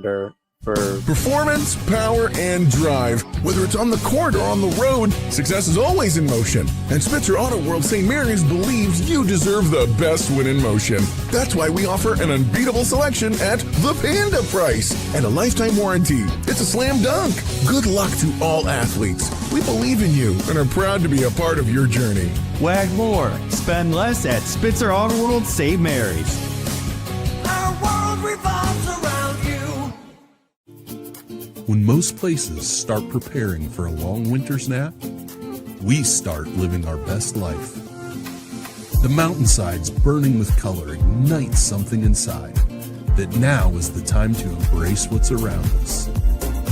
for performance, power, and drive. Whether it's on the court or on the road, success is always in motion. And Spitzer Auto World St. Mary's believes you deserve the best win in motion. That's why we offer an unbeatable selection at the Panda price and a lifetime warranty. It's a slam dunk. Good luck to all athletes. We believe in you and are proud to be a part of your journey. Wag more, spend less at Spitzer Auto World St. Mary's. Our world revolves around you. When most places start preparing for a long winter's nap, we start living our best life. The mountainsides burning with color ignite something inside that now is the time to embrace what's around us.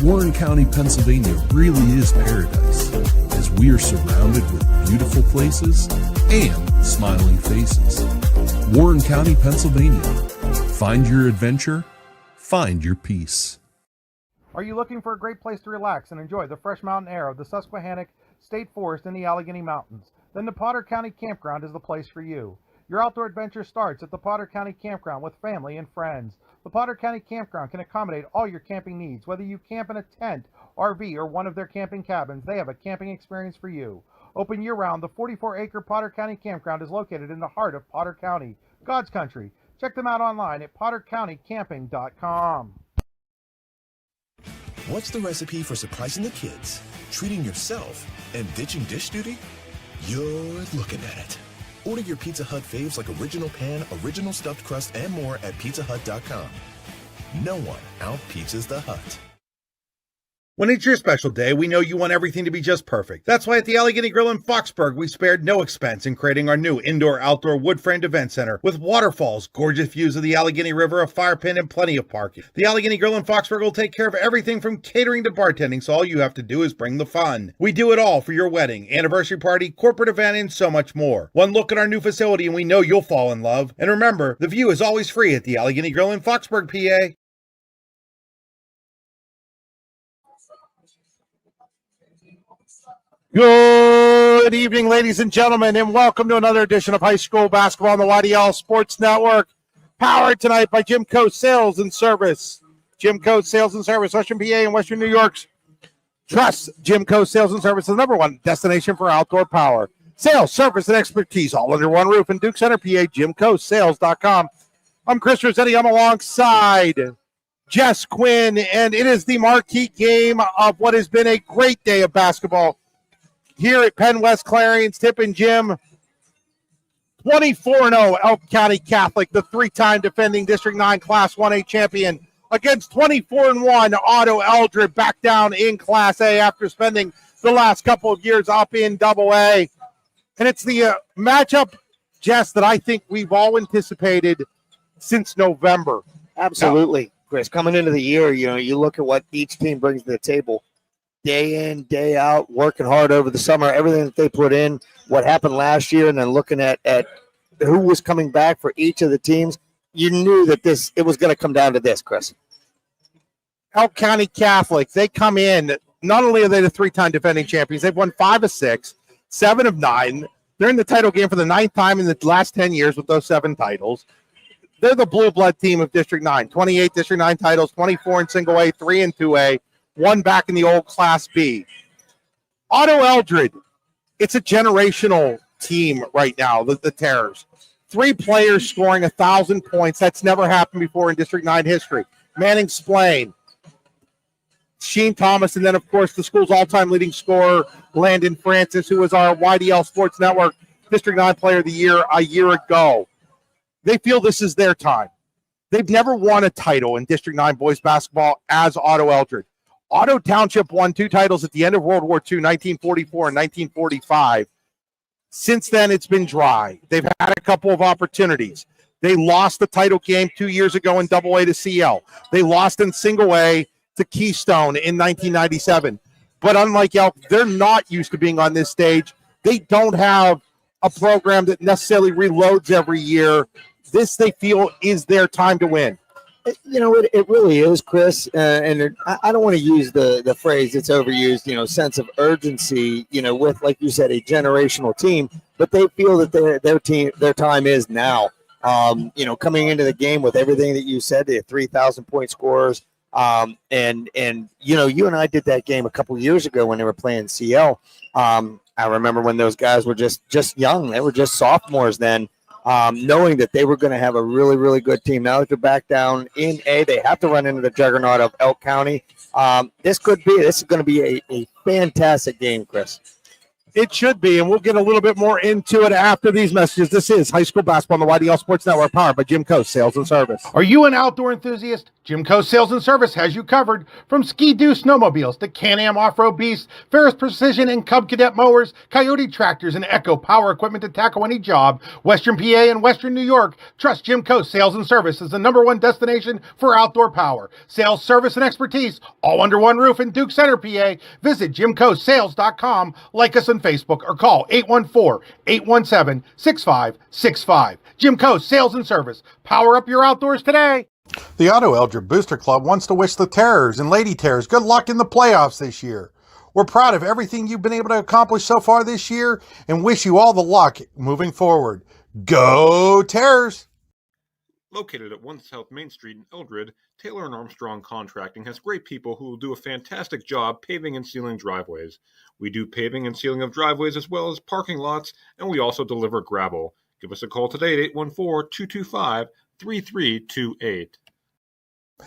Warren County, Pennsylvania really is paradise, as we are surrounded with beautiful places and smiling faces. Warren County, Pennsylvania. Find your adventure, find your peace. Are you looking for a great place to relax and enjoy the fresh mountain air of the Susquehannock State Forest in the Allegheny Mountains? Then the Potter County Campground is the place for you. Your outdoor adventure starts at the Potter County Campground with family and friends. The Potter County Campground can accommodate all your camping needs. Whether you camp in a tent, RV, or one of their camping cabins, they have a camping experience for you. Open year-round, the 44-acre Potter County Campground is located in the heart of Potter County, God's country. Check them out online at pottercountycamping.com. What's the recipe for surprising the kids, treating yourself, and ditching dish duty? You're looking at it. Order your Pizza Hut faves like original pan, original stuffed crust, and more at pizzahut.com. No one out-pizzas the Hut. When it's your special day, we know you want everything to be just perfect. That's why at the Allegheny Grill in Foxburg, we spared no expense in creating our new indoor-outdoor wood-framed event center with waterfalls, gorgeous views of the Allegheny River, a fire pit, and plenty of parking. The Allegheny Grill in Foxburg will take care of everything from catering to bartending, so all you have to do is bring the fun. We do it all for your wedding, anniversary party, corporate event, and so much more. One look at our new facility and we know you'll fall in love. And remember, the view is always free at the Allegheny Grill in Foxburg, PA. Good evening, ladies and gentlemen, and welcome to another edition of High School Basketball on the YDL Sports Network. Powered tonight by Jimco Sales and Service. Jimco Sales and Service, Western PA and Western New York's trust. Jimco Sales and Service is the #1 destination for outdoor power. Sales, service, and expertise all under one roof in Duke Center, PA, JimcoSales.com. I'm Chris Rossetti. I'm alongside Jess Quinn, and it is the marquee game of what has been a great day of basketball here at Penn West Clarion's Tip and Gym. 24-0 Elk County Catholic, the three-time defending District 9 Class 1A champion, against 24-1 Otto-Eldred, back down in Class A after spending the last couple of years up in AA. And it's the matchup, Jess, that I think we've all anticipated since November. Absolutely, Chris. Coming into the year, you look at what each team brings to the table. Day in, day out, working hard over the summer, everything that they put in, what happened last year, and then looking at who was coming back for each of the teams, you knew that it was going to come down to this, Chris. Elk County Catholic, they come in, not only are they the three-time defending champions, they've won 5 of 6, 7 of 9. They're in the title game for the 9th time in the last 10 years with those 7 titles. They're the blue blood team of District 9, 28 District 9 titles, 24 in single A, 3 in 2A. One back in the old Class B. Otto-Eldred, it's a generational team right now, the Terrors. 3 players scoring 1,000 points. That's never happened before in District 9 history. Manning Splain, Sheen Thomas, and then, of course, the school's all-time leading scorer, Landon Francis, who was our YDL Sports Network District 9 Player of the Year a year ago. They feel this is their time. They've never won a title in District 9 boys basketball as Otto-Eldred. Otto Township won 2 titles at the end of World War II, 1944 and 1945. Since then, it's been dry. They've had a couple of opportunities. They lost the title game 2 years ago in AA to CL. They lost in single A to Keystone in 1997. But unlike Elk, they're not used to being on this stage. They don't have a program that necessarily reloads every year. This, they feel, is their time to win. It really is, Chris, and I don't want to use the phrase it's overused, sense of urgency, with, like you said, a generational team, but they feel that their time is now. Coming into the game with everything that you said, the 3,000-point scorers, And you and I did that game a couple years ago when they were playing CL. I remember when those guys were just young. They were just sophomores then, knowing that they were going to have a really, really good team. Now that they're back down in A, they have to run into the juggernaut of Elk County. This is going to be a fantastic game, Chris. It should be, and we'll get a little bit more into it after these messages. This is high school basketball on the YDL Sports Network, powered by Jim Coast Sales and Service. Are you an outdoor enthusiast? Jim Coast Sales and Service has you covered. From Ski-Doo snowmobiles to Can-Am off-road beasts, Ferris Precision and Cub Cadet mowers, Coyote tractors, and Echo power equipment to tackle any job, Western PA and Western New York, trust Jim Coast Sales and Service is the #1 destination for outdoor power. Sales, service, and expertise, all under one roof in Duke Center, PA. Visit JimCoastSales.com, like us on Facebook, or call 814-817-6565. Jim Coast Sales and Service. Power up your outdoors today. The Otto-Eldred Booster Club wants to wish the Terrors and Lady Terrors good luck in the playoffs this year. We're proud of everything you've been able to accomplish so far this year and wish you all the luck moving forward. Go Terrors! Located at 1 South Main Street in Eldred, Taylor & Armstrong Contracting has great people who will do a fantastic job paving and sealing driveways. We do paving and sealing of driveways as well as parking lots, and we also deliver gravel. Give us a call today at 814-225-3328.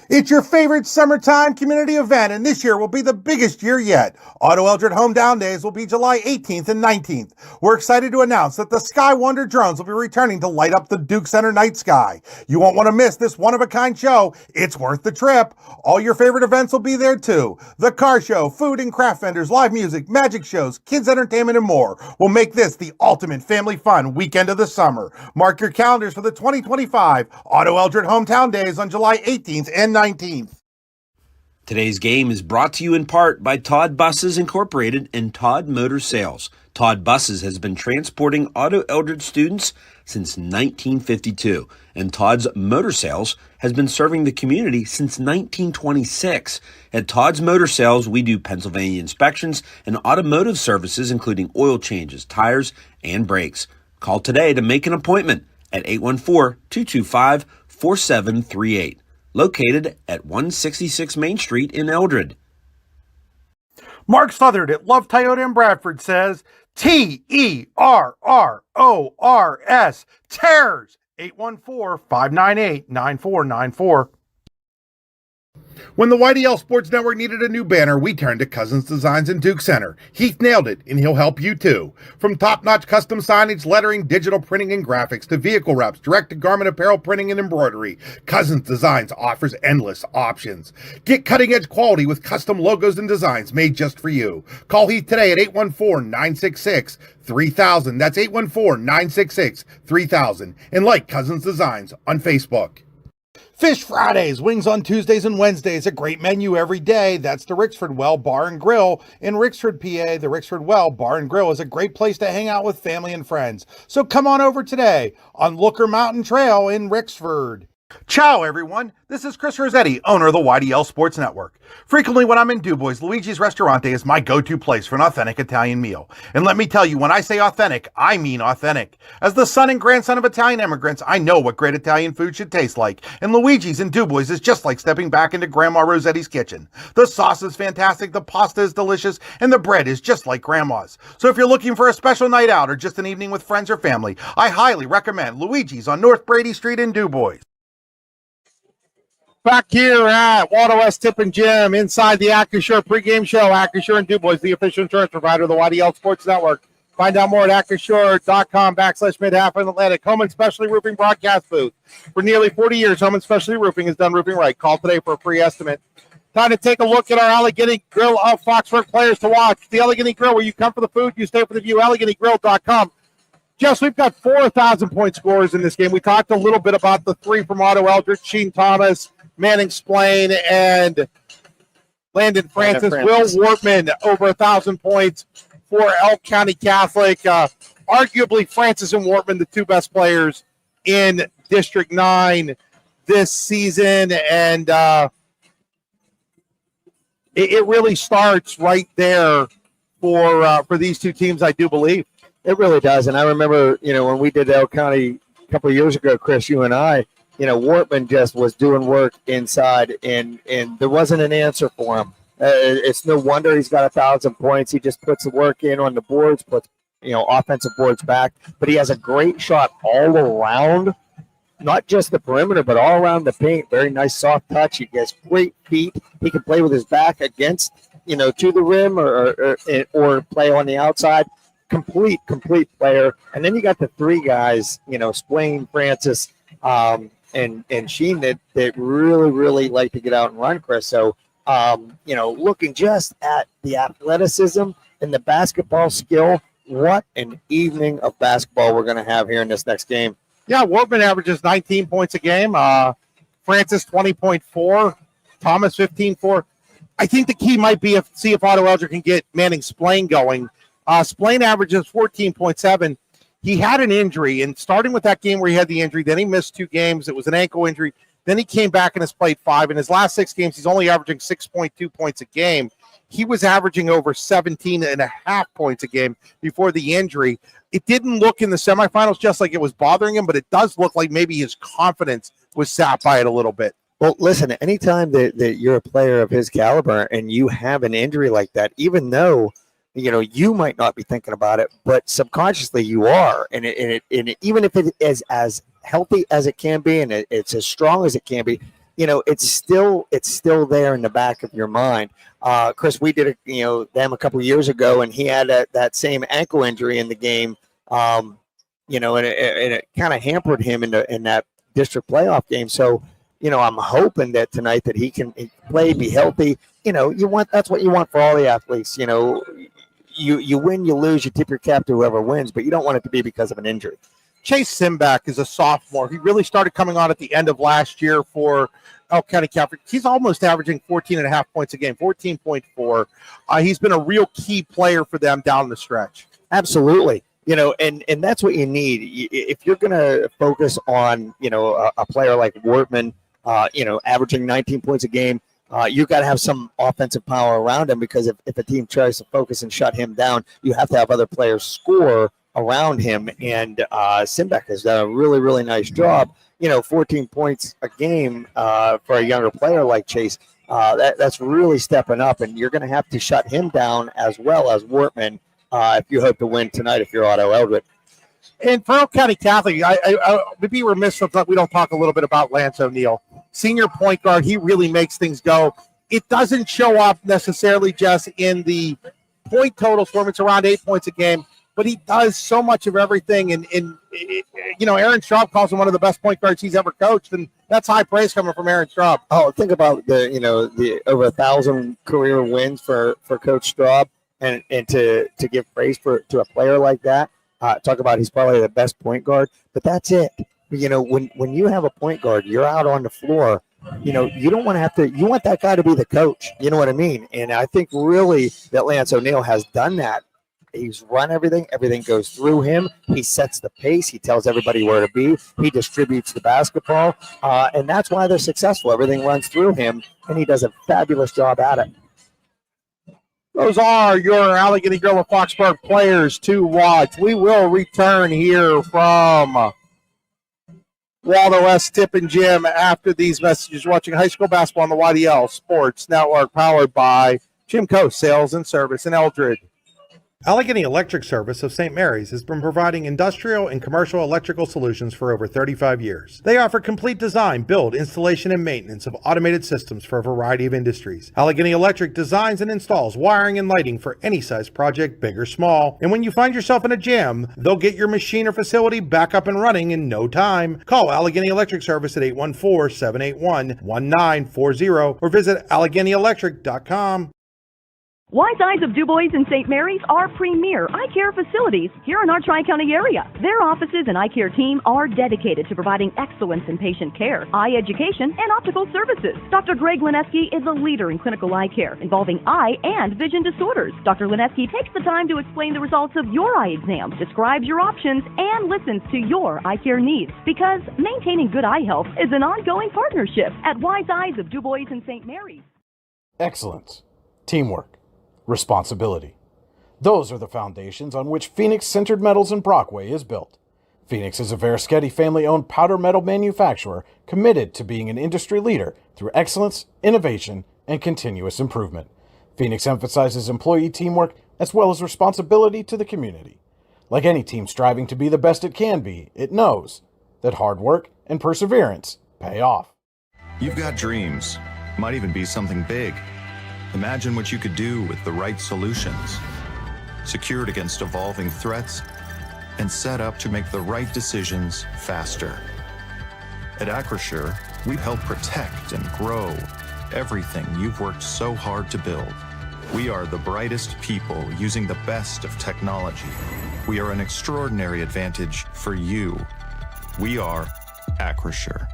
It's your favorite summertime community event, and this year will be the biggest year yet. Otto-Eldred Hometown Days will be July 18th and 19th. We're excited to announce that the Sky Wonder drones will be returning to light up the Duke Center night sky. You won't want to miss this one-of-a-kind show. It's worth the trip. All your favorite events will be there too. The car show, food and craft vendors, live music, magic shows, kids entertainment, and more will make this the ultimate family fun weekend of the summer. Mark your calendars for the 2025 Otto-Eldred Hometown Days on July 18th and 19th. Today's game is brought to you in part by Todd Buses Incorporated and Todd Motor Sales. Todd Buses has been transporting Otto-Eldred students since 1952, and Todd's Motor Sales has been serving the community since 1926. At Todd's Motor Sales, we do Pennsylvania inspections and automotive services, including oil changes, tires, and brakes. Call today to make an appointment at 814-225-4738. Located at 166 Main Street in Eldred. Mark Southard at Love Toyota in Bradford says, Terrors, Terrors, 814-598-9494. When the YDL Sports Network needed a new banner, we turned to Cousins Designs in Duke Center. Heath nailed it, and he'll help you too. From top-notch custom signage, lettering, digital printing, and graphics, to vehicle wraps, direct-to-garment apparel printing, and embroidery, Cousins Designs offers endless options. Get cutting-edge quality with custom logos and designs made just for you. Call Heath today at 814-966-3000. That's 814-966-3000. And like Cousins Designs on Facebook. Fish Fridays, wings on Tuesdays and Wednesdays, a great menu every day. That's the Rixford Well Bar and Grill in Rixford, PA. The Rixford Well Bar and Grill is a great place to hang out with family and friends. So come on over today on Looker Mountain Trail in Rixford. Ciao, everyone. This is Chris Rossetti, owner of the YDL Sports Network. Frequently when I'm in DuBois, Luigi's Ristorante is my go-to place for an authentic Italian meal. And let me tell you, when I say authentic, I mean authentic. As the son and grandson of Italian immigrants, I know what great Italian food should taste like. And Luigi's in DuBois is just like stepping back into Grandma Rossetti's kitchen. The sauce is fantastic, the pasta is delicious, and the bread is just like Grandma's. So if you're looking for a special night out or just an evening with friends or family, I highly recommend Luigi's on North Brady Street in DuBois. Back here at Water West Tip and Gym inside the Acrisure pregame show. Acrisure and DuBois, the official insurance provider of the YDL Sports Network. Find out more at acrisure.com/Mid-Atlantic. Home and Specialty Roofing broadcast booth. For nearly 40 years, Home and Specialty Roofing has done roofing right. Call today for a free estimate. Time to take a look at our Allegheny Grill of Foxburg players to watch. The Allegheny Grill, where you come for the food, you stay for the view. AlleghenyGrill.com. Jess, we've got 4,000-point scorers in this game. We talked a little bit about the three from Otto-Eldred, Sheen Thomas, Manning Splain, and Landon Francis. Will Wortman, over 1,000 points for Elk County Catholic. Arguably, Francis and Wortman, the two best players in District 9 this season. And it really starts right there for these two teams, I do believe. It really does. And I remember, when we did Elk County a couple of years ago, Chris, you and I, Wortman just was doing work inside, and there wasn't an answer for him. It's no wonder he's got 1,000 points. He just puts the work in on the boards, puts offensive boards back. But he has a great shot all around, not just the perimeter, but all around the paint. Very nice soft touch. He has great feet. He can play with his back against, to the rim or play on the outside. Complete player. And then you got the three guys, Splain, Francis, and Sheen that really like to get out and run, Chris. So, looking just at the athleticism and the basketball skill, what an evening of basketball we're going to have here in this next game. Yeah, Wortman averages 19 points a game. Francis 20.4, Thomas 15.4. I think the key might be see if Otto-Eldred can get Manning Splain going. Splain averages 14.7. He had an injury, and starting with that game where he had the injury, then he missed 2 games. It was an ankle injury. Then he came back and has played 5. In his last 6 games, he's only averaging 6.2 points a game. He was averaging over 17.5 points a game before the injury. It didn't look in the semifinals just like it was bothering him, but it does look like maybe his confidence was sapped by it a little bit. Well, listen, anytime that you're a player of his caliber and you have an injury like that, even though you might not be thinking about it, but subconsciously you are. And even if it is as healthy as it can be and it's as strong as it can be, it's still there in the back of your mind. Chris, we did them a couple years ago, and he had that same ankle injury in the game, and it kind of hampered him in that district playoff game. So, I'm hoping that tonight that he can play, be healthy. That's what you want for all the athletes. You win, you lose, you tip your cap to whoever wins, but you don't want it to be because of an injury. Chase Simback is a sophomore. He really started coming on at the end of last year for Elk County Catholic. He's almost averaging 14.5 points a game, 14.4. He's been a real key player for them down the stretch. Absolutely. And that's what you need. If you're going to focus on, a player like Wortman, averaging 19 points a game, you got to have some offensive power around him, because if a team tries to focus and shut him down, you have to have other players score around him. And Simbeck has done a really nice job. 14 points a game for a younger player like Chase. That's really stepping up, and you're going to have to shut him down as well as Wortman if you hope to win tonight if you're Otto-Eldred. And for Elk County Catholic, I would be remiss if we don't talk a little bit about Lance O'Neill. Senior point guard, he really makes things go. It doesn't show up necessarily just in the point totals for him. It's around 8 points a game, but he does so much of everything. And Aaron Straub calls him one of the best point guards he's ever coached, and that's high praise coming from Aaron Straub. Oh, think about the over 1,000 career wins for Coach Straub, and to give praise to a player like that. Talk about he's probably the best point guard, but that's it. When you have a point guard, you're out on the floor. You don't want to have to. You want that guy to be the coach. You know what I mean? And I think really that Lance O'Neill has done that. He's run everything. Everything goes through him. He sets the pace. He tells everybody where to be. He distributes the basketball, and that's why they're successful. Everything runs through him, and he does a fabulous job at it. Those are your Allegheny Grill of Foxburg players to watch. We will return here from Waldo S. Tip and Jim after these messages. Watching high school basketball on the YDL Sports Network, powered by Jim Coast Sales and Service in Eldred. Allegheny Electric Service of St. Mary's has been providing industrial and commercial electrical solutions for over 35 years. They offer complete design, build, installation, and maintenance of automated systems for a variety of industries. Allegheny Electric designs and installs wiring and lighting for any size project, big or small. And when you find yourself in a jam, they'll get your machine or facility back up and running in no time. Call Allegheny Electric Service at 814-781-1940 or visit AlleghenyElectric.com. Wise Eyes of DuBois and St. Mary's are premier eye care facilities here in our Tri-County area. Their offices and eye care team are dedicated to providing excellence in patient care, eye education, and optical services. Dr. Greg Lineski is a leader in clinical eye care involving eye and vision disorders. Dr. Lineski takes the time to explain the results of your eye exam, describes your options, and listens to your eye care needs, because maintaining good eye health is an ongoing partnership at Wise Eyes of DuBois and St. Mary's. Excellence, teamwork, responsibility. Those are the foundations on which Phoenix Centered Metals in Brockway is built. Phoenix is a Verischetti family-owned powder metal manufacturer committed to being an industry leader through excellence, innovation, and continuous improvement. Phoenix emphasizes employee teamwork as well as responsibility to the community. Like any team striving to be the best it can be, it knows that hard work and perseverance pay off. You've got dreams, might even be something big. Imagine what you could do with the right solutions, secured against evolving threats, and set up to make the right decisions faster. At Acrisure, we help protect and grow everything you've worked so hard to build. We are the brightest people using the best of technology. We are an extraordinary advantage for you. We are Acrisure.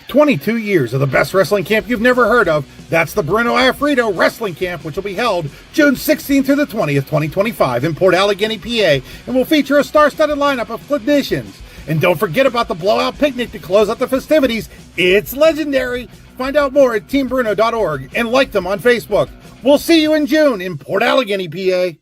22 years of the best wrestling camp you've never heard of. That's the Bruno Afrido Wrestling Camp, which will be held June 16th through the 20th, 2025 in Port Allegheny, PA, and will feature a star-studded lineup of clinicians. And don't forget about the blowout picnic to close out the festivities. It's legendary. Find out more at teambruno.org and like them on Facebook. We'll see you in June in Port Allegheny, PA.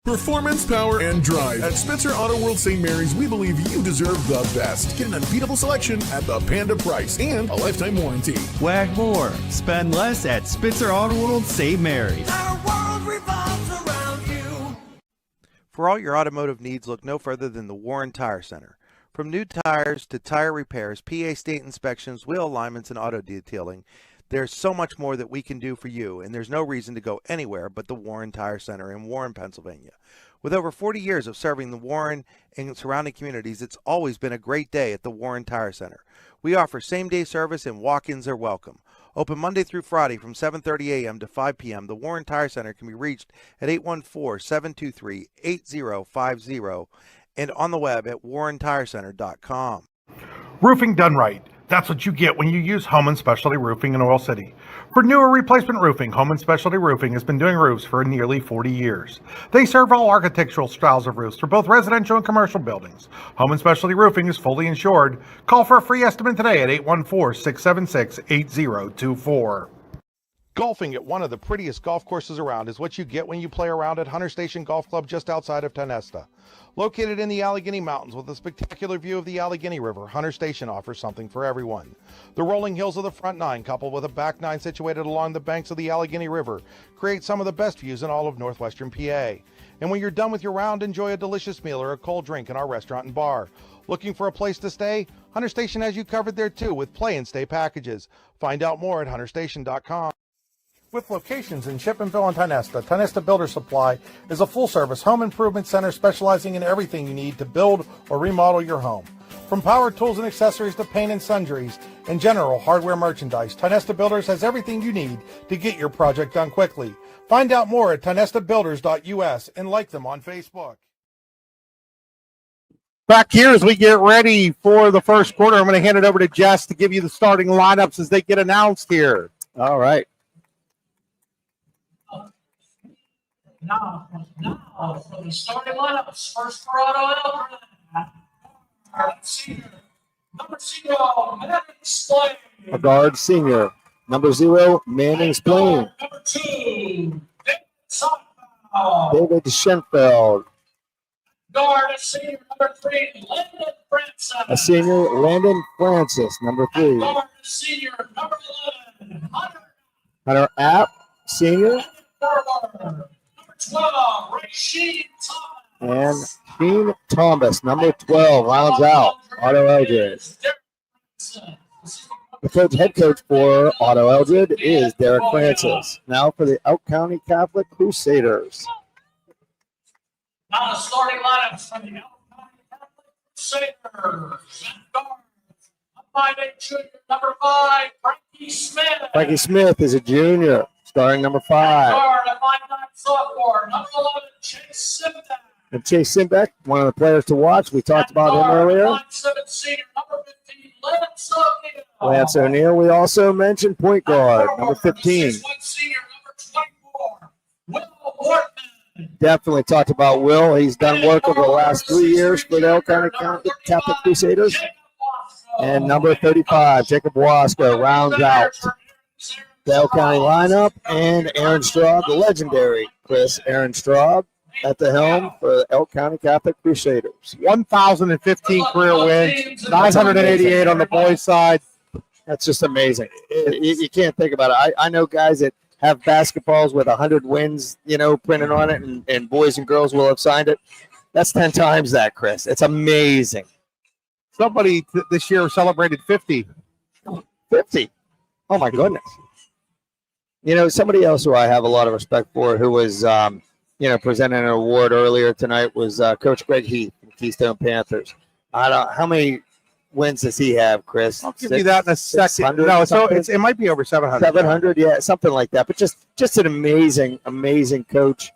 Performance, power, and drive. At Spitzer Auto World St. Mary's, we believe you deserve the best. Get an unbeatable selection at the Panda price and a lifetime warranty. Wag more, spend less at Spitzer Auto World St. Mary's. Our world revolves around you. For all your automotive needs, look no further than the Warren Tire Center. From new tires to tire repairs, PA state inspections, wheel alignments, and auto detailing, there's so much more that we can do for you, and there's no reason to go anywhere but the Warren Tire Center in Warren, Pennsylvania. With over 40 years of serving the Warren and surrounding communities, it's always been a great day at the Warren Tire Center. We offer same-day service and walk-ins are welcome. Open Monday through Friday from 7:30 a.m. to 5 p.m., the Warren Tire Center can be reached at 814-723-8050 and on the web at warrentirecenter.com. Roofing done right. That's what you get when you use Home & Specialty Roofing in Oil City. For new or replacement roofing, Home & Specialty Roofing has been doing roofs for nearly 40 years. They serve all architectural styles of roofs for both residential and commercial buildings. Home & Specialty Roofing is fully insured. Call for a free estimate today at 814-676-8024. Golfing at one of the prettiest golf courses around is what you get when you play around at Hunter Station Golf Club just outside of Tonesta. Located in the Allegheny Mountains with a spectacular view of the Allegheny River, Hunter Station offers something for everyone. The rolling hills of the front nine, coupled with a back nine situated along the banks of the Allegheny River, create some of the best views in all of northwestern PA. And when you're done with your round, enjoy a delicious meal or a cold drink in our restaurant and bar. Looking for a place to stay? Hunter Station has you covered there too with play and stay packages. Find out more at hunterstation.com. With locations in Chippenville and Tonesta, Tonesta Builder Supply is a full-service home improvement center specializing in everything you need to build or remodel your home. From power tools and accessories to paint and sundries and general hardware merchandise, Tonesta Builders has everything you need to get your project done quickly. Find out more at tonestabuilders.us and like them on Facebook. Back here as we get ready for the first quarter, I'm going to hand it over to Jess to give you the starting lineups as they get announced here. All right. Now, for the starting lineups, first for Otto-Eldred. Senior, number 0, Manning Splain. A guard senior, number 0, Manning Splain. Number 2, David Schenfeld. Guard, a senior, number 3, Landon Francis. A senior, Landon Francis, number 3. Guard, a senior, number 11, Hunter App, senior. Forward. 12, Rasheen Thomas. And Sheen Thomas, number 12, rounds out Otto-Eldred. The head coach for Otto-Eldred is Derek Francis. Now for the Elk County Catholic Crusaders. Now the starting lineups for the Elk County Catholic Crusaders. Number 5, Frankie Smith. Frankie Smith is a junior, starting number 5. Guard, a 5'9" sophomore, number 11, Chase Simbeck. And Chase Simbeck, one of the players to watch. We talked about him earlier. 5'7" senior, number 15, Lance O'Neill. Lance O'Neill. We also mentioned point guard, number 15. 6'1" senior, number 24, Will Portman. Definitely talked about Will. He's done work over the last 3 years for the Elk County Catholic Crusaders. And number 35, Jacob Wasco, rounds out the Elk County lineup. And Aaron Straub, the legendary Aaron Straub, at the helm for the Elk County Catholic Crusaders. 1,015 career wins, 988 on the boys' side. That's just amazing. You can't think about it. I know guys that have basketballs with 100 wins, printed on it, and boys and girls will have signed it. That's 10 times that, Chris. It's amazing. Somebody this year celebrated 50. 50. Oh, my goodness. Somebody else who I have a lot of respect for who was, presenting an award earlier tonight was Coach Greg Heath from Keystone Panthers. I don't how many wins does he have, Chris? I'll give you that in a second. No, it might be over 700. 700, yeah, something like that. But just an amazing, amazing coach,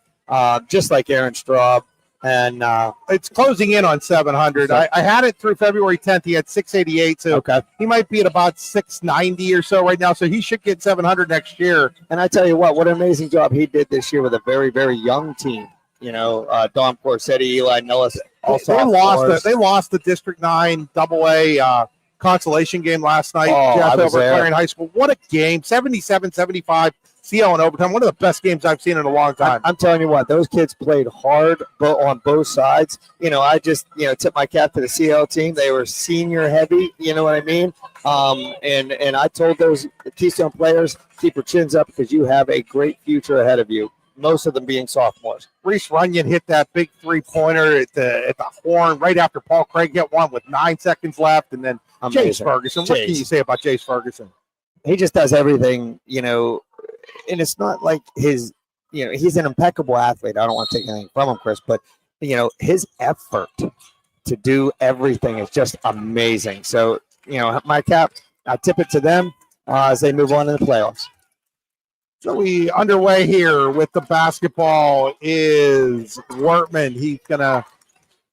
just like Aaron Straub. And it's closing in on 700. I had it through February 10th. He had 688, so he might be at about 690 or so right now. So he should get 700 next year. And I tell you what an amazing job he did this year with a very, very young team. Dom Corsetti, Eli Nellis. They lost the District 9 AA consolation game last night. Jeff over at Clarion High School. What a game! 77-75. CL in overtime. One of the best games I've seen in a long time. I'm telling you what, those kids played hard on both sides. I just tip my cap to the CL team. They were senior heavy. You know what I mean? And I told those Keystone players, keep your chins up because you have a great future ahead of you. Most of them being sophomores. Reese Runyon hit that big 3-pointer at the horn right after Paul Craig hit one with 9 seconds left, and then Jace Ferguson. What can you say about Jace Ferguson? He just does everything, and it's not like he's an impeccable athlete. I don't want to take anything from him, Chris, but his effort to do everything is just amazing. So, my cap, I tip it to them as they move on in the playoffs. So we underway here with the basketball is Wortman. He's going to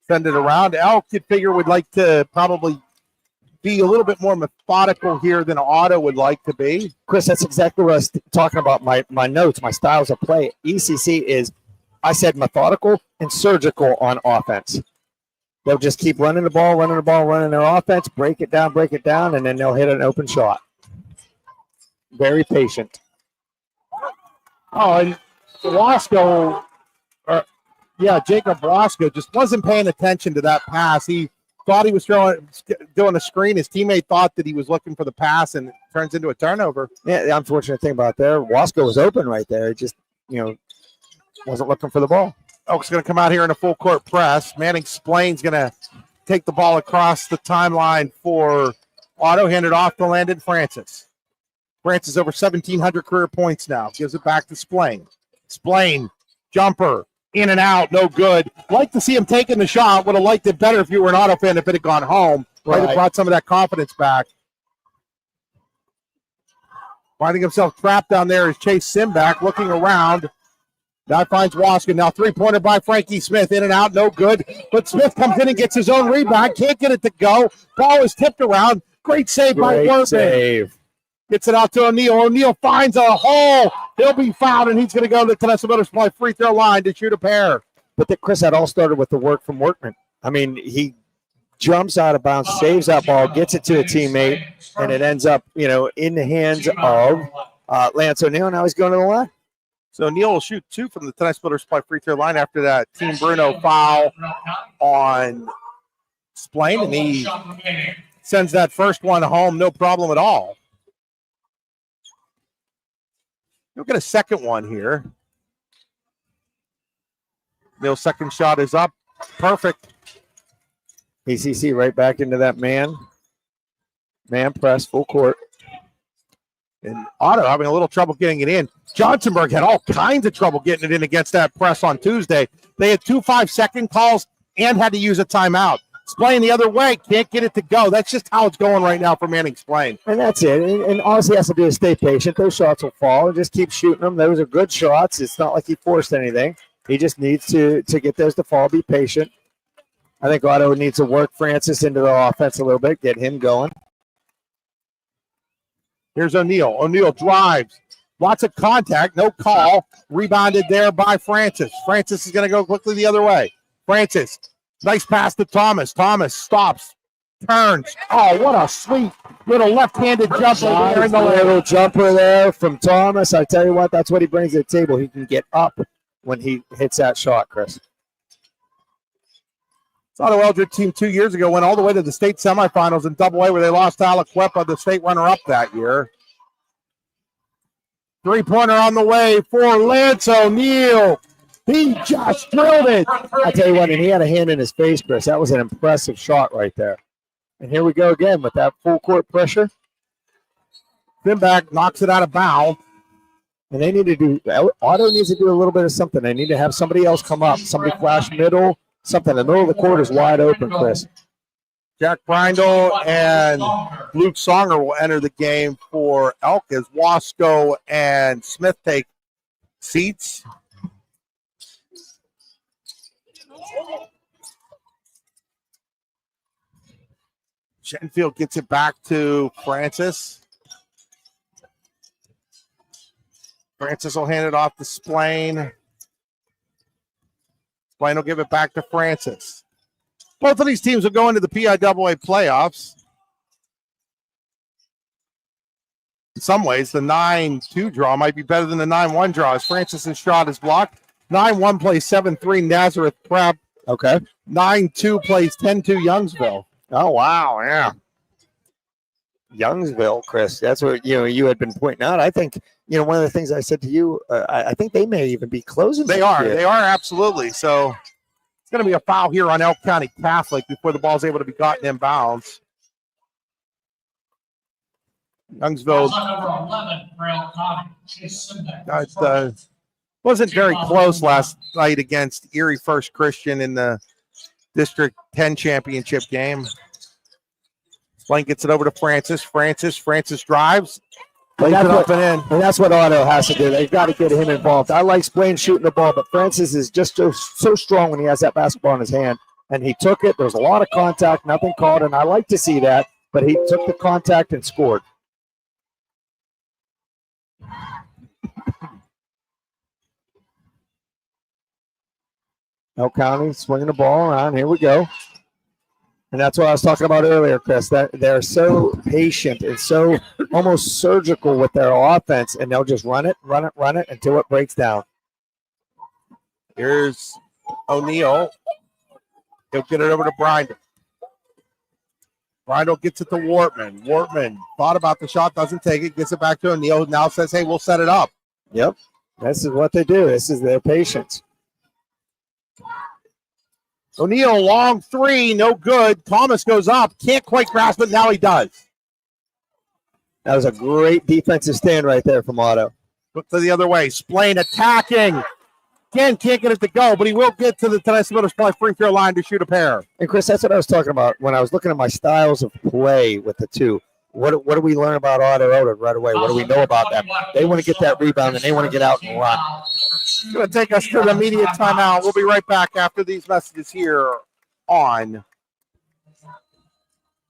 send it around. Elk, you'd figure, would like to probably be a little bit more methodical here than Otto would like to be. Chris, that's exactly what I was talking about, my notes, my styles of play. ECC is, I said, methodical and surgical on offense. They'll just keep running the ball, running their offense, break it down, and then they'll hit an open shot. Very patient. Oh, and Jacob Wasco just wasn't paying attention to that pass. He thought he was doing a screen. His teammate thought that he was looking for the pass, and it turns into a turnover. Yeah, the unfortunate thing about there, Wasco was open right there. It just, wasn't looking for the ball. Oak's going to come out here in a full court press. Manning Splain's going to take the ball across the timeline for Otto, hand it off to Landon Francis. Francis over 1,700 career points now. Gives it back to Splain. Splain, jumper, in and out, no good. Like to see him taking the shot. Would have liked it better if you were an Otto fan if it had gone home. Might have brought some of that confidence back. Finding himself trapped down there is Chase Simback looking around. Now finds Waskin. Now three-pointer by Frankie Smith. In and out, no good. But Smith comes in and gets his own rebound. Can't get it to go. Ball is tipped around. Great save by Wortman. Gets it out to O'Neal. O'Neal finds a hole. He'll be fouled, and he's going to go to the Tennessee Motor Supply free throw line to shoot a pair. But Chris, that all started with the work from Workman. I mean, he jumps out of bounds, saves that ball, gets it to a teammate, and it ends up, in the hands of Lance O'Neal. Now he's going to the line. So O'Neal will shoot 2 from the Tennessee Motor Supply free throw line after that Team Bruno foul on Splain, and he sends that first one home, no problem at all. You'll get a second one here. Neal's second shot is up. Perfect. ECC right back into that man press, full court. And Otto having a little trouble getting it in. Johnsonburg had all kinds of trouble getting it in against that press on Tuesday. They had 2 5-second calls and had to use a timeout. Splain the other way, can't get it to go. That's just how it's going right now for Manning Splain. And that's it. And all he has to do is stay patient. Those shots will fall and just keep shooting them. Those are good shots. It's not like he forced anything. He just needs to get those to fall, be patient. I think Otto needs to work Francis into the offense a little bit, get him going. Here's O'Neal. O'Neal drives. Lots of contact, no call. Rebounded there by Francis. Francis is going to go quickly the other way. Francis, nice pass to Thomas. Thomas stops, turns. Oh, what a sweet little left-handed jumper there in the lane. Little jumper there from Thomas. I tell you what, that's what he brings to the table. He can get up when he hits that shot, Chris. Otto-Eldred team 2 years ago went all the way to the state semifinals in Double-A where they lost to Aliquippa, the state runner-up that year. Three-pointer on the way for Lance O'Neill. He just drilled it. I tell you what, and he had a hand in his face, Chris. That was an impressive shot right there. And here we go again with that full court pressure. Finback knocks it out of bounds. And they need to do, Otto needs to do a little bit of something. They need to have somebody else come up, somebody flash middle, something. The middle of the court is wide open, Chris. Jack Brindle and Luke Songer will enter the game for Elk as Wasco and Smith take seats. Shenfield gets it back to Francis. Francis will hand it off to Splain. Splain will give it back to Francis. Both of these teams will go into the PIAA playoffs. In some ways, the 9-2 draw might be better than the 9-1 draw as Francis's shot is blocked. 9-1 plays 7-3 Nazareth Prep. Okay. 9-2 plays 10-2 Youngsville. Oh, wow, yeah. Youngsville, Chris, that's what you had been pointing out. I think, one of the things I said to you, I think they may even be closing. They are absolutely. So it's going to be a foul here on Elk County Catholic before the ball is able to be gotten in bounds. Youngsville wasn't very close last night against Erie First Christian in the District 10 championship game. Splain gets it over to Francis. Francis drives. And that's what Otto has to do. They've got to get him involved. I like Splain shooting the ball, but Francis is just so strong when he has that basketball in his hand. And he took it. There was a lot of contact, nothing called, and I like to see that. But he took the contact and scored. Elk County swinging the ball around. Here we go. And that's what I was talking about earlier, Chris, that they're so patient and so almost surgical with their offense, and they'll just run it until it breaks down. Here's O'Neill. He'll get it over to Brindle. Brindle gets it to Wortman. Wortman thought about the shot, doesn't take it, gets it back to O'Neill, now says, hey, we'll set it up. Yep, this is what they do. This is their patience. O'Neill, long three, no good. Thomas goes up, can't quite grasp it, now he does. That was a great defensive stand right there from Otto. Look to the other way, Splain attacking. Again, can't get it to go, but he will get to the Tennessee Middle Supply free throw line to shoot a pair. And Chris, that's what I was talking about when I was looking at my styles of play with the two. What do we learn about Otto-Eldred right away? What do we know about them? They want to get that rebound, and they want to get out and run. It's going to take us to the immediate timeout. We'll be right back after these messages here on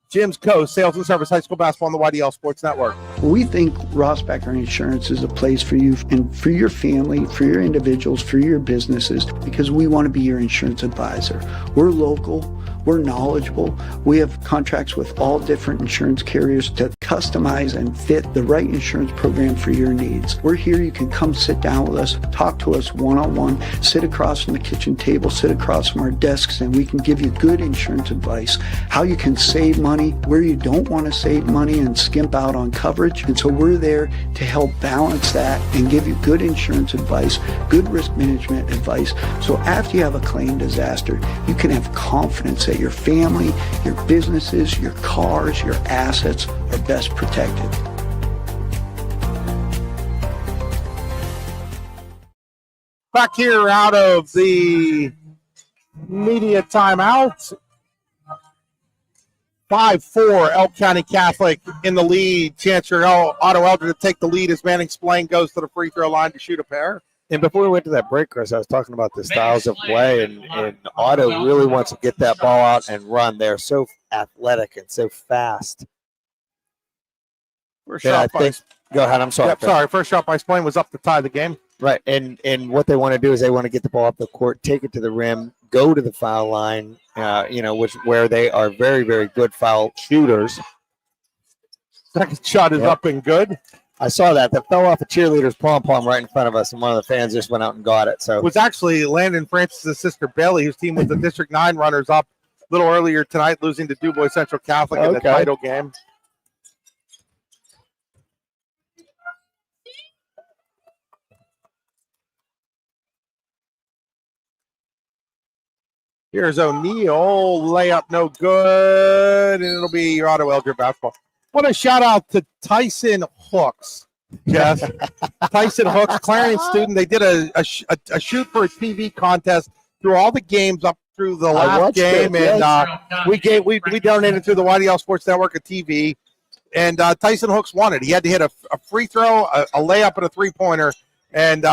Jim's Coast Sales and Service High School Basketball on the YDL Sports Network. We think Ross Becker Insurance is a place for you and for your family, for your individuals, for your businesses, because we want to be your insurance advisor. We're local. We're knowledgeable. We have contracts with all different insurance carriers to customize and fit the right insurance program for your needs. We're here. You can come sit down with us, talk to us one-on-one, sit across from the kitchen table, sit across from our desks, and we can give you good insurance advice, how you can save money, where you don't want to save money and skimp out on coverage. And so we're there to help balance that and give you good insurance advice, good risk management advice. So after you have a claim disaster, you can have confidence that your family, your businesses, your cars, your assets are best protected. Back here out of the media timeout. 5-4, Elk County Catholic in the lead. Chance for Otto-Eldred to take the lead as Manning Splain goes to the free throw line to shoot a pair. And before we went to that break, Chris, I was talking about the styles of play, and Otto really wants to get that ball out and run. They're so athletic and so fast. Go ahead, I'm sorry. Yep, sorry, first shot by Splain was up to tie the game. Right, and what they want to do is they want to get the ball up the court, take it to the rim, go to the foul line, where they are very, very good foul shooters. Second shot is up and good. I saw that. That fell off a cheerleader's pom-pom right in front of us, and one of the fans just went out and got it. So It was actually Landon Francis' sister, Bailey, whose team was the District 9 runners-up a little earlier tonight, losing to Du Bois Central Catholic in the title game. Here's O'Neal, layup no good, and it'll be your Otto-Eldred basketball. What a shout out to Tyson Hooks, Jess. Tyson Hooks, Clarion student. They did a shoot for a TV contest through all the games up through the last game, and we donated through the YDL Sports Network a TV, and Tyson Hooks won it. He had to hit a free throw, a layup, and a three-pointer, and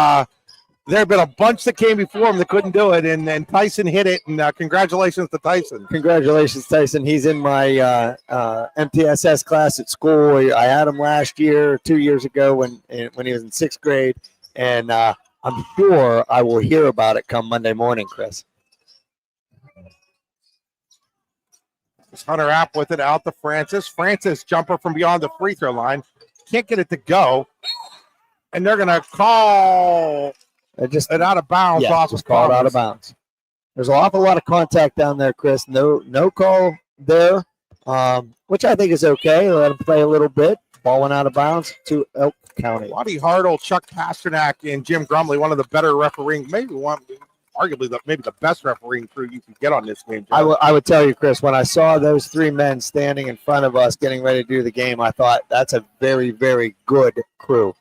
there have been a bunch that came before him that couldn't do it, and Tyson hit it, and congratulations to Tyson. Congratulations, Tyson. He's in my MTSS class at school. I had him last year, 2 years ago when he was in 6th grade, and I'm sure I will hear about it come Monday morning, Chris. Hunter App with it out to Francis. Francis, jumper from beyond the free throw line. Can't get it to go, and they're going to call it out of bounds. Yeah, off just called out of bounds. There's an awful lot of contact down there, Chris. No call there, which I think is okay. Let him play a little bit. Ball went out of bounds to Elk County. Waddy Hartle, Chuck Pasternak, and Jim Grumley, one of the better refereeing, arguably the best refereeing crew you can get on this game. I would tell you, Chris, when I saw those three men standing in front of us getting ready to do the game, I thought that's a very, very good crew.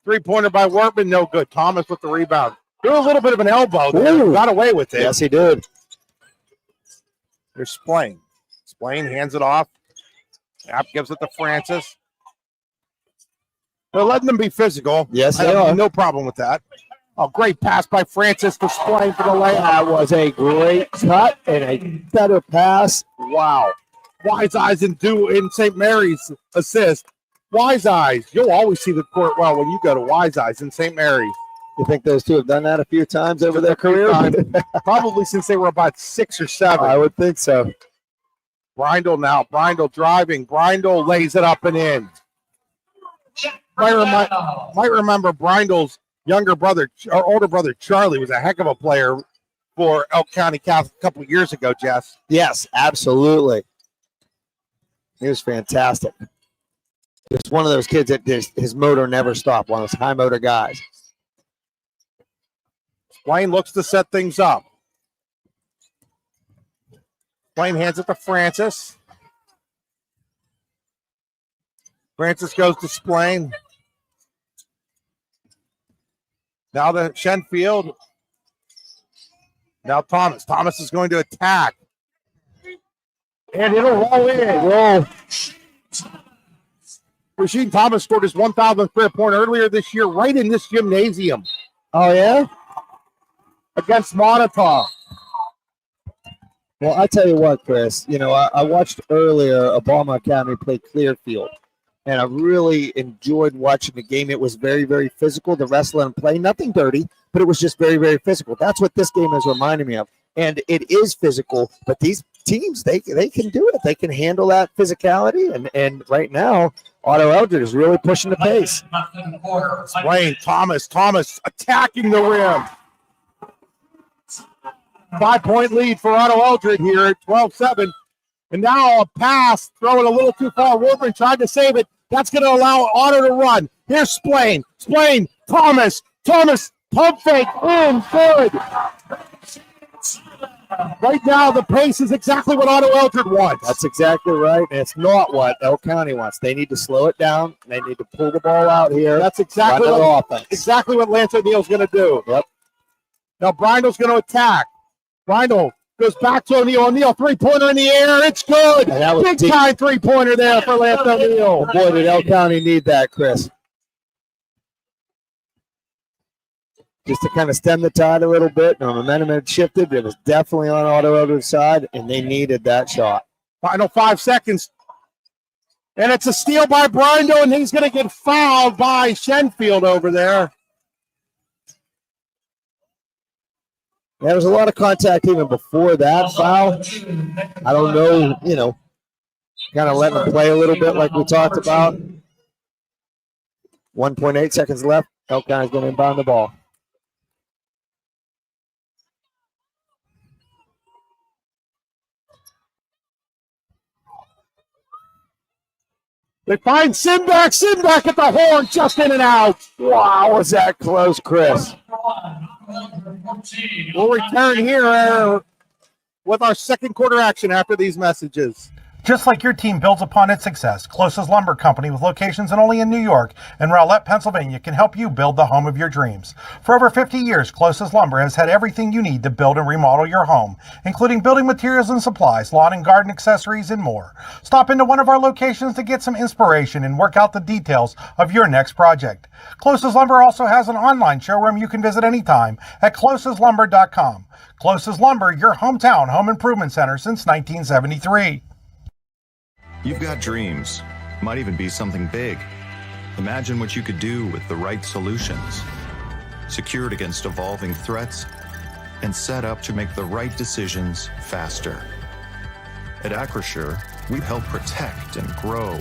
Three-pointer by Wortman, no good. Thomas with the rebound. Threw a little bit of an elbow there. Got away with it. Yes, he did. There's Splain. Splain hands it off. App gives it to Francis. They're letting them be physical. Yes, I they have are. no problem with that. A great pass by Francis to Splain for the layup. That was a great cut and a better pass. Wow. Wise Eyes in St. Mary's assist. Wise Eyes. You'll always see the court well when you go to Wise Eyes in St. Mary's. You think those two have done that a few times over their career? Probably since they were about 6 or 7. I would think so. Brindle now. Brindle driving. Brindle lays it up and in. Might remember Brindle's older brother Charlie was a heck of a player for Elk County Catholic a couple years ago, Jess. Yes, absolutely. He was fantastic. It's one of those kids that his motor never stopped, one of those high motor guys. Blaine looks to set things up. Blaine hands it to Francis. Francis goes to Splain. Now to Shenfield. Now Thomas. Thomas is going to attack. And it'll roll in. Rasheed Thomas scored his 1,000th career point earlier this year right in this gymnasium. Oh, yeah? Against Montauk. Well, I tell you what, Chris, I watched earlier Obama Academy play Clearfield, and I really enjoyed watching the game. It was very, very physical, the wrestle and play. Nothing dirty, but it was just very, very physical. That's what this game is reminding me of. And it is physical, but these teams, they can do it. They can handle that physicality, and right now, Otto-Eldred is really pushing the pace. Wayne, Thomas attacking the rim. 5-point lead for Otto-Eldred here at 12-7. And now a pass, throwing a little too far. Wolverine tried to save it. That's going to allow Otto to run. Here's Splain, Thomas, pump fake, good. Right now, the pace is exactly what Otto-Eldred wants. That's exactly right. And it's not what Elk County wants. They need to slow it down. They need to pull the ball out here. That's exactly what Lance O'Neal's going to do. Yep. Now Brindle's going to attack. Brindle goes back to O'Neal. O'Neal, three-pointer in the air. It's good. Big-time three-pointer there for Lance O'Neal. Boy, did Elk County need that, Chris. Just to kind of stem the tide a little bit. The momentum had shifted. It was definitely on Otto-Eldred's side, and they needed that shot. Final 5 seconds. And it's a steal by Brindle, and he's going to get fouled by Shenfield over there. There was a lot of contact even before that foul. I don't know, kind of letting him play a little bit like we talked about. 1.8 seconds left. Elk County's going to inbound the ball. They find Sinback. Sinback at the horn, just in and out. Wow, was that close, Chris? We'll return here with our second quarter action after these messages. Just like your team builds upon its success, Closest Lumber Company, with locations not only in New York and Rowlett, Pennsylvania, can help you build the home of your dreams. For over 50 years, Closest Lumber has had everything you need to build and remodel your home, including building materials and supplies, lawn and garden accessories, and more. Stop into one of our locations to get some inspiration and work out the details of your next project. Closest Lumber also has an online showroom you can visit anytime at closeslumber.com. Closest Lumber, your hometown home improvement center since 1973. You've got dreams, might even be something big. Imagine what you could do with the right solutions. Secured against evolving threats and set up to make the right decisions faster. At Acrisure, we help protect and grow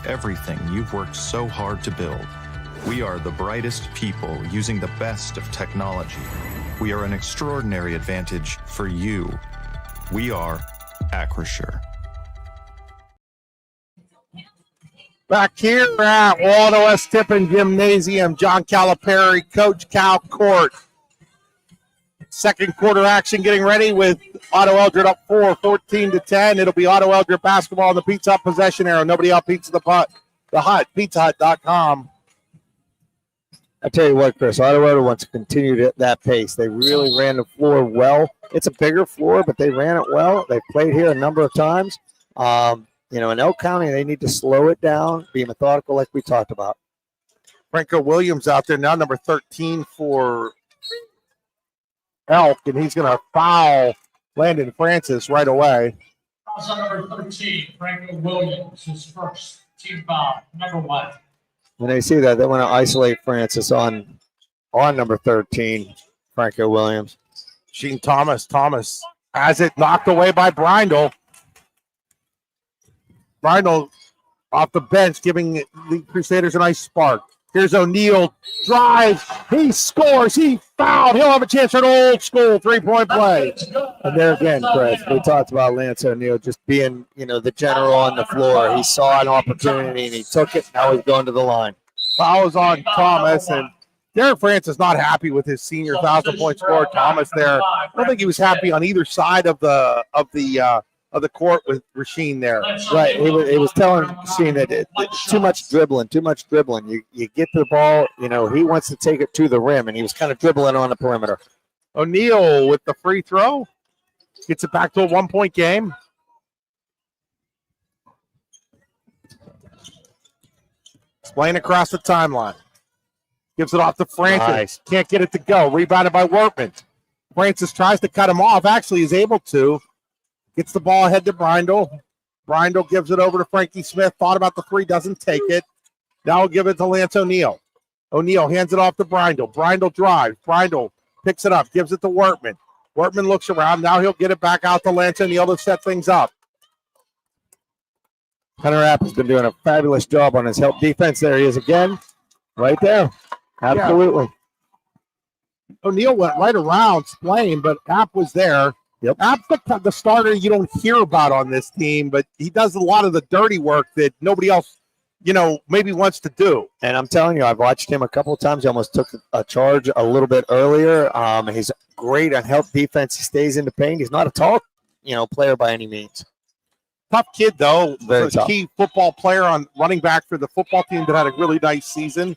everything you've worked so hard to build. We are the brightest people using the best of technology. We are an extraordinary advantage for you. We are Acrisure. Back here at Waldo S. Tippin Gymnasium, John Calipari, Coach Cal Court. Second quarter action getting ready with Otto-Eldred up 14-10. It'll be Otto-Eldred basketball on the Pizza Hut possession arrow. Nobody out Pizza the Hut, pizzahut.com. I tell you what, Chris, Otto-Eldred wants to continue at that pace. They really ran the floor well. It's a bigger floor, but they ran it well. They played here a number of times. In Elk County, they need to slow it down, be methodical like we talked about. Franco Williams out there now, number 13 for Elk, and he's going to foul Landon Francis right away. Fouls on number 13, Franco Williams, his first team foul, number 1. When they see that, they want to isolate Francis on number 13, Franco Williams. Sheen Thomas has it knocked away by Brindle. Brindle off the bench, giving the Crusaders a nice spark. Here's O'Neal, drives, he scores, he fouled. He'll have a chance for an old school three-point play. And there again, Chris, we talked about Lance O'Neal just being, the general on the floor. He saw an opportunity and he took it. Now he's going to the line. Fouls on Thomas, and Derek Francis not happy with his senior 1,000-point score. Thomas there, I don't think he was happy on either side of the court with Rasheen there. Right. He was telling Rasheen that too much dribbling. You get the ball, he wants to take it to the rim, and he was kind of dribbling on the perimeter. O'Neal with the free throw. Gets it back to a 1-point game. Playing across the timeline. Gives it off to Francis. Nice. Can't get it to go. Rebounded by Workman. Francis tries to cut him off. Actually, is able to. Gets the ball ahead to Brindle. Brindle gives it over to Frankie Smith. Thought about the three, doesn't take it. Now he'll give it to Lance O'Neal. O'Neal hands it off to Brindle. Brindle drives. Brindle picks it up, gives it to Workman. Workman looks around. Now he'll get it back out to Lance O'Neal to set things up. Hunter App has been doing a fabulous job on his help defense. There he is again. Right there. Absolutely. Yeah. O'Neal went right around Splain, but App was there. Yep. App's the starter you don't hear about on this team, but he does a lot of the dirty work that nobody else, maybe wants to do. And I'm telling you, I've watched him a couple of times. He almost took a charge a little bit earlier. He's great on help defense. He stays in the paint. He's not a tall, player by any means. Tough kid, though. Very tough. Key football player on running back for the football team that had a really nice season,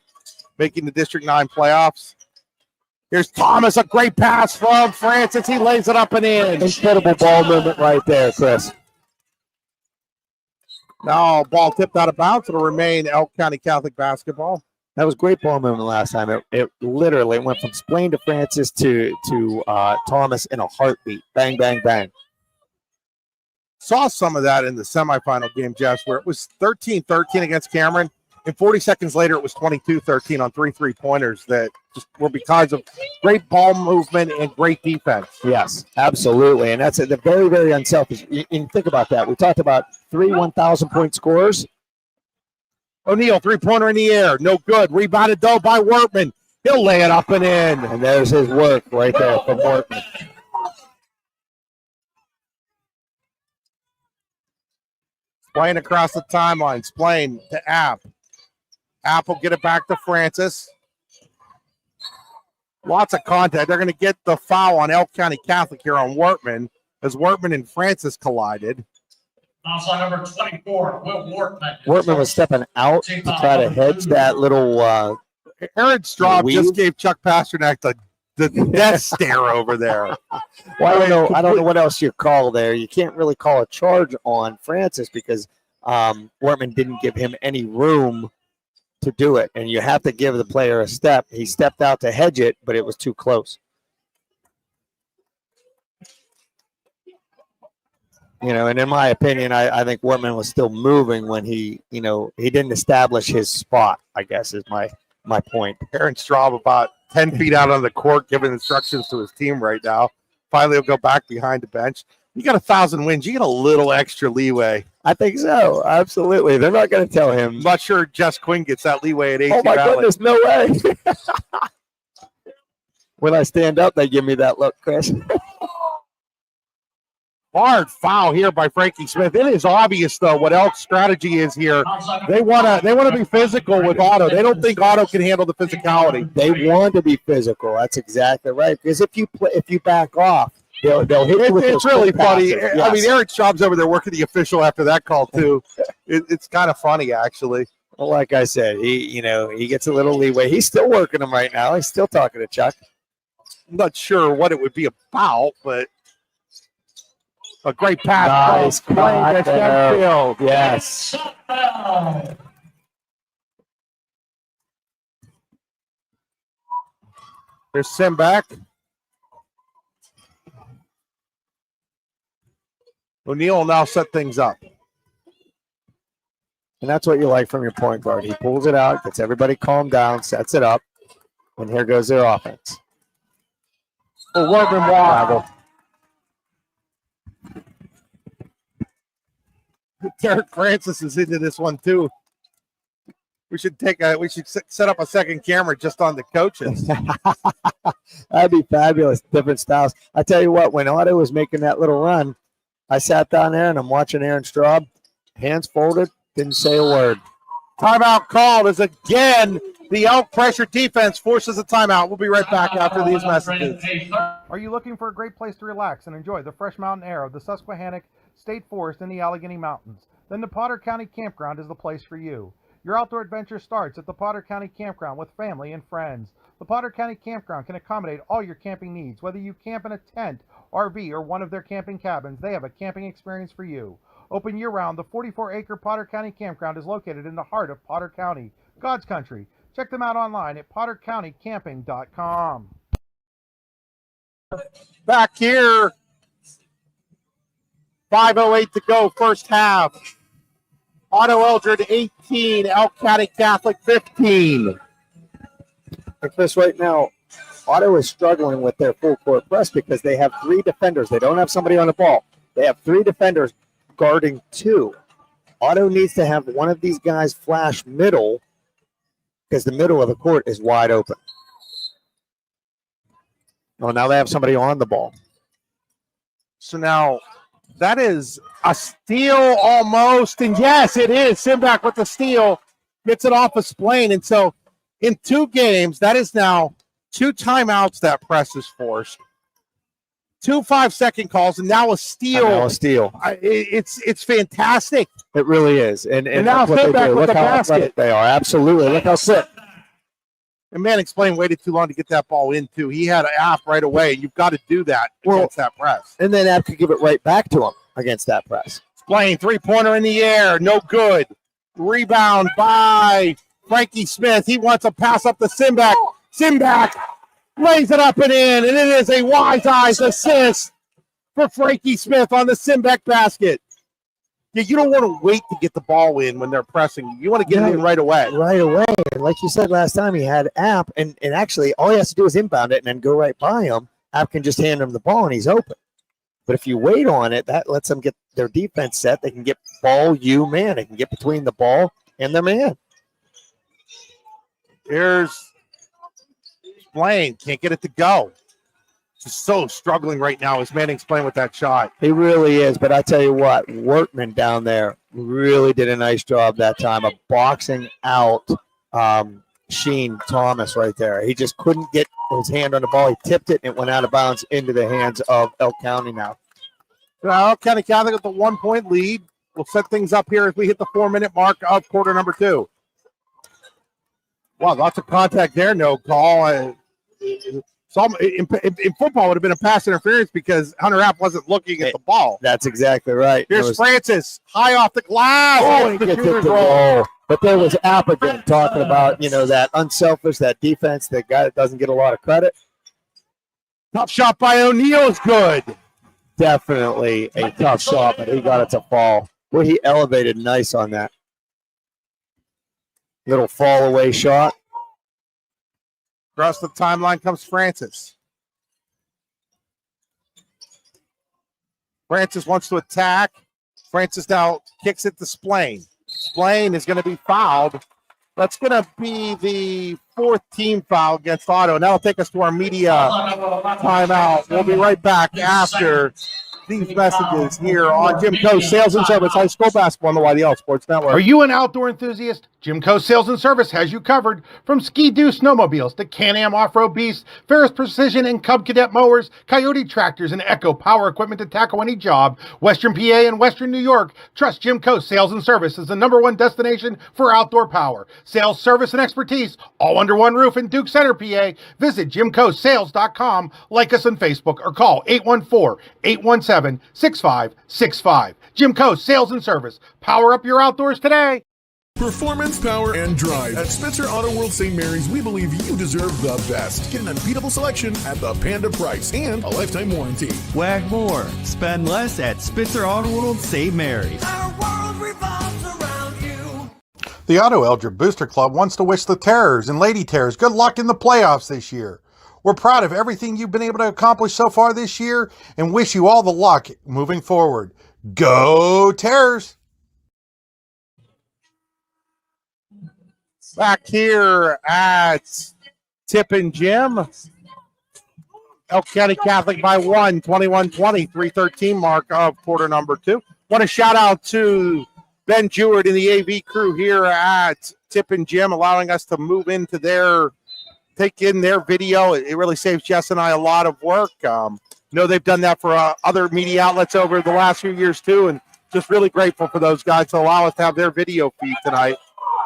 making the District 9 playoffs. Here's Thomas, a great pass from Francis. He lays it up and in. Incredible ball movement right there, Chris. Now, ball tipped out of bounds. It'll remain Elk County Catholic basketball. That was great ball movement last time. It literally went from Splain to Francis to Thomas in a heartbeat. Bang, bang, bang. Saw some of that in the semifinal game, Jess, where it was 13-13 against Cameron. And 40 seconds later, it was 22-13 on 3 3-pointers that just were because of great ball movement and great defense. Yes, absolutely. And that's the very, very unselfish. And think about that. We talked about 3 1,000-point scorers. O'Neal, three-pointer in the air. No good. Rebounded, though, by Wortman. He'll lay it up and in. And there's his work right there from Wortman. Playing across the timeline. Playing to App. App will get it back to Francis. Lots of contact. They're going to get the foul on Elk County Catholic here on Wortman as Wortman and Francis collided. Also number 24, Will Wortman. Wortman was stepping out to try to hedge that little Aaron Straub weave. just gave Chuck Pasternak the death stare over there. Well, I don't know what else you call there. You can't really call a charge on Francis because Wortman didn't give him any room to do it, and you have to give the player a step. He stepped out to hedge it, but it was too close. And in my opinion, I think Wortman was still moving when he didn't establish his spot, I guess is my point. Aaron Straub about 10 feet out on the court giving instructions to his team right now. Finally, he'll go back behind the bench. You got 1,000 wins. You get a little extra leeway. I think so. Absolutely. They're not going to tell him. I'm not sure Jess Quinn gets that leeway at AT Oh, my Valley. goodness. No way. When I stand up, they give me that look, Chris. Hard foul here by Frankie Smith. It is obvious, though, what Elk's strategy is here. They want to be physical with Otto. They don't think Otto can handle the physicality. They want to be physical. That's exactly right. Because if you back off, they'll hit you with It's really funny. Yes. I mean, Eric Straub's over there working the official after that call, too. It's kind of funny, actually. Well, like I said, he gets a little leeway. He's still working them right now. He's still talking to Chuck. I'm not sure what it would be about, but a great pass. Nice shot. Yes. There's Sim back. O'Neal will now set things up. And that's what you like from your point guard. He pulls it out, gets everybody calmed down, sets it up, and here goes their offense. Oh, Wortman wobble. Derek Francis is into this one too. We should set up a second camera just on the coaches. That'd be fabulous. Different styles. I tell you what, when Otto was making that little run, I sat down there and I'm watching Aaron Straub, hands folded, didn't say a word. Timeout called as again the Elk pressure defense forces a timeout. We'll be right back after these messages. Are you looking for a great place to relax and enjoy the fresh mountain air of the Susquehannock State Forest in the Allegheny Mountains? Then the Potter County Campground is the place for you. Your outdoor adventure starts at the Potter County Campground with family and friends. The Potter County Campground can accommodate all your camping needs. Whether you camp in a tent, RV, or one of their camping cabins, they have a camping experience for you. Open year-round, the 44-acre Potter County Campground is located in the heart of Potter County, God's country. Check them out online at pottercountycamping.com. Back here, 5:08 to go, first half. Otto-Eldred 18, Elk County Catholic 15. Like this right now, Otto is struggling with their full court press because they have three defenders. They don't have somebody on the ball. They have three defenders guarding two. Otto needs to have one of these guys flash middle because the middle of the court is wide open. Oh, now they have somebody on the ball. So now that is a steal almost. And yes, it is. Simback with the steal. Gets it off of Splain. And so in two games, that is now two timeouts that press is forced. 2 5-second calls, and now a steal. It's fantastic. It really is. And now what they Simback do. with Look the how basket. athletic they are. Absolutely. Look how slick. And man, Explain waited too long to get that ball in, too. He had an app right away. You've got to do that against that press. And then App could give it right back to him against that press. Explain, three-pointer in the air. No good. Rebound by Frankie Smith. He wants a pass up to Simback. Simback lays it up and in, and it is a wise eyes assist for Frankie Smith on the Simback basket. Yeah, you don't want to wait to get the ball in when they're pressing. You want to get it in right away. Right away. And like you said last time, he had App, and actually all he has to do is inbound it and then go right by him. App can just hand him the ball, and he's open. But if you wait on it, that lets them get their defense set. They can get ball, man. They can get between the ball and their man. Here's Blaine. Can't get it to go. Just so struggling right now as Manning's playing with that shot. He really is, but I tell you what, Workman down there really did a nice job that time of boxing out Sheen Thomas right there. He just couldn't get his hand on the ball. He tipped it, and it went out of bounds into the hands of Elk County now. Well, Elk County Catholic with the 1-point lead. We'll set things up here as we hit the 4-minute mark of quarter number 2. Wow, lots of contact there, no call. So in football, it would have been a pass interference because Hunter App wasn't looking at the ball. That's exactly right. Here's Francis, high off the glass. Oh, he gets it to roll. But there was App again talking about, that unselfish, that defense, that guy that doesn't get a lot of credit. Tough shot by O'Neal is good. Definitely a tough shot, but he got it to fall. Well, he elevated nice on that. Little fall away shot. Across the timeline comes Francis. Francis wants to attack. Francis now kicks it to Splain. Splain is going to be fouled. That's going to be the 4th team foul against Otto. And that'll take us to our media timeout. We'll be right back after these messages here on Jimco's Sales and Service High School Basketball on the YDL Sports Network. Are you an outdoor enthusiast? Jimco Sales and Service has you covered. From Ski-Doo snowmobiles to Can-Am off-road beasts, Ferris Precision and Cub Cadet mowers, Coyote tractors, and Echo power equipment to tackle any job, Western PA and Western New York, trust Jimco Sales and Service is the #1 destination for outdoor power. Sales, service, and expertise, all under one roof in Duke Center, PA. Visit JimcoSales.com, like us on Facebook, or call 814-817-6565. Jimco Sales and Service. Power up your outdoors today. Performance, power, and drive. At Spitzer Auto World St. Mary's, we believe you deserve the best. Get an unbeatable selection at the Panda price and a lifetime warranty. Wag more. Spend less at Spitzer Auto World St. Mary's. Our world revolves around you. The Otto-Eldred Booster Club wants to wish the Terrors and Lady Terrors good luck in the playoffs this year. We're proud of everything you've been able to accomplish so far this year and wish you all the luck moving forward. Go Terrors! Back here at Tippin Gym. Elk County Catholic by 1, 21-20, 3:13 mark of quarter number 2. Want to shout out to Ben Jewett and the AV crew here at Tippin Gym, allowing us to move into take in their video. It really saves Jess and I a lot of work. They've done that for other media outlets over the last few years too, and just really grateful for those guys to allow us to have their video feed tonight.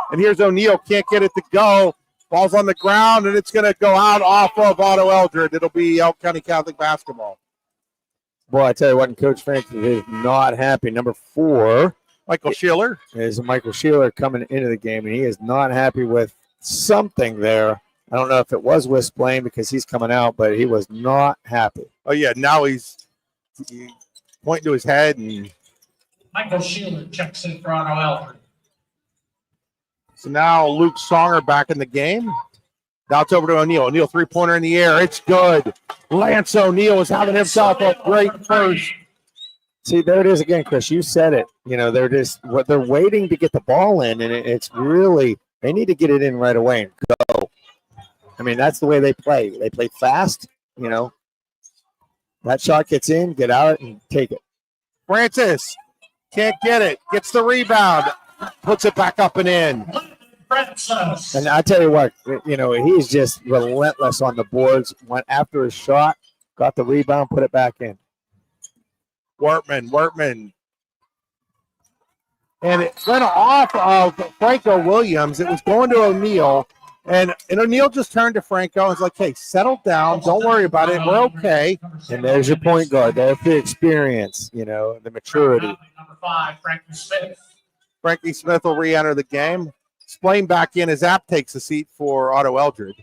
And here's O'Neal, can't get it to go. Ball's on the ground, and it's going to go out off of Otto-Eldred. It'll be Elk County Catholic basketball. Boy, I tell you what, Coach Francis is not happy. Number 4. Michael Sheeler. Is Michael Sheeler coming into the game, and he is not happy with something there. I don't know if it was with Splain because he's coming out, but he was not happy. Oh, yeah, now he's pointing to his head. And Michael Sheeler checks in for Otto-Eldred. So now Luke Songer back in the game. Now it's over to O'Neal. O'Neal, 3-pointer in the air. It's good. Lance O'Neal is having himself a great first. See, there it is again, Chris. You said it. They're waiting to get the ball in, and it's really, they need to get it in right away and go. I mean, that's the way they play. They play fast, That shot gets in, get out and take it. Francis can't get it. Gets the rebound. Puts it back up and in. And I tell you what, he's just relentless on the boards. Went after his shot, got the rebound, put it back in. Wortman. And it went off of Franco Williams. It was going to O'Neal. And O'Neal just turned to Franco and was like, hey, settle down. Don't worry about it. We're okay. And there's your point guard. There's the experience, the maturity. Number 5, Frankie Smith. Frankie Smith will re-enter the game. Splain back in as App takes a seat for Otto-Eldred.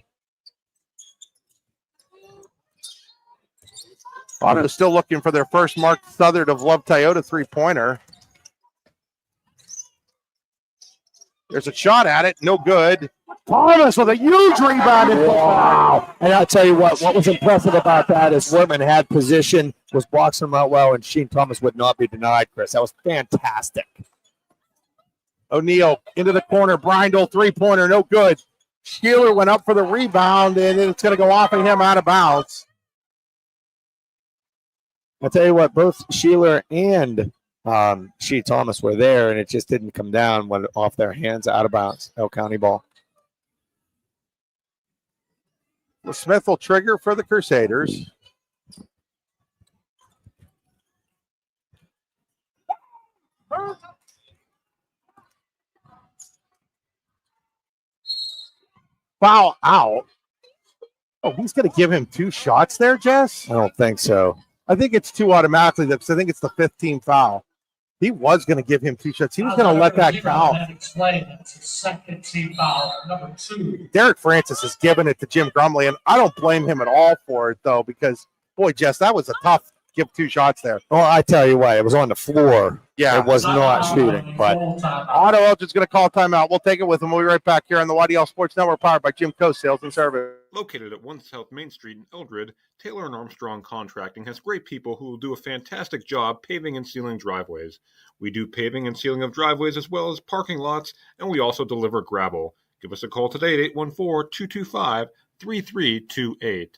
Otto still looking for their first Mark Southard of Love Toyota 3-pointer. There's a shot at it. No good. Thomas with a huge rebound. Wow. And I'll tell you what was impressive about that is Wortman had position, was boxing him out well, and Sheen Thomas would not be denied, Chris. That was fantastic. O'Neal into the corner. Brindle 3-pointer. No good. Sheeler went up for the rebound, and it's going to go off of him out of bounds. I'll tell you what, both Sheeler and Shea Thomas were there, and it just didn't come down, went off their hands, out of bounds. Elk County ball. Well, Smith will trigger for the Crusaders. Foul out. Oh, he's going to give him 2 shots there, Jess? I don't think so. I think it's 2 automatically. Because I think it's the 15th foul. He was going to give him 2 shots. He was going to let that count. That's his second team foul, number 2. Derek Francis is giving it to Jim Grumley, and I don't blame him at all for it, though, because, boy, Jess, that was a tough give 2 shots there. Well, I tell you what, it was on the floor. Yeah. It was not shooting, but Otto-Eldred's going to call timeout. We'll take it with him. We'll be right back here on the YDL Sports Network, powered by Jim Coast Sales and Service. Located at 1 South Main Street in Eldred, Taylor & Armstrong Contracting has great people who will do a fantastic job paving and sealing driveways. We do paving and sealing of driveways as well as parking lots, and we also deliver gravel. Give us a call today at 814-225-3328.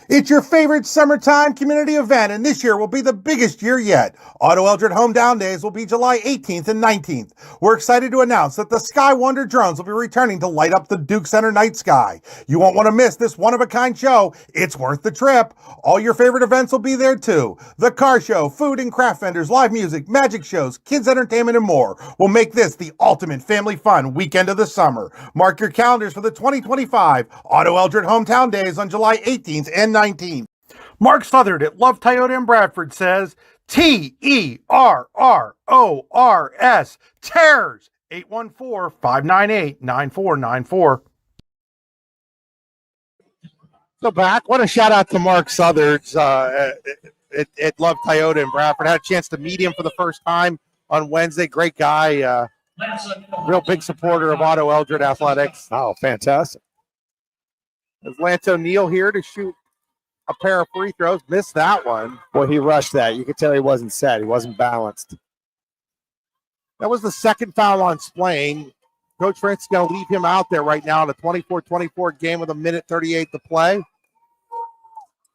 It's your favorite summertime community event, and this year will be the biggest year yet. Otto-Eldred Hometown Days will be July 18th and 19th. We're excited to announce that the Sky Wonder drones will be returning to light up the Duke Center night sky. You won't want to miss this one-of-a-kind show. It's worth the trip. All your favorite events will be there too. The car show, food and craft vendors, live music, magic shows, kids entertainment, and more will make this the ultimate family fun weekend of the summer. Mark your calendars for the 2025 Otto-Eldred Hometown Days on July 18th and 19th. Mark Southard at Love Toyota in Bradford says TERRORS TERRS 814-598-9494. So back, what a shout out to Mark Southard's at Love Toyota in Bradford. Had a chance to meet him for the first time on Wednesday. Great guy, real big supporter of Otto-Eldred athletics. Oh, fantastic. Is Lance O'Neill here to shoot a pair of free throws? Missed that one. Boy, he rushed that. You could tell he wasn't set. He wasn't balanced. That was the second foul on Splain. Coach Francis is going to leave him out there right now in a 24-24 game with 1:38 to play.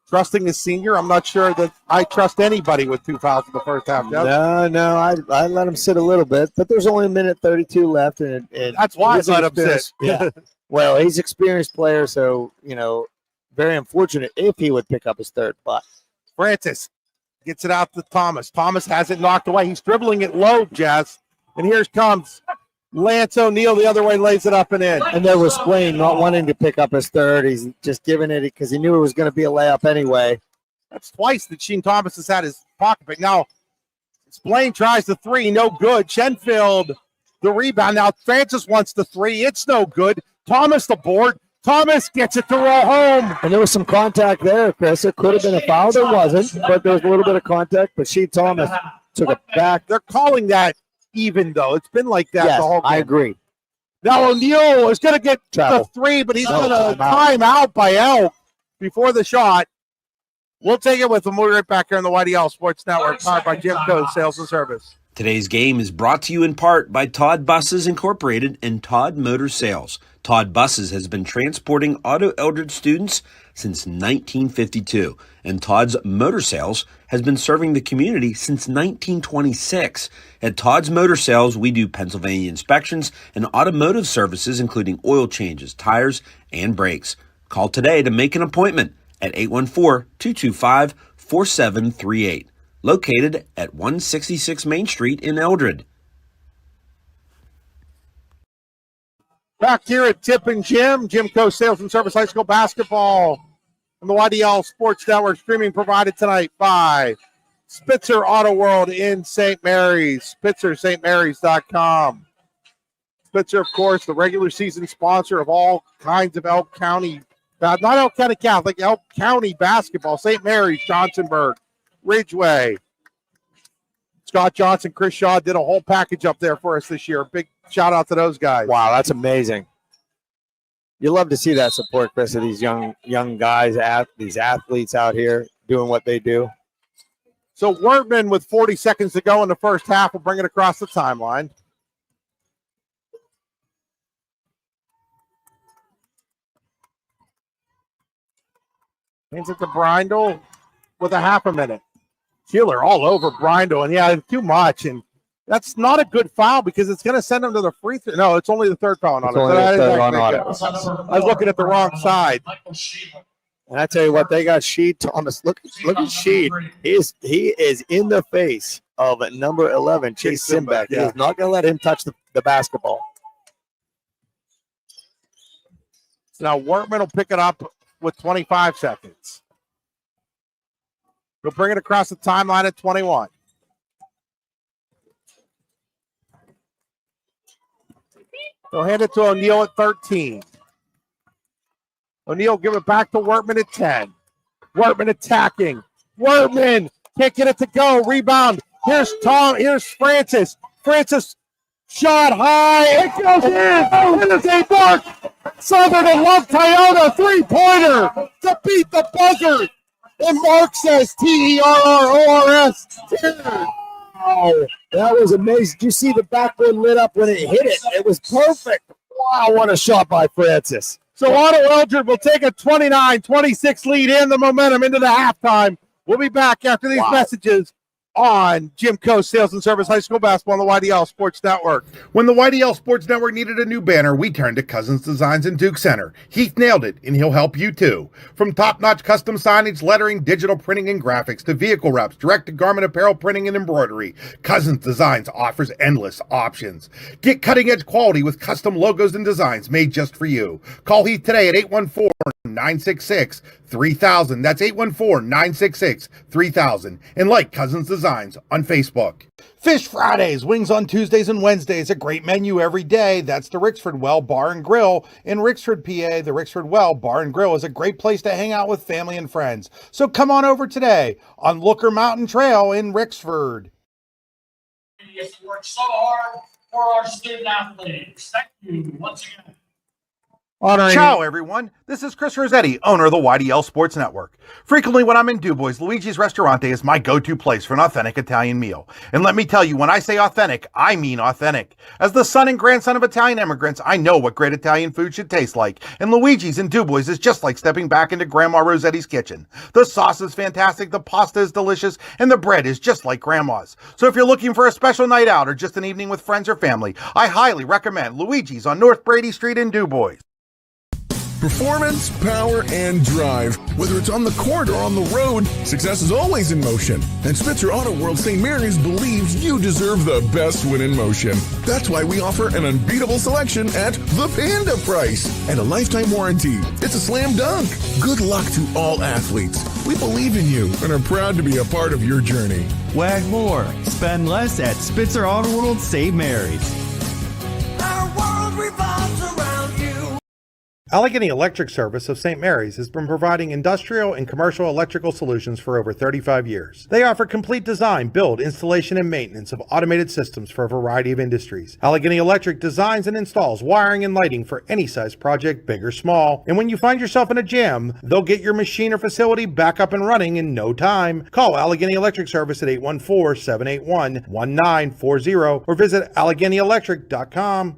Trusting the senior. I'm not sure that I trust anybody with 2 fouls in the first half. No, I let him sit a little bit, but there's only 1:32 left, and that's why I let him sit. Yeah. Well, he's an experienced player, so very unfortunate if he would pick up his third. But Francis gets it out to Thomas. Thomas has it knocked away. He's dribbling it low, Jess. And here comes Lance O'Neill the other way, lays it up and in. And there was Splain not wanting to pick up his third. He's just giving it because he knew it was going to be a layup anyway. That's twice that Sheen Thomas has had his pocket pick. Now, Splain tries the 3, no good. Shenfield the rebound. Now, Francis wants the 3. It's no good. Thomas the board. Thomas gets it to roll home. And there was some contact there, Chris. It could have been a foul. There wasn't, but there was a little bit of contact. But Shea Thomas took it back. They're calling that even, though. It's been like that yes, the whole game. I agree. Now O'Neill is going to get the 3, but he's going to time out by Elk before the shot. We'll take it with him. We'll be right back here on the YDL Sports Network, powered by Jim Coast Sales and Service. Today's game is brought to you in part by Todd Buses Incorporated and Todd Motor Sales. Todd Buses has been transporting Otto-Eldred students since 1952, and Todd's Motor Sales has been serving the community since 1926. At Todd's Motor Sales, we do Pennsylvania inspections and automotive services, including oil changes, tires, and brakes. Call today to make an appointment at 814-225-4738. Located at 166 Main Street in Eldred. Back here at Tip and Jim Coast Sales and Service High School basketball on the YDL Sports Network, streaming provided tonight by Spitzer Auto World in St. Mary's, SpitzerStMarys.com. Spitzer, of course, the regular season sponsor of all kinds of Elk County, not Elk County Catholic, Elk County basketball, St. Mary's, Johnsonburg, Ridgeway. Scott Johnson, Chris Shaw did a whole package up there for us this year. Big shout out to those guys. Wow, that's amazing. You love to see that support, Chris, of these young guys, these athletes out here doing what they do. So Wortman, with 40 seconds to go in the first half, will bring it across the timeline. Hands it to Brindle with a half a minute. Keeler all over Brindle, and yeah, too much. And that's not a good foul because it's going to send him to the free throw. No, it's only the third foul on it. I was looking at the wrong side. And I tell you what, they got Sheed Thomas. Look at Sheed. He is in the face of number 11, Chase Simbeck. He is not going to let him touch the basketball. So now Wortman will pick it up with 25 seconds. He'll bring it across the timeline at 21. He'll hand it to O'Neal at 13. O'Neal give it back to Wortman at 10. Wortman attacking. Wortman can't get it to go. Rebound. Here's Francis. Francis shot high. It goes in. It is a mark. Southern and Love Toyota three-pointer to beat the buzzer. And Mark says Terrors. Wow, that was amazing. Did you see the backboard lit up when it hit it? It was perfect. Wow, what a shot by Francis. So Otto-Eldred will take a 29-26 lead and the momentum into the halftime. We'll be back after these messages on Jimco Sales and Service High School Basketball on the YDL Sports Network. When the YDL Sports Network needed a new banner, we turned to Cousins Designs in Duke Center. Heath nailed it, and he'll help you too. From top-notch custom signage, lettering, digital printing, and graphics to vehicle wraps, direct-to-garment apparel printing, and embroidery, Cousins Designs offers endless options. Get cutting-edge quality with custom logos and designs made just for you. Call Heath today at 814-966-3000. That's 814-966-3000. And like Cousins Designs on Facebook. Fish Fridays, wings on Tuesdays and Wednesdays, a great menu every day. That's the Rixford Well Bar and Grill in Rixford, PA. The Rixford Well Bar and Grill is a great place to hang out with family and friends. So come on over today on Looker Mountain Trail in Rixford. He has worked so hard for our student athletes. Thank you once again. Ciao, everyone. This is Chris Rossetti, owner of the YDL Sports Network. Frequently when I'm in DuBois, Luigi's Ristorante is my go-to place for an authentic Italian meal. And let me tell you, when I say authentic, I mean authentic. As the son and grandson of Italian immigrants, I know what great Italian food should taste like. And Luigi's in DuBois is just like stepping back into Grandma Rossetti's kitchen. The sauce is fantastic, the pasta is delicious, and the bread is just like Grandma's. So if you're looking for a special night out or just an evening with friends or family, I highly recommend Luigi's on North Brady Street in DuBois. Performance, power, and drive. Whether it's on the court or on the road, success is always in motion. And Spitzer Auto World St. Mary's believes you deserve the best win in motion. That's why we offer an unbeatable selection at the Panda price and a lifetime warranty. It's a slam dunk. Good luck to all athletes. We believe in you and are proud to be a part of your journey. Wag more, spend less at Spitzer Auto World St. Mary's. Our world revolves around you. Allegheny Electric Service of St. Mary's has been providing industrial and commercial electrical solutions for over 35 years. They offer complete design, build, installation, and maintenance of automated systems for a variety of industries. Allegheny Electric designs and installs wiring and lighting for any size project, big or small. And when you find yourself in a jam, they'll get your machine or facility back up and running in no time. Call Allegheny Electric Service at 814-781-1940 or visit AlleghenyElectric.com.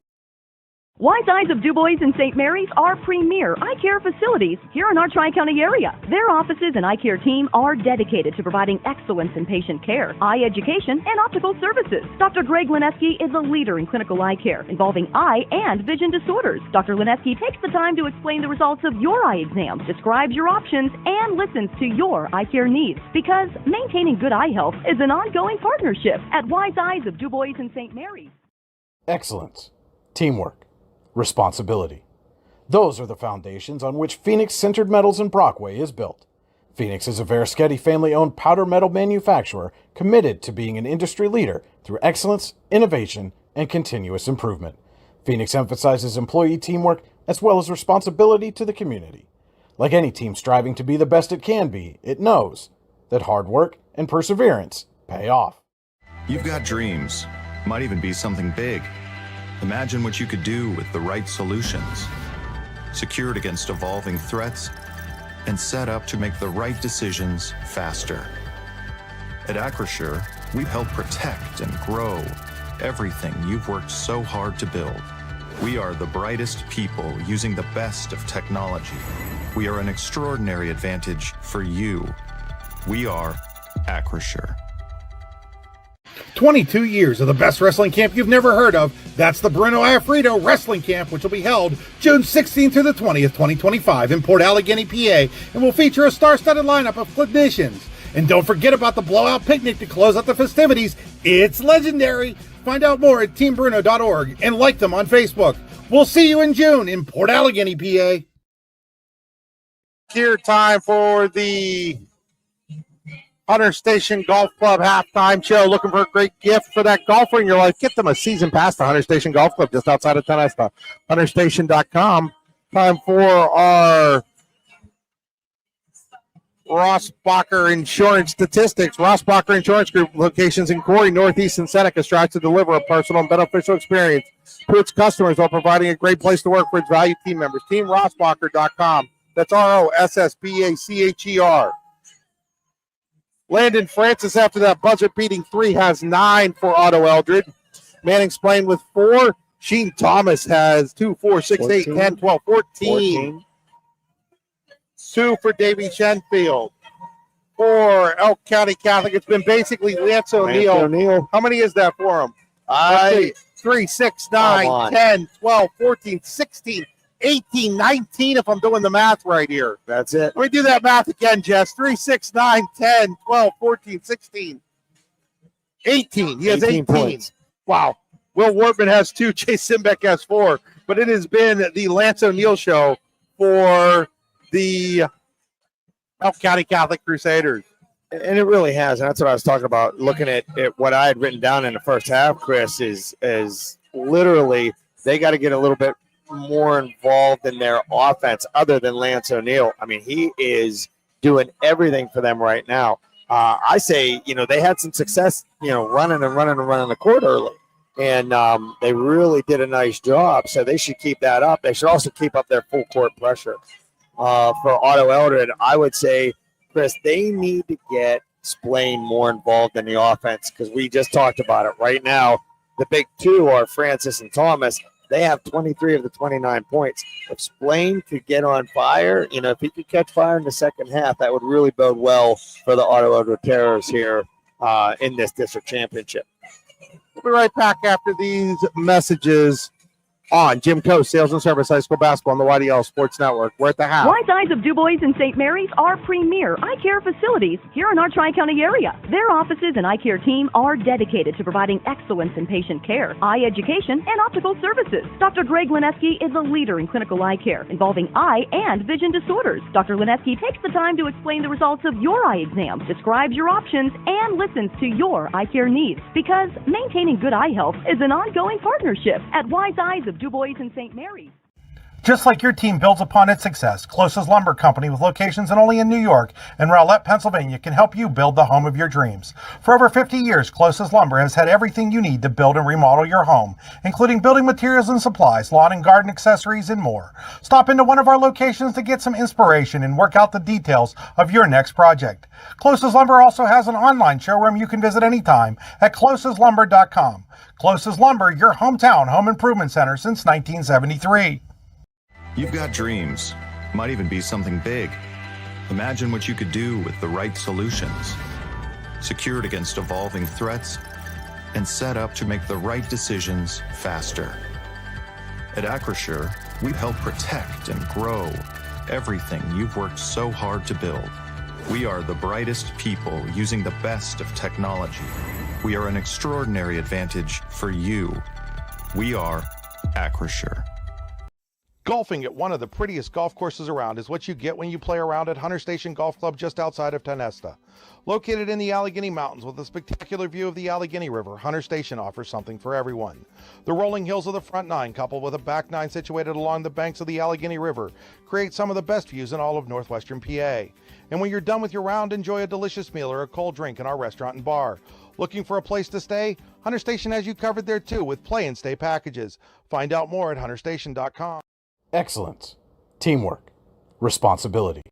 Wise Eyes of DuBois and St. Mary's are premier eye care facilities here in our Tri-County area. Their offices and eye care team are dedicated to providing excellence in patient care, eye education, and optical services. Dr. Greg Lineski is a leader in clinical eye care involving eye and vision disorders. Dr. Lineski takes the time to explain the results of your eye exam, describes your options, and listens to your eye care needs. Because maintaining good eye health is an ongoing partnership at Wise Eyes of DuBois and St. Mary's. Excellence, teamwork, responsibility. Those are the foundations on which Phoenix Sintered Metals in Brockway is built. Phoenix is a Verischetti family-owned powder metal manufacturer committed to being an industry leader through excellence, innovation, and continuous improvement. Phoenix emphasizes employee teamwork as well as responsibility to the community. Like any team striving to be the best it can be, it knows that hard work and perseverance pay off. You've got dreams, might even be something big. Imagine what you could do with the right solutions. Secured against evolving threats and set up to make the right decisions faster. At Acrisure, we help protect and grow everything you've worked so hard to build. We are the brightest people using the best of technology. We are an extraordinary advantage for you. We are Acrisure. 22 years of the best wrestling camp you've never heard of. That's the Bruno Afrito Wrestling Camp, which will be held June 16th through the 20th, 2025 in Port Allegheny, PA, and will feature a star-studded lineup of clinicians. And don't forget about the blowout picnic to close out the festivities. It's legendary. Find out more at teambruno.org and like them on Facebook. We'll see you in June in Port Allegheny, PA. Here, time for the Hunter Station Golf Club halftime show. Looking for a great gift for that golfer in your life? Get them a season pass to Hunter Station Golf Club just outside of Tonesta. HunterStation.com. Time for our Rossbacher Insurance statistics. Rossbacher Insurance Group locations in Corey, Northeast, and Seneca strives to deliver a personal and beneficial experience to its customers while providing a great place to work for its valued team members. TeamRossbacher.com. That's ROSSBACHER. Landon Francis, after that buzzer-beating 3, has 9 for Otto-Eldred. Manning's playing with 4. Sheen Thomas has 2, 4, 6, 8, 10, 12, 14. 2 for Davy Shenfield. For Elk County Catholic, it's been basically Lance O'Neill. How many is that for him? 3, 6, 9, 10, 12, 14, 16, 18, 19, if I'm doing the math right here. That's it. Let me do that math again, Jess. 3, 6, 9, 10, 12, 14, 16, 18. He has 18 points. Wow. Will Wortman has 2. Chase Simbeck has 4. But it has been the Lance O'Neill show for the Elk County Catholic Crusaders. And it really has. And that's what I was talking about. Looking at what I had written down in the first half, Chris, is literally they got to get a little bit more involved in their offense other than Lance O'Neill. I mean, he is doing everything for them right now. I say, they had some success, running the court early. And they really did a nice job. So they should keep that up. They should also keep up their full court pressure. For Otto-Eldred, I would say, Chris, they need to get Splain more involved in the offense because we just talked about it. Right now, the big 2 are Francis and Thomas. They have 23 of the 29 points. If Splain could get on fire, if he could catch fire in the second half, that would really bode well for the Otto-Eldred Terrors here in this district championship. We'll be right back after these messages on Jim Coe Sales and Service High School Basketball on the YDL Sports Network. We're at the half. Wise Eyes of DuBois and St. Mary's are premier eye care facilities here in our Tri-County area. Their offices and eye care team are dedicated to providing excellence in patient care, eye education, and optical services. Dr. Greg Lineski is a leader in clinical eye care involving eye and vision disorders. Dr. Lineski takes the time to explain the results of your eye exam, describes your options, and listens to your eye care needs because maintaining good eye health is an ongoing partnership at Wise Eyes of DuBois and St. Mary's. Just like your team builds upon its success, Close's Lumber Company, with locations only in New York and Rowlett, Pennsylvania, can help you build the home of your dreams. For over 50 years, Close's Lumber has had everything you need to build and remodel your home, including building materials and supplies, lawn and garden accessories, and more. Stop into one of our locations to get some inspiration and work out the details of your next project. Close's Lumber also has an online showroom you can visit anytime at closeslumber.com. Close's Lumber, your hometown home improvement center since 1973. You've got dreams. Might even be something big. Imagine what you could do with the right solutions. Secured against evolving threats and set up to make the right decisions faster. At Acrisure, we help protect and grow everything you've worked so hard to build. We are the brightest people using the best of technology. We are an extraordinary advantage for you. We are Acrisure. Golfing at one of the prettiest golf courses around is what you get when you play around at Hunter Station Golf Club just outside of Tonesta. Located in the Allegheny Mountains with a spectacular view of the Allegheny River, Hunter Station offers something for everyone. The rolling hills of the front nine, coupled with a back nine situated along the banks of the Allegheny River, create some of the best views in all of northwestern PA. And when you're done with your round, enjoy a delicious meal or a cold drink in our restaurant and bar. Looking for a place to stay? Hunter Station has you covered there too with play and stay packages. Find out more at hunterstation.com. Excellence, teamwork, responsibility.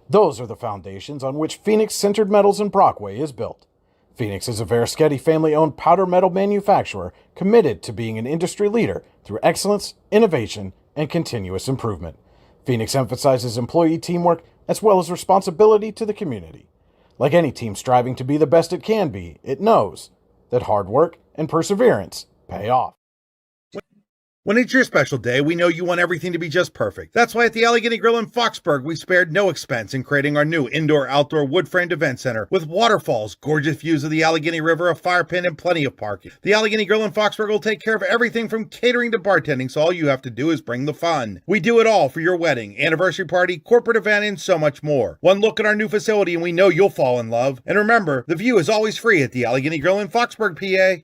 Those are the foundations on which Phoenix Sintered Metals in Brockway is built. Phoenix is a Verischetti family-owned powder metal manufacturer committed to being an industry leader through excellence, innovation, and continuous improvement. Phoenix emphasizes employee teamwork as well as responsibility to the community. Like any team striving to be the best it can be, it knows that hard work and perseverance pay off. When it's your special day, we know you want everything to be just perfect. That's why at the Allegheny Grill in Foxburg, we spared no expense in creating our new indoor-outdoor wood-framed event center with waterfalls, gorgeous views of the Allegheny River, a fire pit, and plenty of parking. The Allegheny Grill in Foxburg will take care of everything from catering to bartending, so all you have to do is bring the fun. We do it all for your wedding, anniversary party, corporate event, and so much more. One look at our new facility and we know you'll fall in love. And remember, the view is always free at the Allegheny Grill in Foxburg, PA.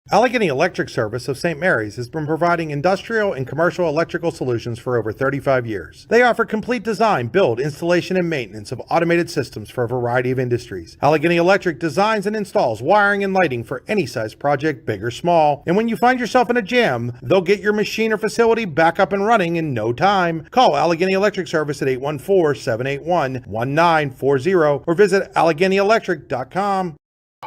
Allegheny Electric Service of St. Mary's has been providing industrial and commercial electrical solutions for over 35 years. They offer complete design, build, installation, and maintenance of automated systems for a variety of industries. Allegheny Electric designs and installs wiring and lighting for any size project, big or small. And when you find yourself in a jam, they'll get your machine or facility back up and running in no time. Call Allegheny Electric Service at 814-781-1940 or visit AlleghenyElectric.com.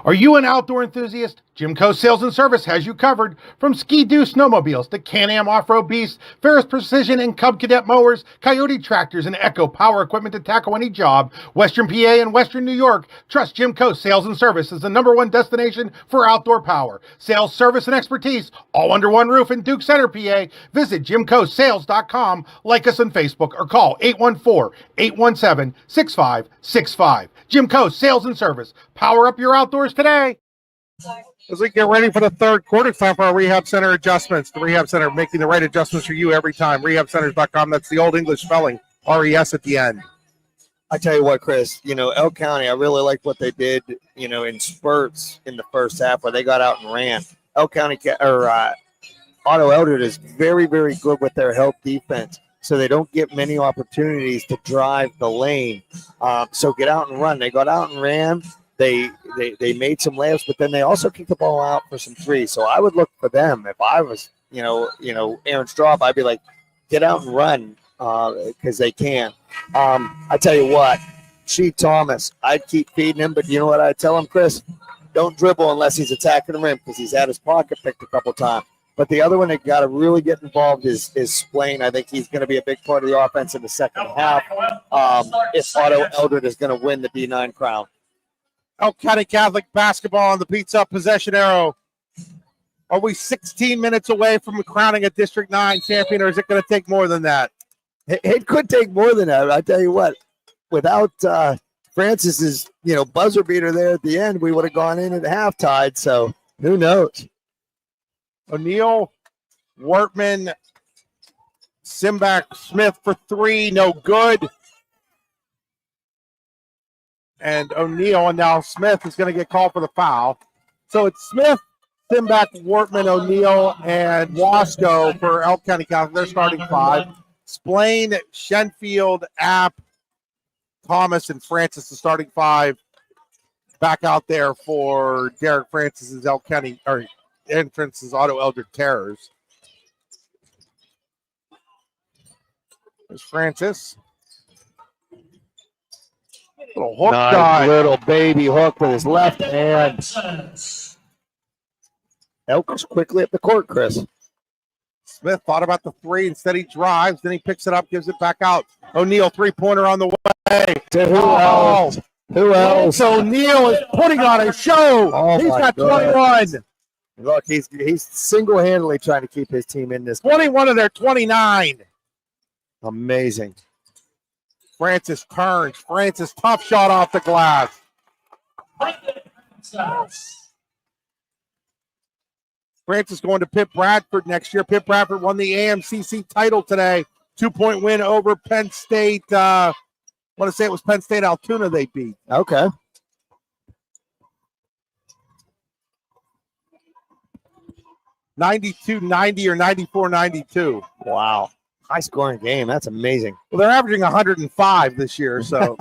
Are you an outdoor enthusiast? Jimco Sales and Service has you covered. From Ski-Doo snowmobiles to Can-Am off-road beasts, Ferris Precision and Cub Cadet mowers, Coyote tractors, and Echo power equipment to tackle any job, Western PA and Western New York trust Jimco Sales and Service as the #1 destination for outdoor power. Sales, service, and expertise all under one roof in Duke Center, PA. Visit JimcoSales.com, like us on Facebook, or call 814-817-6565. Jimco Sales and Service. Power up your outdoors today. As we get ready for the third quarter, it's time for our Rehab Center adjustments. The Rehab Center making the right adjustments for you every time. RehabCenters.com. That's the old English spelling. R-E-S at the end. I tell you what, Chris, Elk County, I really liked what they did, in spurts in the first half where they got out and ran. Elk County, Otto-Eldred is very, very good with their help defense. So they don't get many opportunities to drive the lane. So get out and run. They got out and ran. They made some layups, but then they also kicked the ball out for some threes. So I would look for them. If I was, Aaron Straub, I'd be like, get out and run because they can. I tell you what, Thomas, I'd keep feeding him, but you know what I tell him, Chris? Don't dribble unless he's attacking the rim because he's had his pocket picked a couple times. But the other one that got to really get involved is Splain. I think he's going to be a big part of the offense in the second half if Otto-Eldred is going to win the D9 crown. Elk County Catholic basketball on the Pizza possession arrow. Are we 16 minutes away from crowning a District 9 champion, or is it going to take more than that? It could take more than that. I tell you what, without Francis's buzzer beater there at the end, we would have gone in at halftime. So who knows? O'Neill, Wortman, Simbach, Smith for three, no good. And O'Neill, and now Smith is going to get called for the foul. So it's Smith, Simbach, Wortman, O'Neill, and Wasco for Elk County Catholic. They're starting five. Splain, Shenfield, App, Thomas, and Francis, the starting five. Back out there for Derek Francis's Elk County, or Francis's Otto-Eldred Terrors. There's Francis. Little hook dive. Little baby hook with his left hand. Elk goes quickly up the court, Chris. Smith thought about the three. Instead, he drives. Then he picks it up, gives it back out. O'Neill, three-pointer on the way. To who else? Who else? So O'Neill is putting on a show. Oh, he's got 21. Look, he's single-handedly trying to keep his team in this. 21 of their 29. Amazing. Francis turns. Francis, tough shot off the glass. Francis going to Pitt Bradford next year. Pitt Bradford won the AMCC title today. 2-point win over Penn State. I want to say it was Penn State Altoona they beat. Okay. $92-90 or $94-92. Wow. High-scoring game. That's amazing. Well, they're averaging 105 this year, so.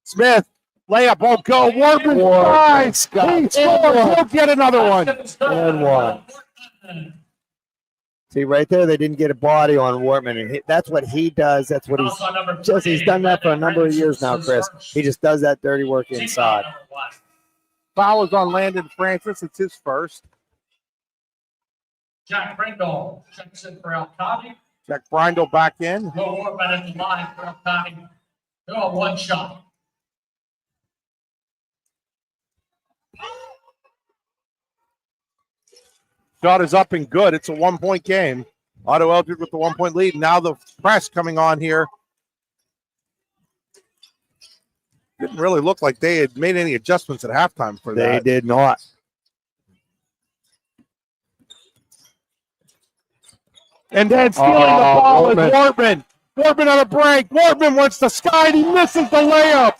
Smith, layup, won't go. Wortman, he scores. He'll get another one. And one. See, right there, they didn't get a body on Wortman, and that's what he does. That's what he's done that for a number of years now, Chris. He just does that dirty work inside. Foul is on Landon Francis. It's his first. Jack Brindle checks in for Alcani. Jack Brindle back in. No more men at the line for Alcani. They're on one shot. Shot is up and good. It's a 1-point game. Otto-Eldred with the 1-point lead. Now the press coming on here. Didn't really look like they had made any adjustments at halftime for that. They did not. And then stealing the ball is Wortman. Wortman on a break. Wortman wants to sky and he misses the layup.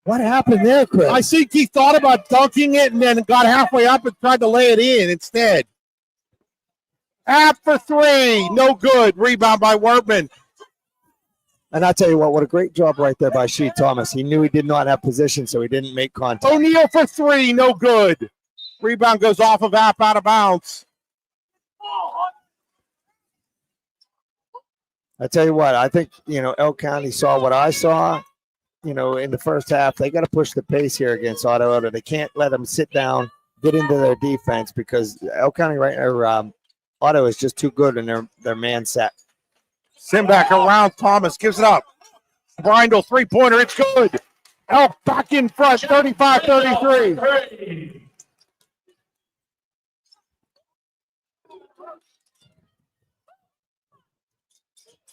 What happened there, Chris? I think he thought about dunking it and then got halfway up and tried to lay it in instead. App for three. No good. Rebound by Wortman. And I tell you what a great job right there by Sheet Thomas. He knew he did not have position, so he didn't make contact. O'Neal for three. No good. Rebound goes off of App out of bounds. I tell you what, I think, Elk County saw what I saw, in the first half. They got to push the pace here against Otto-Eldred. They can't let them sit down, get into their defense because Elk County Otto is just too good in their man set. Simback around Thomas, gives it up. Brindle, three-pointer, it's good. Elk back in front, 35-33.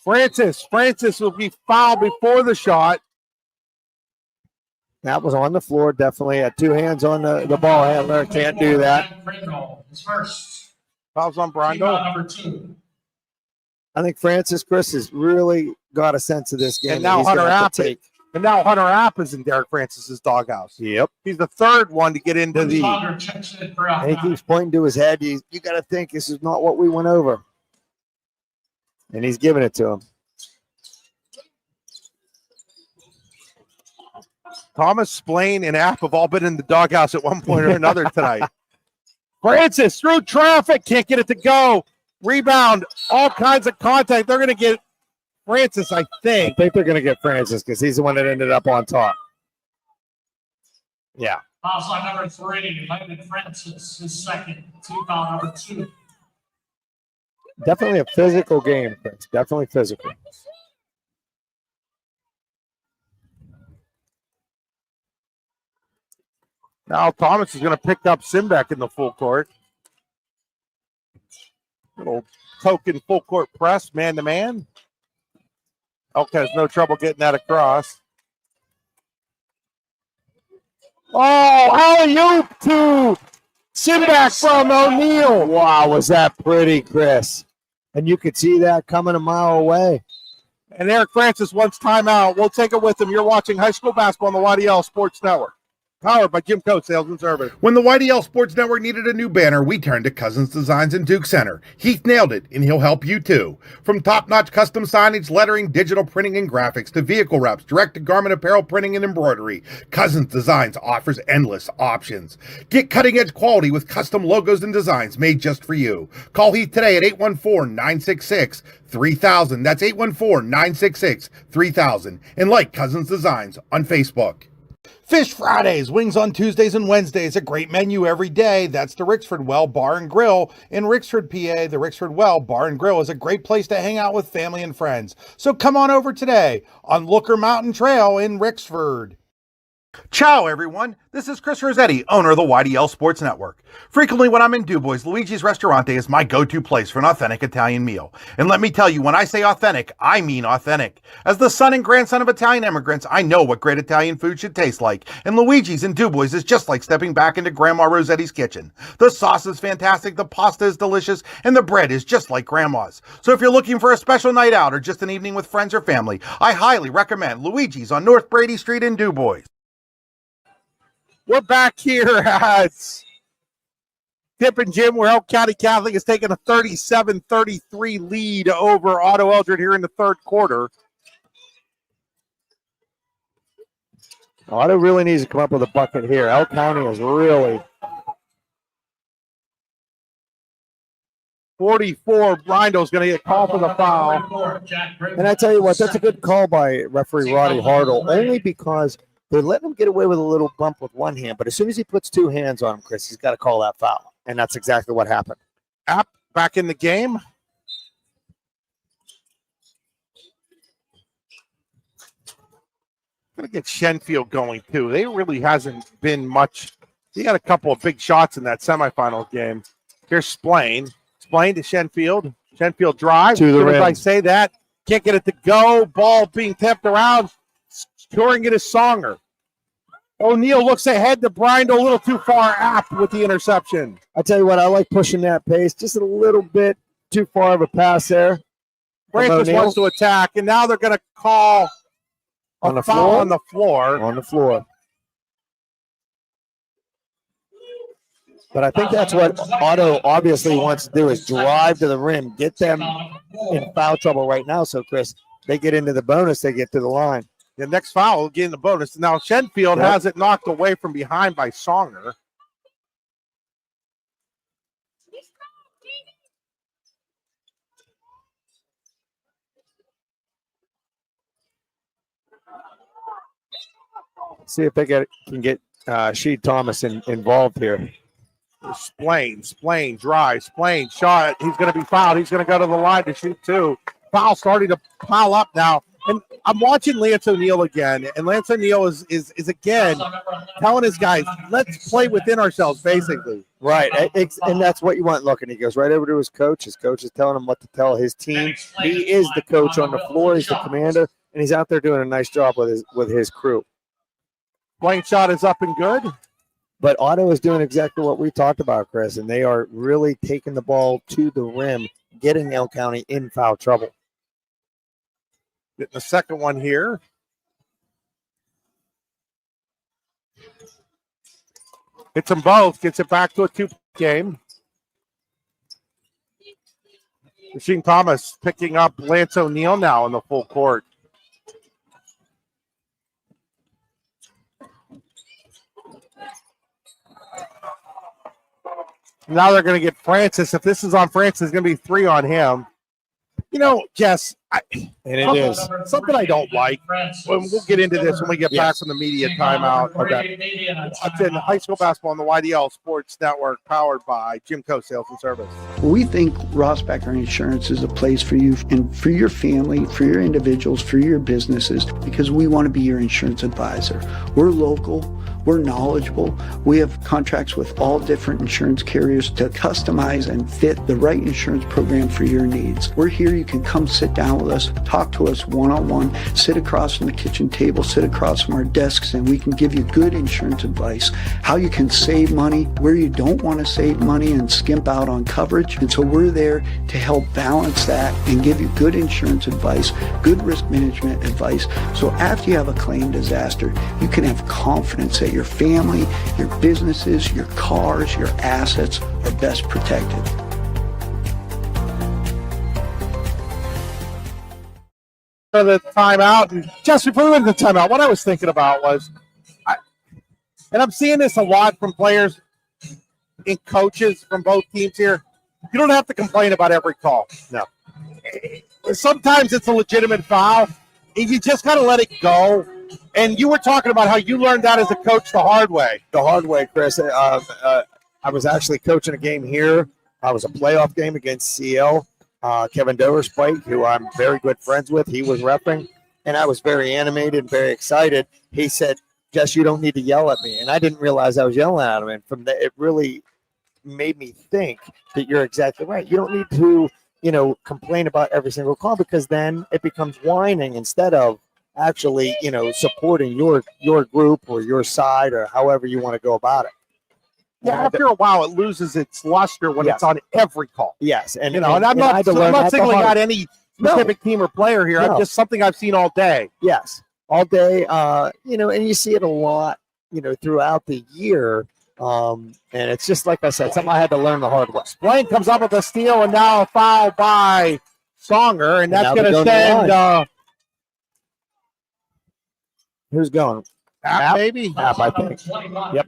Francis will be fouled before the shot. That was on the floor, definitely. Had two hands on the ball handler. Can't do that. His first. Fouls on Brindle. Number 2. I think Francis Chris has really got a sense of this game. And now Hunter App is in Derek Francis's doghouse. Yep. He's the third one to get into the. And he keeps pointing to his head. You got to think this is not what we went over. And he's giving it to him. Thomas, Splain, and App have all been in the doghouse at one point or another tonight. Francis through traffic. Can't get it to go. Rebound. All kinds of contact. They're going to get Francis, I think. I think they're going to get Francis because he's the one that ended up on top. Yeah. Fouls on number 3. Landon Francis, his second. Team foul number 2. Definitely a physical game, Chris. Definitely physical. Now Thomas is going to pick up Simback in the full court. Little token full court press, man to man. Elk has no trouble getting that across. Oh, alley-oop to Simback from O'Neal. Wow, was that pretty, Chris? And you could see that coming a mile away. And Eric Francis wants timeout. We'll take it with him. You're watching high school basketball on the YDL Sports Network. Powered by Jim Coates Sales and Service. When the YDL Sports Network needed a new banner, we turned to Cousins Designs in Duke Center. Heath nailed it, and he'll help you too. From top-notch custom signage, lettering, digital printing, and graphics, to vehicle wraps, direct-to-garment apparel printing, and embroidery, Cousins Designs offers endless options. Get cutting-edge quality with custom logos and designs made just for you. Call Heath today at 814-966-3000. That's 814-966-3000. And like Cousins Designs on Facebook. Fish Fridays, wings on Tuesdays and Wednesdays, a great menu every day. That's the Rixford Well Bar and Grill in Rixford, PA. The Rixford Well Bar and Grill is a great place to hang out with family and friends. So come on over today on Looker Mountain Trail in Rixford. Ciao, everyone. This is Chris Rossetti, owner of the YDL Sports Network. Frequently when I'm in DuBois, Luigi's Ristorante is my go-to place for an authentic Italian meal. And let me tell you, when I say authentic, I mean authentic. As the son and grandson of Italian immigrants, I know what great Italian food should taste like. And Luigi's in DuBois is just like stepping back into Grandma Rossetti's kitchen. The sauce is fantastic, the pasta is delicious, and the bread is just like Grandma's. So if you're looking for a special night out or just an evening with friends or family, I highly recommend Luigi's on North Brady Street in DuBois. We're back here at Tip and Jim, where Elk County Catholic has taken a 37-33 lead over Otto-Eldred here in the third quarter. Otto really needs to come up with a bucket here. Elk County is really 44. Brindle's going to get called for the foul. And I tell you what, that's a good call by referee Roddy Hartle, only because They're letting him get away with a little bump with one hand, but as soon as he puts two hands on him, Chris, he's got to call that foul. And that's exactly what happened. App back in the game. Going to get Shenfield going, too. They really hasn't been much. He had a couple of big shots in that semifinals game. Here's Splain. Splain to Shenfield. Shenfield drives. To the As soon as rim. I say that, can't get it to go. Ball being tapped around. Scoring it is Songer. O'Neal looks ahead to Bryant, a little too far. App with the interception. I tell you what, I like pushing that pace. Just a little bit too far of a pass there. Francis O'Neal. wants to attack, and now they're going to call On the a foul floor? on the floor. On the floor. But I think that's what Otto obviously wants to do is drive to the rim, get them in foul trouble right now. So, Chris, they get into the bonus, they get to the line. The next foul will get in the bonus. Now, Shenfield has it knocked away from behind by Songer. See if they can get Sheed Thomas involved here. Splain, drive, Splain, shot. He's going to be fouled. He's going to go to the line to shoot two. Foul starting to pile up now. And I'm watching Lance O'Neal again, and Lance O'Neal is again telling his guys, let's play within ourselves, basically. Right, and that's what you want. Look, and he goes right over to his coach. His coach is telling him what to tell his team. He is the coach on the floor. He's the commander, and he's out there doing a nice job with his crew. Splain shot is up and good. But Otto is doing exactly what we talked about, Chris, and they are really taking the ball to the rim, getting L County in foul trouble. Getting the second one here. Hits them both. Gets it back to a 2 game. Machine Thomas picking up Lance O'Neal now in the full court. Now they're going to get Francis. If this is on Francis, it's going to be 3 on him. You know, Jess, something I don't like. We'll get into this when we get back from the media timeout. Watching high school basketball on the YDL Sports Network, powered by Jimco Sales and Service. We think Rossbacker Insurance is a place for you and for your family, for your individuals, for your businesses, because we want to be your insurance advisor. We're local. We're knowledgeable. We have contracts with all different insurance carriers to customize and fit the right insurance program for your needs. We're here. You can come sit down with us, talk to us one-on-one, sit across from the kitchen table, sit across from our desks, and we can give you good insurance advice, how you can save money, where you don't want to save money and skimp out on coverage. And so we're there to help balance that and give you good insurance advice, good risk management advice. So after you have a claim disaster, you can have confidence that your family, your businesses, your cars, your assets are best protected. The timeout, and just before we went to the timeout, what I was thinking about was, and I'm seeing this a lot from players and coaches from both teams here. You don't have to complain about every call. No. Sometimes it's a legitimate foul, and you just got to let it go. And you were talking about how you learned that as a coach the hard way. The hard way, Chris. I was actually coaching a game here. It was a playoff game against CL. Kevin Doverspike, who I'm very good friends with, he was repping, and I was very animated, very excited. He said, Jess, you don't need to yell at me. And I didn't realize I was yelling at him. And from that, it really made me think that you're exactly right. You don't need to, complain about every single call, because then it becomes whining instead of actually, supporting your group or your side or however you want to go about it. Yeah, after a while, it loses its luster when it's on every call. Yes, and and I'm not singling out any specific team or player here. No. I'm just something I've seen all day. Yes, all day. And you see it a lot, throughout the year. And it's just like I said, something I had to learn the hard way. Blaine comes up with a steal, and now a foul by Songer, and that's going to send. Who's going? App, maybe? App, I think. Yep.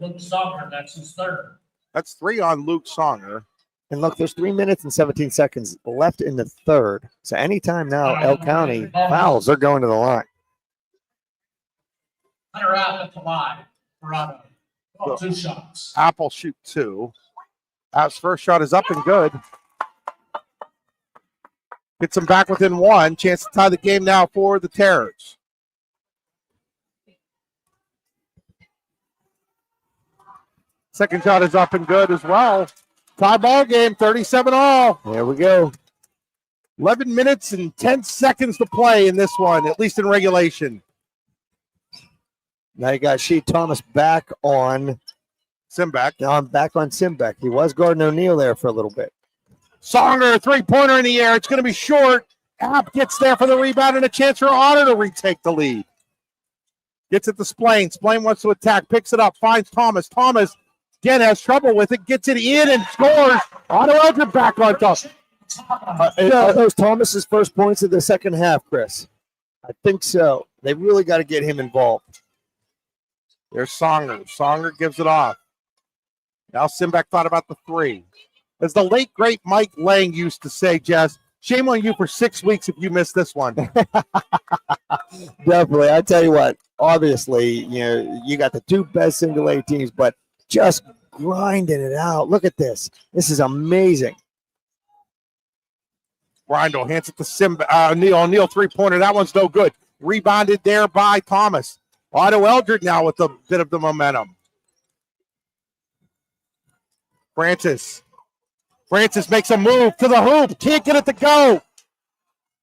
That's his third. That's 3 on Luke Songer. And look, there's 3 minutes and 17 seconds left in the third. So anytime now L County fouls, they're going to the line. Hunter out at the line for Otto. Oh, 2 shots. Apple shoot 2. App's first shot is up and good. Gets them back within 1. Chance to tie the game now for the Terrors. Second shot is up and good as well. Tie ball game, 37-all. There we go. 11 minutes and 10 seconds to play in this one, at least in regulation. Now you got Sheet Thomas back on Simbeck. Now I'm back on Simbeck. He was guarding O'Neal there for a little bit. Songer, three-pointer in the air. It's going to be short. App gets there for the rebound and a chance for Otto to retake the lead. Gets it to Splain. Splain wants to attack, picks it up, finds Thomas. Thomas again has trouble with it, gets it in and scores. Otto-Eldred back on top. Those Thomas's first points of the second half, Chris. I think so. They really got to get him involved. There's Songer. Songer gives it off. Now Simbeck thought about the 3. As the late, great Mike Lang used to say, Jess, shame on you for 6 weeks if you missed this one. Definitely. I tell you what, obviously, you got the 2 best single A teams, but just grinding it out. Look at this. This is amazing. Grindle hands it to O'Neal, three-pointer. That one's no good. Rebounded there by Thomas. Otto-Eldred now with a bit of the momentum. Francis makes a move to the hoop. Can't get it to go.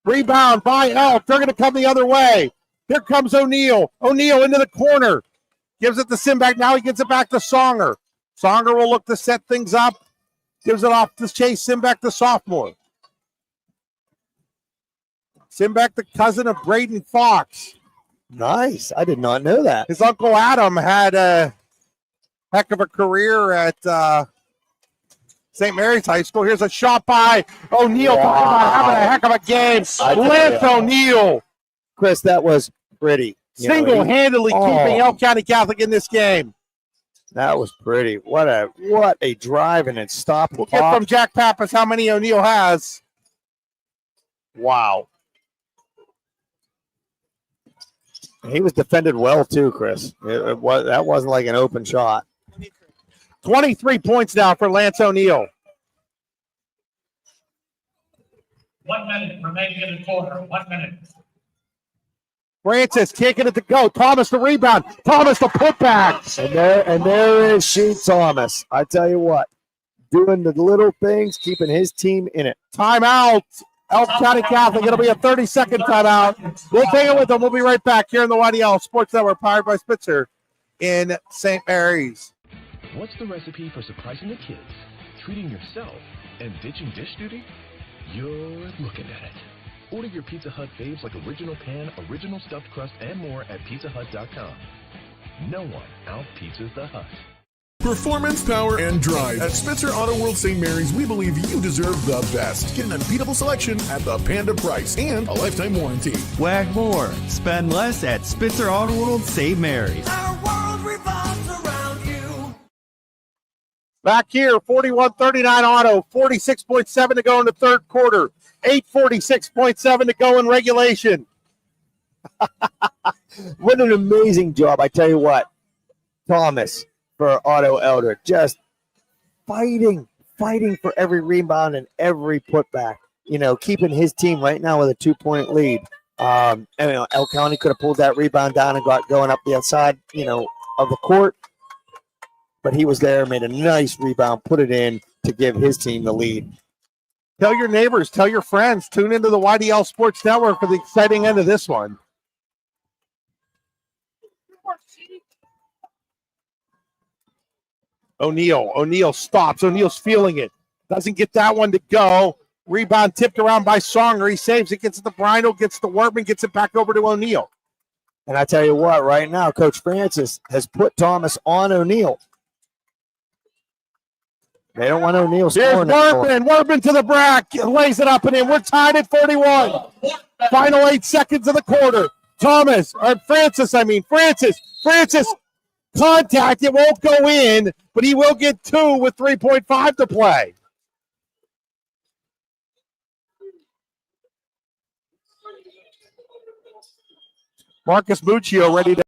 Rebound by Elk. They're going to come the other way. Here comes O'Neal. O'Neal into the corner. Gives it to Simbeck. Now he gets it back to Songer. Songer will look to set things up. Gives it off to Chase Simbeck, the sophomore. Simbeck, the cousin of Braden Fox. Nice. I did not know that. His Uncle Adam had a heck of a career at St. Mary's High School. Here's a shot by O'Neal. Wow. Talking about having a heck of a game. Lance O'Neal. Chris, that was pretty. Single-handedly keeping Elk County Catholic in this game. That was pretty. What a drive and it stopped. We'll get from Jack Pappas how many O'Neal has. Wow. He was defended well too, Chris. That wasn't like an open shot. 23 points now for Lance O'Neal. 1 minute remaining in the quarter. 1 minute. Francis kicking it to go. Thomas the rebound. Thomas the putback. And there is Sheet Thomas. I tell you what, doing the little things, keeping his team in it. Timeout. Elk County Catholic. It'll be a 30-second timeout. We'll take it with them. We'll be right back here in the YDL Sports Network, powered by Spitzer in St. Mary's. What's the recipe for surprising the kids, treating yourself, and ditching dish duty? You're looking at it. Order your Pizza Hut faves like original pan, original stuffed crust, and more at pizzahut.com. No one out-pizzas the Hut. Performance, power, and drive. At Spitzer Auto World St. Mary's, we believe you deserve the best. Get an unbeatable selection at the Panda price and a lifetime warranty. Wag more. Spend less at Spitzer Auto World St. Mary's. Our world revolves around you. Back here, 41-39 Auto, 46.7 to go in the third quarter, 8:46.7 to go in regulation. What an amazing job. I tell you what, Thomas for Otto-Eldred, just fighting for every rebound and every putback, keeping his team right now with a 2-point lead. Elk County could have pulled that rebound down and got going up the outside, of the court. But he was there, made a nice rebound, put it in to give his team the lead. Tell your neighbors, tell your friends, tune into the YDL Sports Network for the exciting end of this one. O'Neal stops. O'Neal's feeling it. Doesn't get that one to go. Rebound tipped around by Songer. He saves it, gets it to Brindle, gets to Wortman, gets it back over to O'Neal. And I tell you what, right now, Coach Francis has put Thomas on O'Neal. They don't want O'Neal scoring. Here's Wortman. Wortman to the brack. Lays it up and in. We're tied at 41. Final 8 seconds of the quarter. Francis. Contact. It won't go in, but he will get 2 with 3.5 to play. Marcus Muccio ready to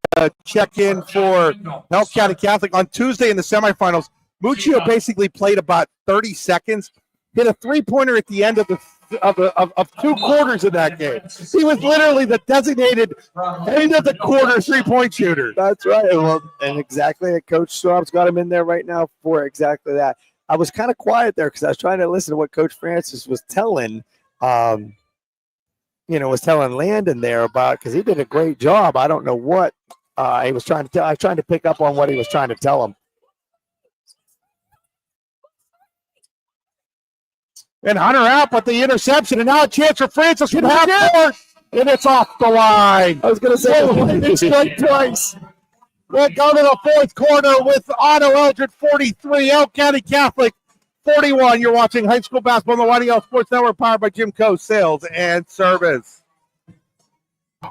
check in for Elk County Catholic on Tuesday in the semifinals. Muccio basically played about 30 seconds, hit a three-pointer at the end of two quarters of that game. He was literally the designated end of the quarter three-point shooter. That's right. Well, and exactly, Coach Straub's got him in there right now for exactly that. I was kind of quiet there because I was trying to listen to what Coach Francis was telling, was telling Landon there about, because he did a great job. I don't know what he was trying to tell. I was trying to pick up on what he was trying to tell him. And Hunter out with the interception, and now a chance for Francis from half court, and it's off the line. I was going to say, it's strike twice. We'll go to the fourth quarter with Otto-Eldred 43, Elk County Catholic 41. You're watching high school basketball on the YDL Sports Network, powered by Jimco Sales and Service.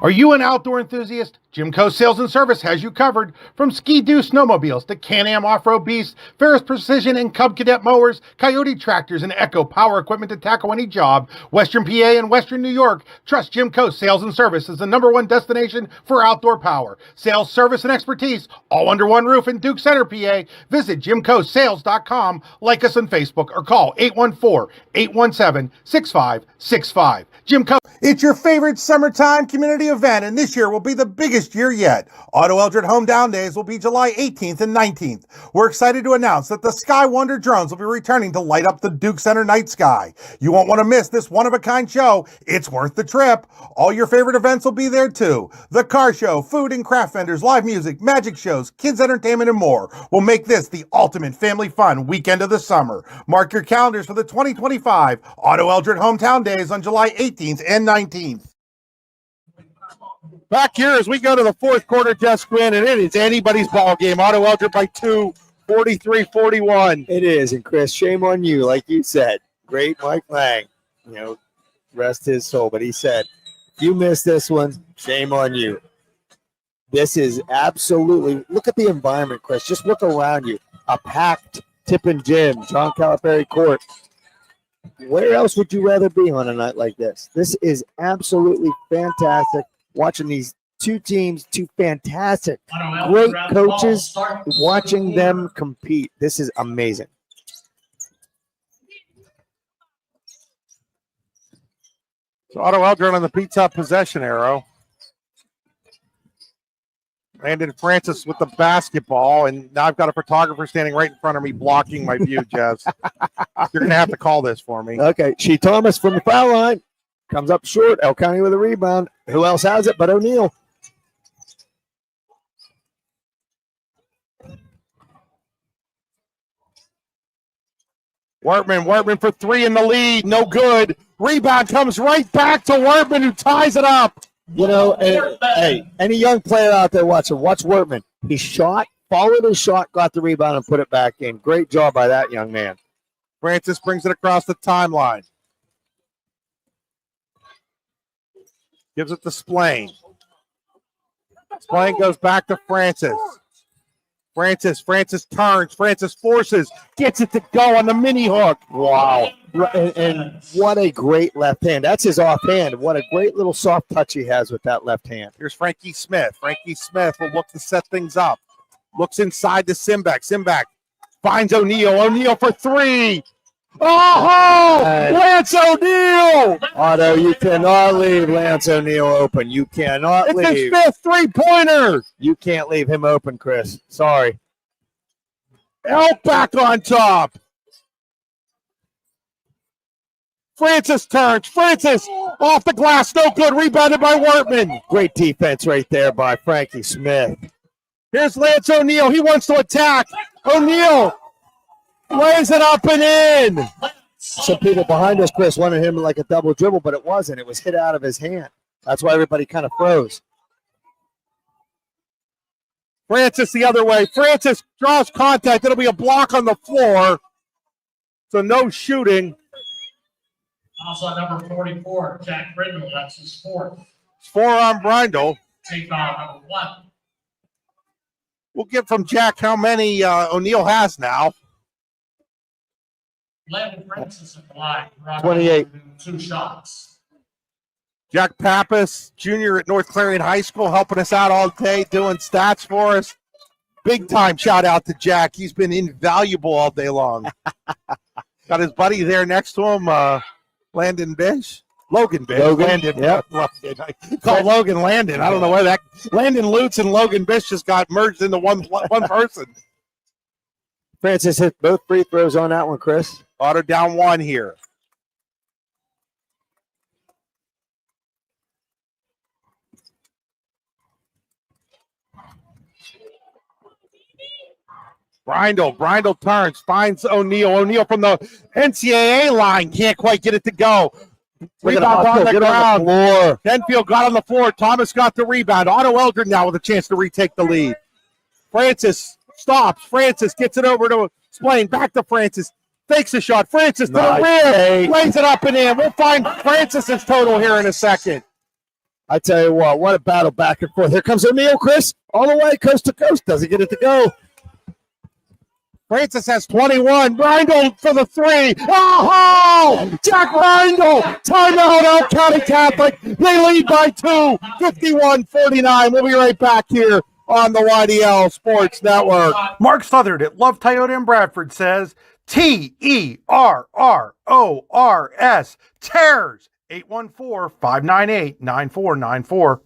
Are you an outdoor enthusiast? Jimco Sales and Service has you covered. From Ski-Doo snowmobiles to Can-Am off-road beasts, Ferris Precision and Cub Cadet mowers, Coyote tractors, and Echo power equipment to tackle any job, Western PA and Western New York, trust Jimco Sales and Service as the #1 destination for outdoor power. Sales, service, and expertise, all under one roof in Duke Center, PA. Visit JimcoSales.com, like us on Facebook, or call 814-817-6565. Jimco. It's your favorite summertime community event, and this year will be the biggest year yet. Otto-Eldred Home Down Days will be July 18th and 19th. We're excited to announce that the Sky Wonder drones will be returning to light up the Duke Center night sky. You won't want to miss this one-of-a-kind show. It's worth the trip. All your favorite events will be there too. The car show, food and craft vendors, live music, magic shows, kids entertainment, and more will make this the ultimate family fun weekend of the summer. Mark your calendars for the 2025 Otto-Eldred Hometown Days on July 18th and 19th. Back here as we go to the fourth quarter, Jeff Quinn, and it is anybody's ball game. Otto-Eldred by 2, 43-41. It is, and Chris, shame on you, like you said. Great Mike Lang, rest his soul. But he said, if you miss this one, shame on you. This is absolutely, look at the environment, Chris. Just look around you. A packed Tippin Gym, John Calipari Court. Where else would you rather be on a night like this? This is absolutely fantastic. Watching these two teams, two fantastic, great coaches, watching them compete. This is amazing. So Otto-Eldred on the beat-up possession arrow. Landon Francis with the basketball, and now I've got a photographer standing right in front of me blocking my view, Jeff. You're going to have to call this for me. Okay, Shea Thomas from the foul line. Comes up short. Elk County with a rebound. Who else has it but O'Neill? Wortman for three in the lead. No good. Rebound comes right back to Wortman, who ties it up. Hey, any young player out there watching, watch Wortman. He shot, followed his shot, got the rebound, and put it back in. Great job by that young man. Francis brings it across the timeline. Gives it to Splain. Splain goes back to Francis. Francis turns. Francis forces. Gets it to go on the mini hook. Wow. And what a great left hand. That's his offhand. What a great little soft touch he has with that left hand. Here's Frankie Smith. Frankie Smith will look to set things up. Looks inside to Simback. Simback finds O'Neill. O'Neill for three. Oh, Lance O'Neill! Otto, you cannot leave Lance O'Neill open. You cannot leave. It's his fifth three-pointer. You can't leave him open, Chris. Sorry. Elk back on top. Francis turns. Francis off the glass. No good. Rebounded by Wortman. Great defense right there by Frankie Smith. Here's Lance O'Neill. He wants to attack. O'Neill lays it up and in. Some people behind us, Chris, wanted him like a double dribble, but it wasn't. It was hit out of his hand. That's why everybody kind of froze. Francis the other way. Francis draws contact. It'll be a block on the floor. So no shooting. Also number 44, Jack Brindle. That's his fourth. Forearm Brindle. Take on number 1. We'll get from Jack how many O'Neill has now. Landon Francis in the line. 28. 2 shots. Jack Pappas, Jr. at North Clarion High School, helping us out all day, doing stats for us. Big time shout out to Jack. He's been invaluable all day long. Got his buddy there next to him, Landon Bish. Logan Bish. Landon. Yep. Call Logan Landon. I don't know where that. Landon Lutz and Logan Bish just got merged into one person. Francis hit both free throws on that one, Chris. Otto down one here. Brindle turns, finds O'Neal. O'Neal from the NCAA line. Can't quite get it to go. Rebound on the ground. Denfield got on the floor. Thomas got the rebound. Otto-Eldred now with a chance to retake the lead. Francis stops. Francis gets it over to Splain. Back to Francis. Fakes a shot. Francis to the rim. Plays it up and in. We'll find Francis's total here in a second. I tell you what a battle back and forth. Here comes O'Neal, Chris, all the way coast to coast. Doesn't get it to go. Francis has 21. Brindle for the three. Oh! Jack Brindle. Timeout, Elk County Catholic. They lead by 2, 51-49. We'll be right back here on the YDL Sports Network. Mark Southard at Love Toyota in Bradford says, TERRORS, TERRS, 814-598-9494.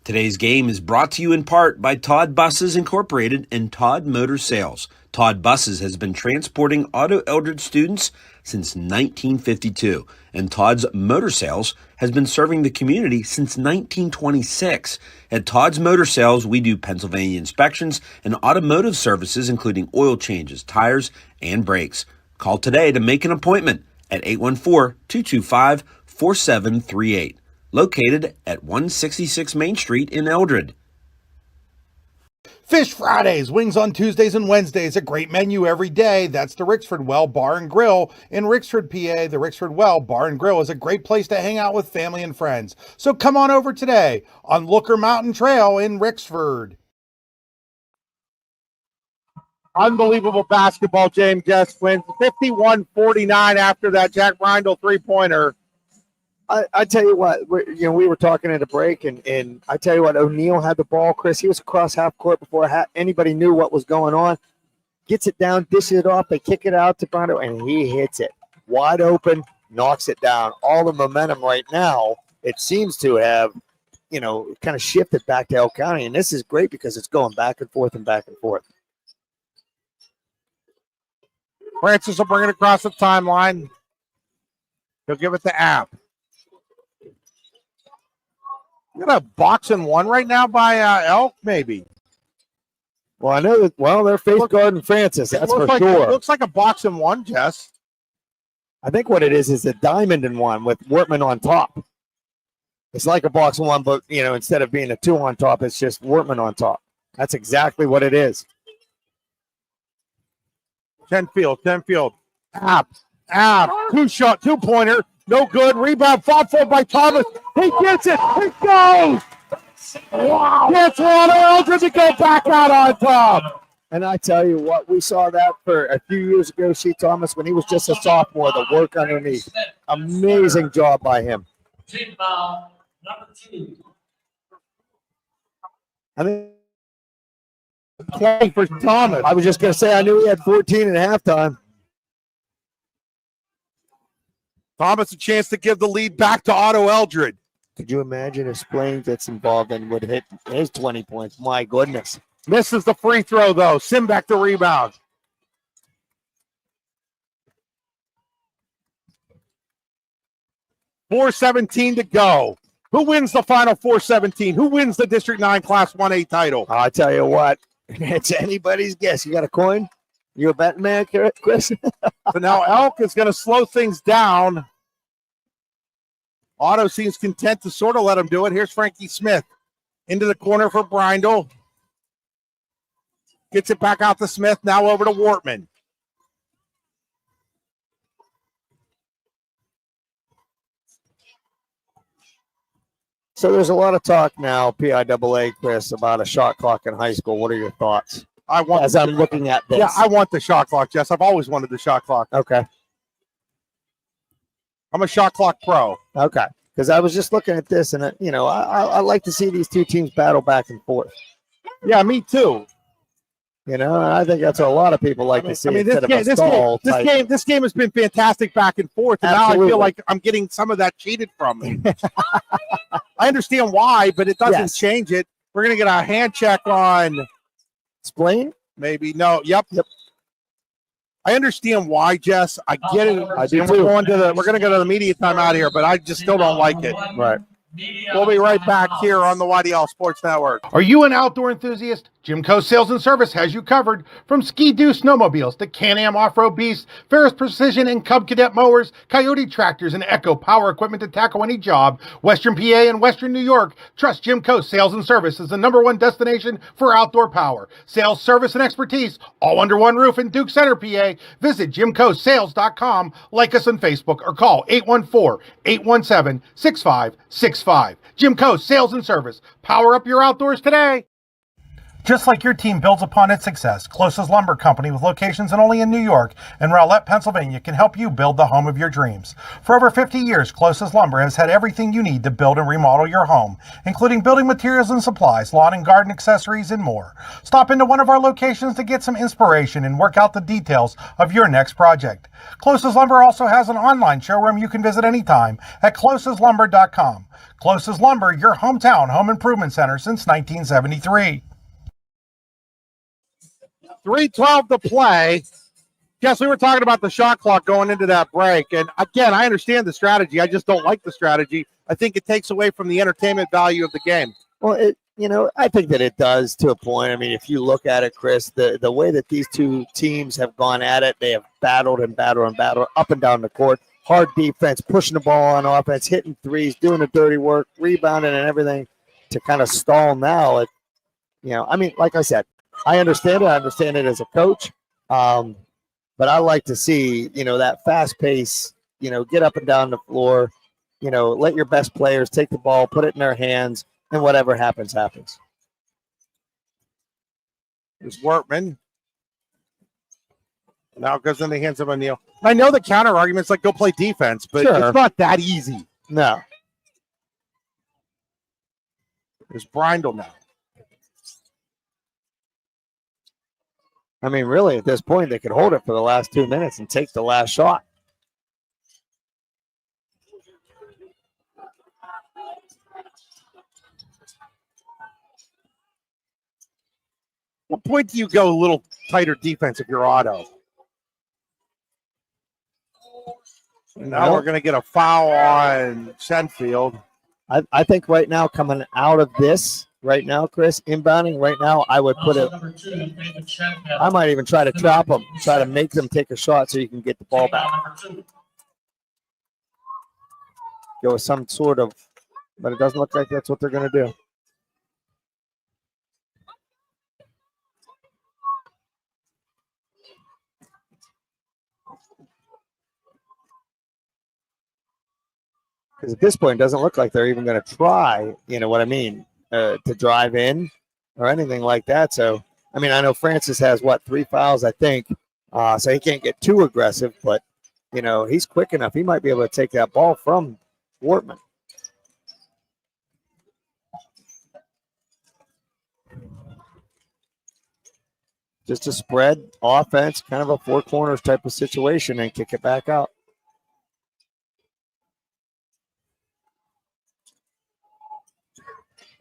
Today's game is brought to you in part by Todd Buses Incorporated and Todd Motor Sales. Todd Buses has been transporting Otto-Eldred students since 1952, and Todd's Motor Sales has been serving the community since 1926. At Todd's Motor Sales, we do Pennsylvania inspections and automotive services, including oil changes, tires, and brakes. Call today to make an appointment at 814-225-4738. Located at 166 Main Street in Eldred. Fish Fridays, wings on Tuesdays and Wednesdays, a great menu every day. That's the Rixford Well Bar and Grill in Rixford, PA. The Rixford Well Bar and Grill is a great place to hang out with family and friends. So come on over today on Looker Mountain Trail in Rixford. Unbelievable basketball, James Guest wins 51-49 after that Jack Brindle three-pointer. I tell you what, we were talking at a break, and I tell you what, O'Neal had the ball, Chris. He was across half court before anybody knew what was going on. Gets it down, dishes it off, they kick it out to Brindle, and he hits it. Wide open, knocks it down. All the momentum right now, it seems to have, kind of shifted back to Elk County, and this is great because it's going back and forth and back and forth. Francis will bring it across the timeline. He'll give it to App. We got a box and one right now by Elk, maybe. Well, I know that. Well, they're face guarding Francis. That's for sure. It looks like a box and one, Jess. I think what it is a diamond in one with Wortman on top. It's like a box and one, but instead of being a 2 on top, it's just Wortman on top. That's exactly what it is. Tenfield. App. 2-pointer. No good. Rebound fought for by Thomas. He gets it. It goes. Wow. That's Otto-Eldred to go back out on top. And I tell you what, we saw that for a few years ago, Thomas, when he was just a sophomore, the work underneath. Amazing job by him. Team foul, number 2. I mean, 20 for Thomas. I was just going to say, I knew he had 14 at halftime. Thomas a chance to give the lead back to Otto-Eldred. Could you imagine if Splain gets involved and would hit his 20 points? My goodness. Misses the free throw, though. Simback the rebound. .417 to go. Who wins the final .417? Who wins the District 9 Class 1A title? I tell you what, it's anybody's guess. You got a coin? You a betting man, Chris? So now Elk is going to slow things down. Otto seems content to sort of let him do it. Here's Frankie Smith into the corner for Brindle. Gets it back out to Smith. Now over to Wortman. So there's a lot of talk now, PIAA, Chris, about a shot clock in high school. What are your thoughts? I'm looking at this. Yeah, I want the shot clock, Jess. I've always wanted the shot clock. Okay. I'm a shot clock pro. Okay. Because I was just looking at this, and I like to see these two teams battle back and forth. Yeah, me too. And I think that's what a lot of people like to see. This game has been fantastic back and forth, and now I feel like I'm getting some of that cheated from me. I understand why, but it doesn't change it. We're gonna get a hand check on Splain. Maybe no. Yep. I understand why, Jess. I get it. I do We're too. we're gonna go to the media timeout here, but I just still don't like it. Right. We'll be right back here on the YDL Sports Network. Are you an outdoor enthusiast? Jimco Sales and Service has you covered. From Ski-Doo snowmobiles to Can-Am off-road beasts, Ferris Precision and Cub Cadet mowers, Coyote tractors, and Echo power equipment to tackle any job, Western PA and Western New York, trust Jimco Sales and Service is the #1 destination for outdoor power. Sales, service, and expertise, all under one roof in Duke Center, PA. Visit JimcoSales.com, like us on Facebook, or call 814-817-6565. Jimco Sales and Service. Power up your outdoors today. Just like your team builds upon its success, Close's Lumber Company, with locations not only in New York and Rowlett, Pennsylvania, can help you build the home of your dreams. For over 50 years, Close's Lumber has had everything you need to build and remodel your home, including building materials and supplies, lawn and garden accessories, and more. Stop into one of our locations to get some inspiration and work out the details of your next project. Close's Lumber also has an online showroom you can visit anytime at closeslumber.com. Close's Lumber, your hometown home improvement center since 1973. 3:12 to play. Yes, we were talking about the shot clock going into that break. And again, I understand the strategy. I just don't like the strategy. I think it takes away from the entertainment value of the game. Well, I think that it does to a point. I mean, if you look at it, Chris, the way that these two teams have gone at it, they have battled and battled and battled up and down the court. Hard defense, pushing the ball on offense, hitting threes, doing the dirty work, rebounding and everything to kind of stall now. I mean, like I said, I understand it. I understand it as a coach. But I like to see, that fast pace, get up and down the floor, let your best players take the ball, put it in their hands, and whatever happens, happens. There's Wortman. Now it goes in the hands of O'Neal. I know the counter argument's like go play defense, but it's not that easy. No. There's Brindle now. I mean, really, at this point, they could hold it for the last 2 minutes and take the last shot. What point do you go a little tighter defense if you're Otto? Now we're going to get a foul on Shenfield. I think right now, coming out of this, right now, Chris, inbounding right now, I would put it. I might even try to trap them, try to make them take a shot so you can get the ball back. Go with some sort of, but it doesn't look like that's what they're going to do. Because at this point, it doesn't look like they're even going to try, you know what I mean, to drive in or anything like that. So, I mean, I know Francis has, 3 fouls, I think. So he can't get too aggressive, but, he's quick enough. He might be able to take that ball from Wortman. Just a spread offense, kind of a 4 corners type of situation, and kick it back out.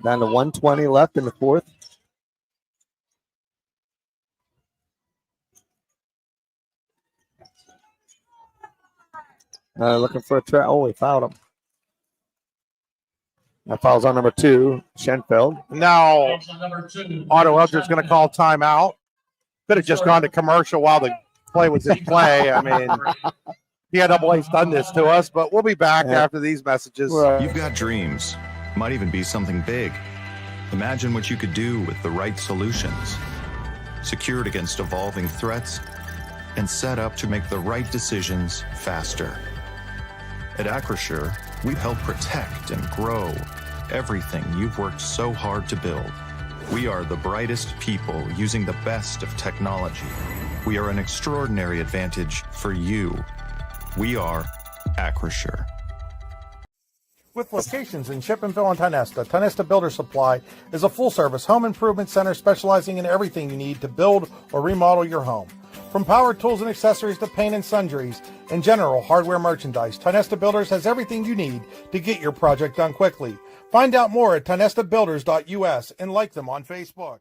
Down to 1:20 left in the fourth. Looking for a trap. Oh, he fouled him. That foul's on number 2, Shenfield. Now, Otto-Eldred's going to call timeout. Could have just gone to commercial while the play was in play. I mean, PIAA's done this to us, but we'll be back after these messages. You've got dreams. Might even be something big. Imagine what you could do with the right solutions. Secured against evolving threats and set up to make the right decisions faster. At Acrisure, we help protect and grow everything you've worked so hard to build. We are the brightest people using the best of technology. We are an extraordinary advantage for you. We are Acrisure. With locations in Shippenville and Tionesta, Tionesta Builder Supply is a full-service home improvement center specializing in everything you need to build or remodel your home. From power tools and accessories to paint and sundries and general hardware merchandise, Tionesta Builders has everything you need to get your project done quickly. Find out more at tionestabuilders.us and like them on Facebook.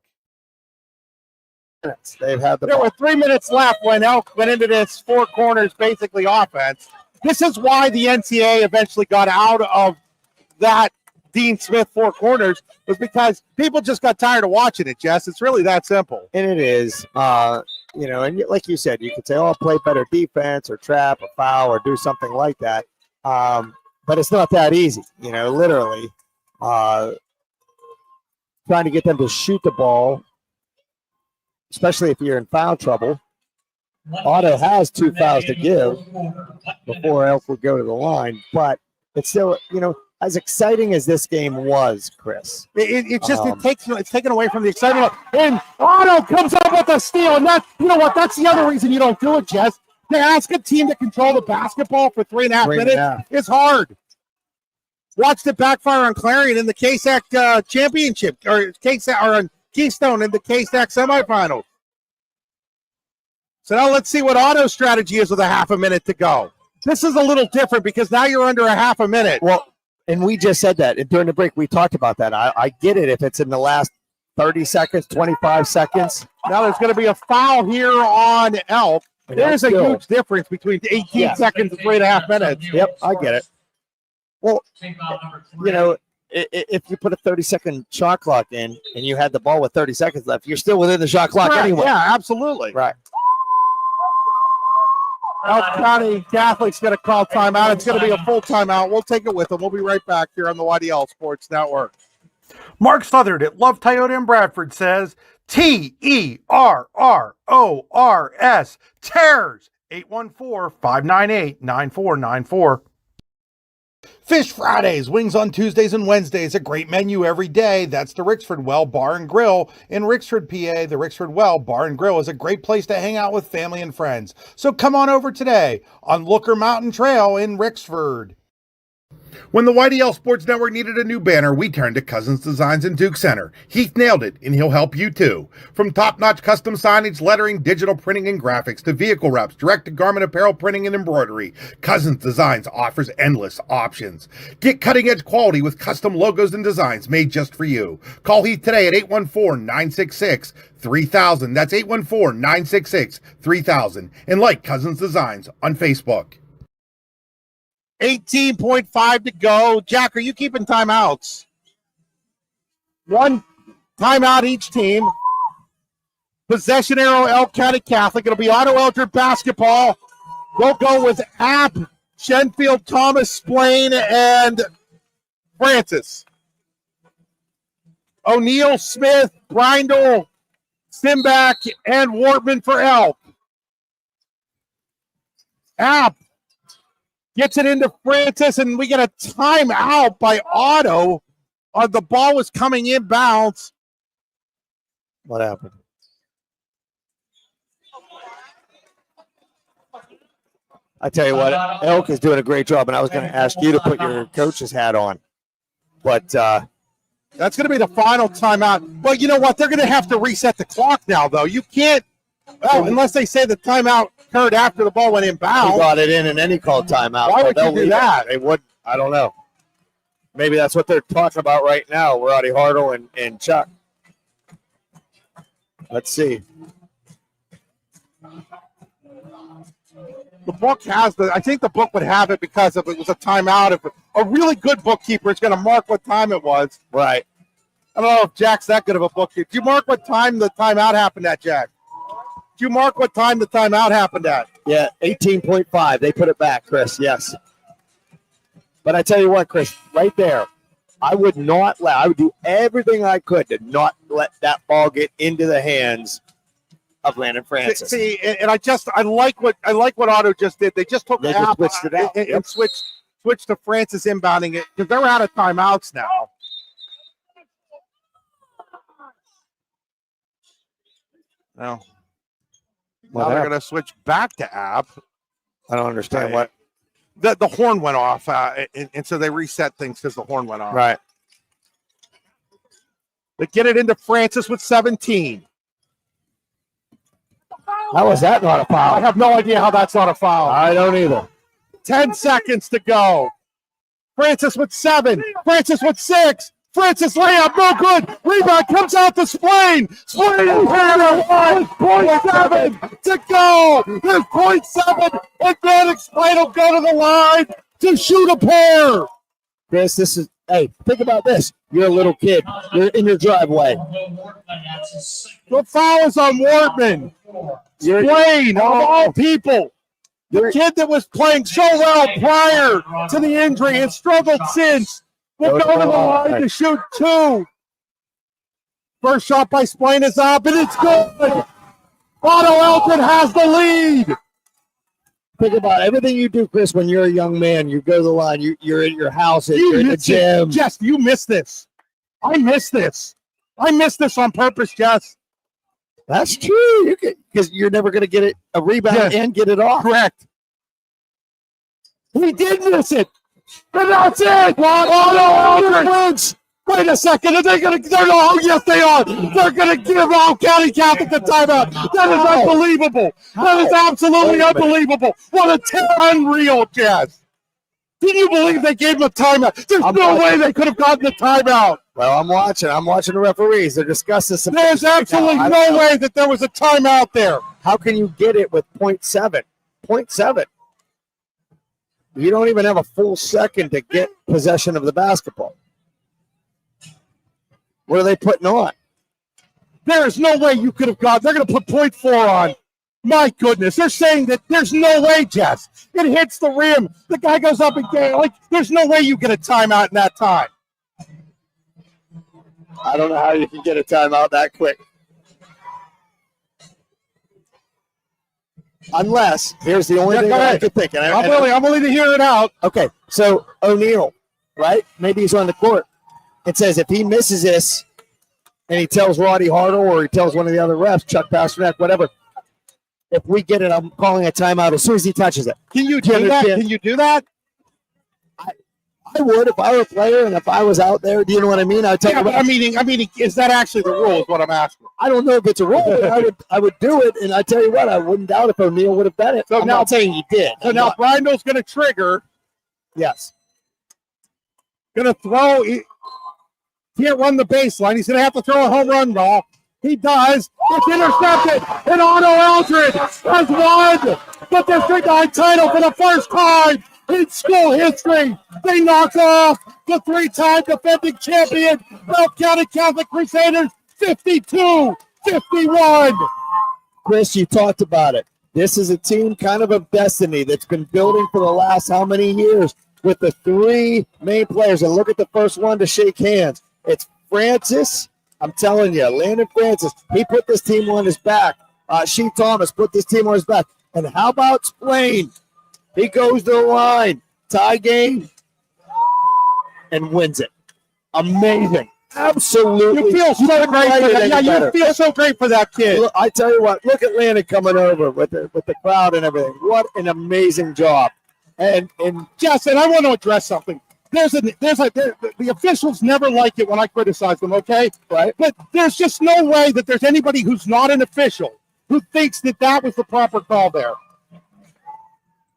They've had There were 3 minutes left when Elk went into this four corners, basically offense. This is why the NCAA eventually got out of that Dean Smith four corners, was because people just got tired of watching it, Jess. It's really that simple. And it is. And like you said, you could say, oh, play better defense or trap or foul or do something like that. But it's not that easy, literally. Trying to get them to shoot the ball, especially if you're in foul trouble. Otto has 2 fouls to give before Elk would go to the line, but it's still, as exciting as this game was, Chris. It's taken away from the excitement. And Otto comes up with a steal, and that's the other reason you don't do it, Jess. To ask a team to control the basketball for 3.5 minutes is hard. Watched it backfire on Clarion in the KSAC championship, or on Keystone in the KSAC semifinals. So now let's see what Otto's strategy is with a half a minute to go. This is a little different because now you're under a half a minute. Well, and we just said that. And during the break, we talked about that. I get it if it's in the last 30 seconds, 25 seconds. Now there's going to be a foul here on Elk. There's a huge difference between 18 seconds and 3.5 minutes. Yep, I get it. Well, if you put a 30-second shot clock in and you had the ball with 30 seconds left, you're still within the shot clock anyway. Yeah, absolutely. Right. Elk County Catholic's going to call timeout. It's going to be a full timeout. We'll take it with them. We'll be right back here on the YDL Sports Network. Mark Southard at Love Toyota in Bradford says, TERRORS, TERRORS, 814-598-9494. Fish Fridays, wings on Tuesdays and Wednesdays, a great menu every day. That's the Rixford Well Bar and Grill in Rixford, PA. The Rixford Well Bar and Grill is a great place to hang out with family and friends. So come on over today on Looker Mountain Trail in Rixford. When the YDL Sports Network needed a new banner, we turned to Cousins Designs in Duke Center. Heath nailed it, and he'll help you too. From top-notch custom signage, lettering, digital printing, and graphics, to vehicle wraps, direct-to-garment apparel printing and embroidery, Cousins Designs offers endless options. Get cutting-edge quality with custom logos and designs made just for you. Call Heath today at 814-966-3000. That's 814-966-3000. And like Cousins Designs on Facebook. 18.5 to go. Jack, are you keeping timeouts? One timeout each team. Possession arrow, Elk County Catholic. It'll be Otto-Eldred basketball. We'll go with App, Shenfield, Thomas, Splain, and Francis. O'Neill, Smith, Grindel, Simback, and Wortman for Elk. App gets it into Francis, and we get a timeout by Otto. The ball was coming inbounds. What happened? I tell you what, Elk is doing a great job, and I was going to ask you to put your coach's hat on. But that's going to be the final timeout. Well, you know what? They're going to have to reset the clock now, though. You can't, unless they say the timeout occurred after the ball went inbounds. He got it in, and then he called timeout. Why would you do that? They would. I don't know. Maybe that's what they're talking about right now, Roddy Hartle and Chuck. Let's see. The book has I think the book would have it because if it was a timeout. If a really good bookkeeper is going to mark what time it was. Right. I don't know if Jack's that good of a bookkeeper. Did you mark what time the timeout happened at, Jack? Did you mark what time the timeout happened at? Yeah, 18.5. They put it back, Chris. Yes. But I tell you what, Chris, right there, I would do everything I could to not let that ball get into the hands of Landon Francis. See, and I like what Otto just did. They just took They the just app switched it out. and switched to Francis inbounding it because they're out of timeouts now. Now they're going to switch back to app. I don't understand what. The horn went off, and so they reset things because the horn went off. Right. They get it into Francis with 17. How is that not a foul? I have no idea how that's not a foul. I don't either. 10 seconds to go. Francis with 7. Francis with 6. Francis layup, no good. Rebound comes out to Splain. Splain is here. 0.7 to go. There's 0.7. Advantage. Splain will go to the line to shoot a pair. Chris, this is, hey, think about this. You're a little kid. You're in your driveway. The foul is on Wortman. Splain, of all people. The kid that was playing so well prior to the injury and struggled since will go to the line to shoot 2. First shot by Splain is up, and it's good. Otto-Eldred has the lead. Think about everything you do, Chris, when you're a young man. You go to the line. You're at your house. You're in the gym. Jess, you missed this. I missed this. I missed this on purpose, Jess. That's true. Because you're never going to get it a rebound and get it off. Correct. He did miss it. And that's it. Otto-Eldred wins. Wait a second. Are they going to? Oh, yes, they are. They're going to give County Catholic the timeout. That is unbelievable. That is absolutely unbelievable. What a unreal, Jazz. Can you believe they gave him a timeout? There's no way they could have gotten the timeout. Well, I'm watching. I'm watching the referees. They're discussing some. There's absolutely no way that there was a timeout there. How can you get it with 0.7? 0.7. You don't even have a full second to get possession of the basketball. What are they putting on? There is no way you could have got. They're going to put 0.4 on. My goodness. They're saying that there's no way, Jess. It hits the rim. The guy goes up and like, there's no way you get a timeout in that time. I don't know how you can get a timeout that quick. Unless, here's the only thing I can think. I'm willing to hear it out. Okay, so O'Neal, right? Maybe he's on the court. It says if he misses this and he tells Roddy Hartle or he tells one of the other refs, Chuck Pasternak, whatever, if we get it, I'm calling a timeout as soon as he touches it. Can you do that? Can you do that? I would if I were a player and if I was out there. Do you know what I mean? I'd tell you. I mean, is that actually the rule? Is what I'm asking. I don't know if it's a rule. But I would do it, and I tell you what, I wouldn't doubt if O'Neal would have done it. So I'm not saying he did. So now Brindle's going to trigger. Yes. Going to throw. He can't run the baseline. He's going to have to throw a home run ball. He does. It's intercepted, and Otto-Eldred has won the District 9 title for the first time in school history. They knock off the 3-time defending champion, Elk County Catholic Crusaders, 52-51. Chris, you talked about it. This is a team kind of destiny that's been building for the last how many years with the 3 main players. And look at the first one to shake hands. It's Francis. I'm telling you, Landon Francis, he put this team on his back. Shee Thomas put this team on his back. And how about Splain? He goes to the line, tie game, and wins it. Amazing. Absolutely. You feel so great for that. Yeah, you feel so great for that kid. Look, I tell you what, look at Landon coming over with the crowd and everything. What an amazing job. And Justin, I want to address something. The officials never like it when I criticize them, okay? Right. But there's just no way that there's anybody who's not an official who thinks that was the proper call there.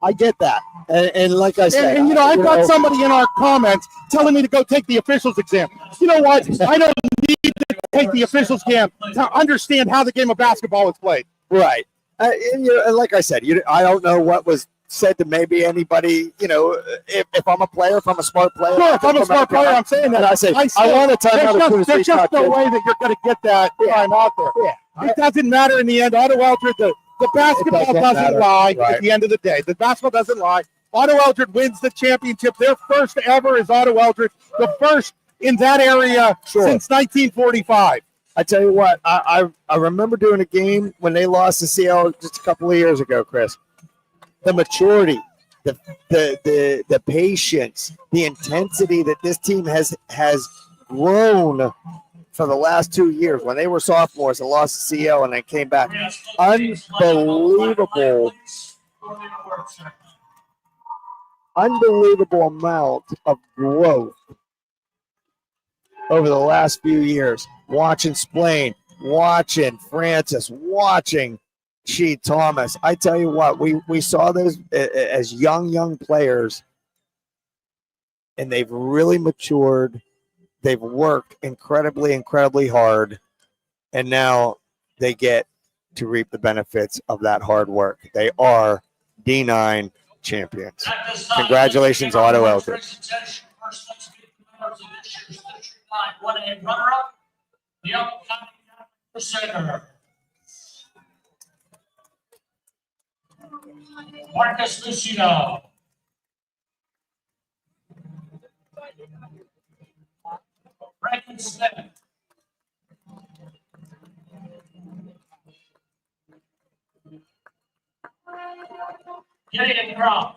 I get that. And like I said, and I've got somebody in our comments telling me to go take the officials exam. You know what? I don't need to take the officials exam to understand how the game of basketball is played. Right. And like I said, I don't know what was said to maybe anybody, if I'm a player, if I'm a smart player. Sure, if I'm a smart player, I'm saying that. And I say, I want a timeout. There's just no way that you're going to get that time out there. Yeah. It doesn't matter in the end. Otto-Eldred, the basketball doesn't lie at the end of the day. The basketball doesn't lie. Otto-Eldred wins the championship. Their first ever is Otto-Eldred, the first in that area since 1945. I tell you what, I remember doing a game when they lost to CL just a couple of years ago, Chris. The maturity, the patience, the intensity that this team has grown for the last 2 years. When they were sophomores and lost to CL and then came back, unbelievable. unbelievable amount of growth over the last few years. Watching Splain, watching Francis, watching Sheen Thomas. I tell you what, we saw those as young players, and they've really matured. They've worked incredibly hard, and now they get to reap the benefits of that hard work. They are D9 champions. Congratulations, Otto-Eldred. Runner-up, the upcoming center. Marcus Luciano. Brandon Smith. Gideon Crump.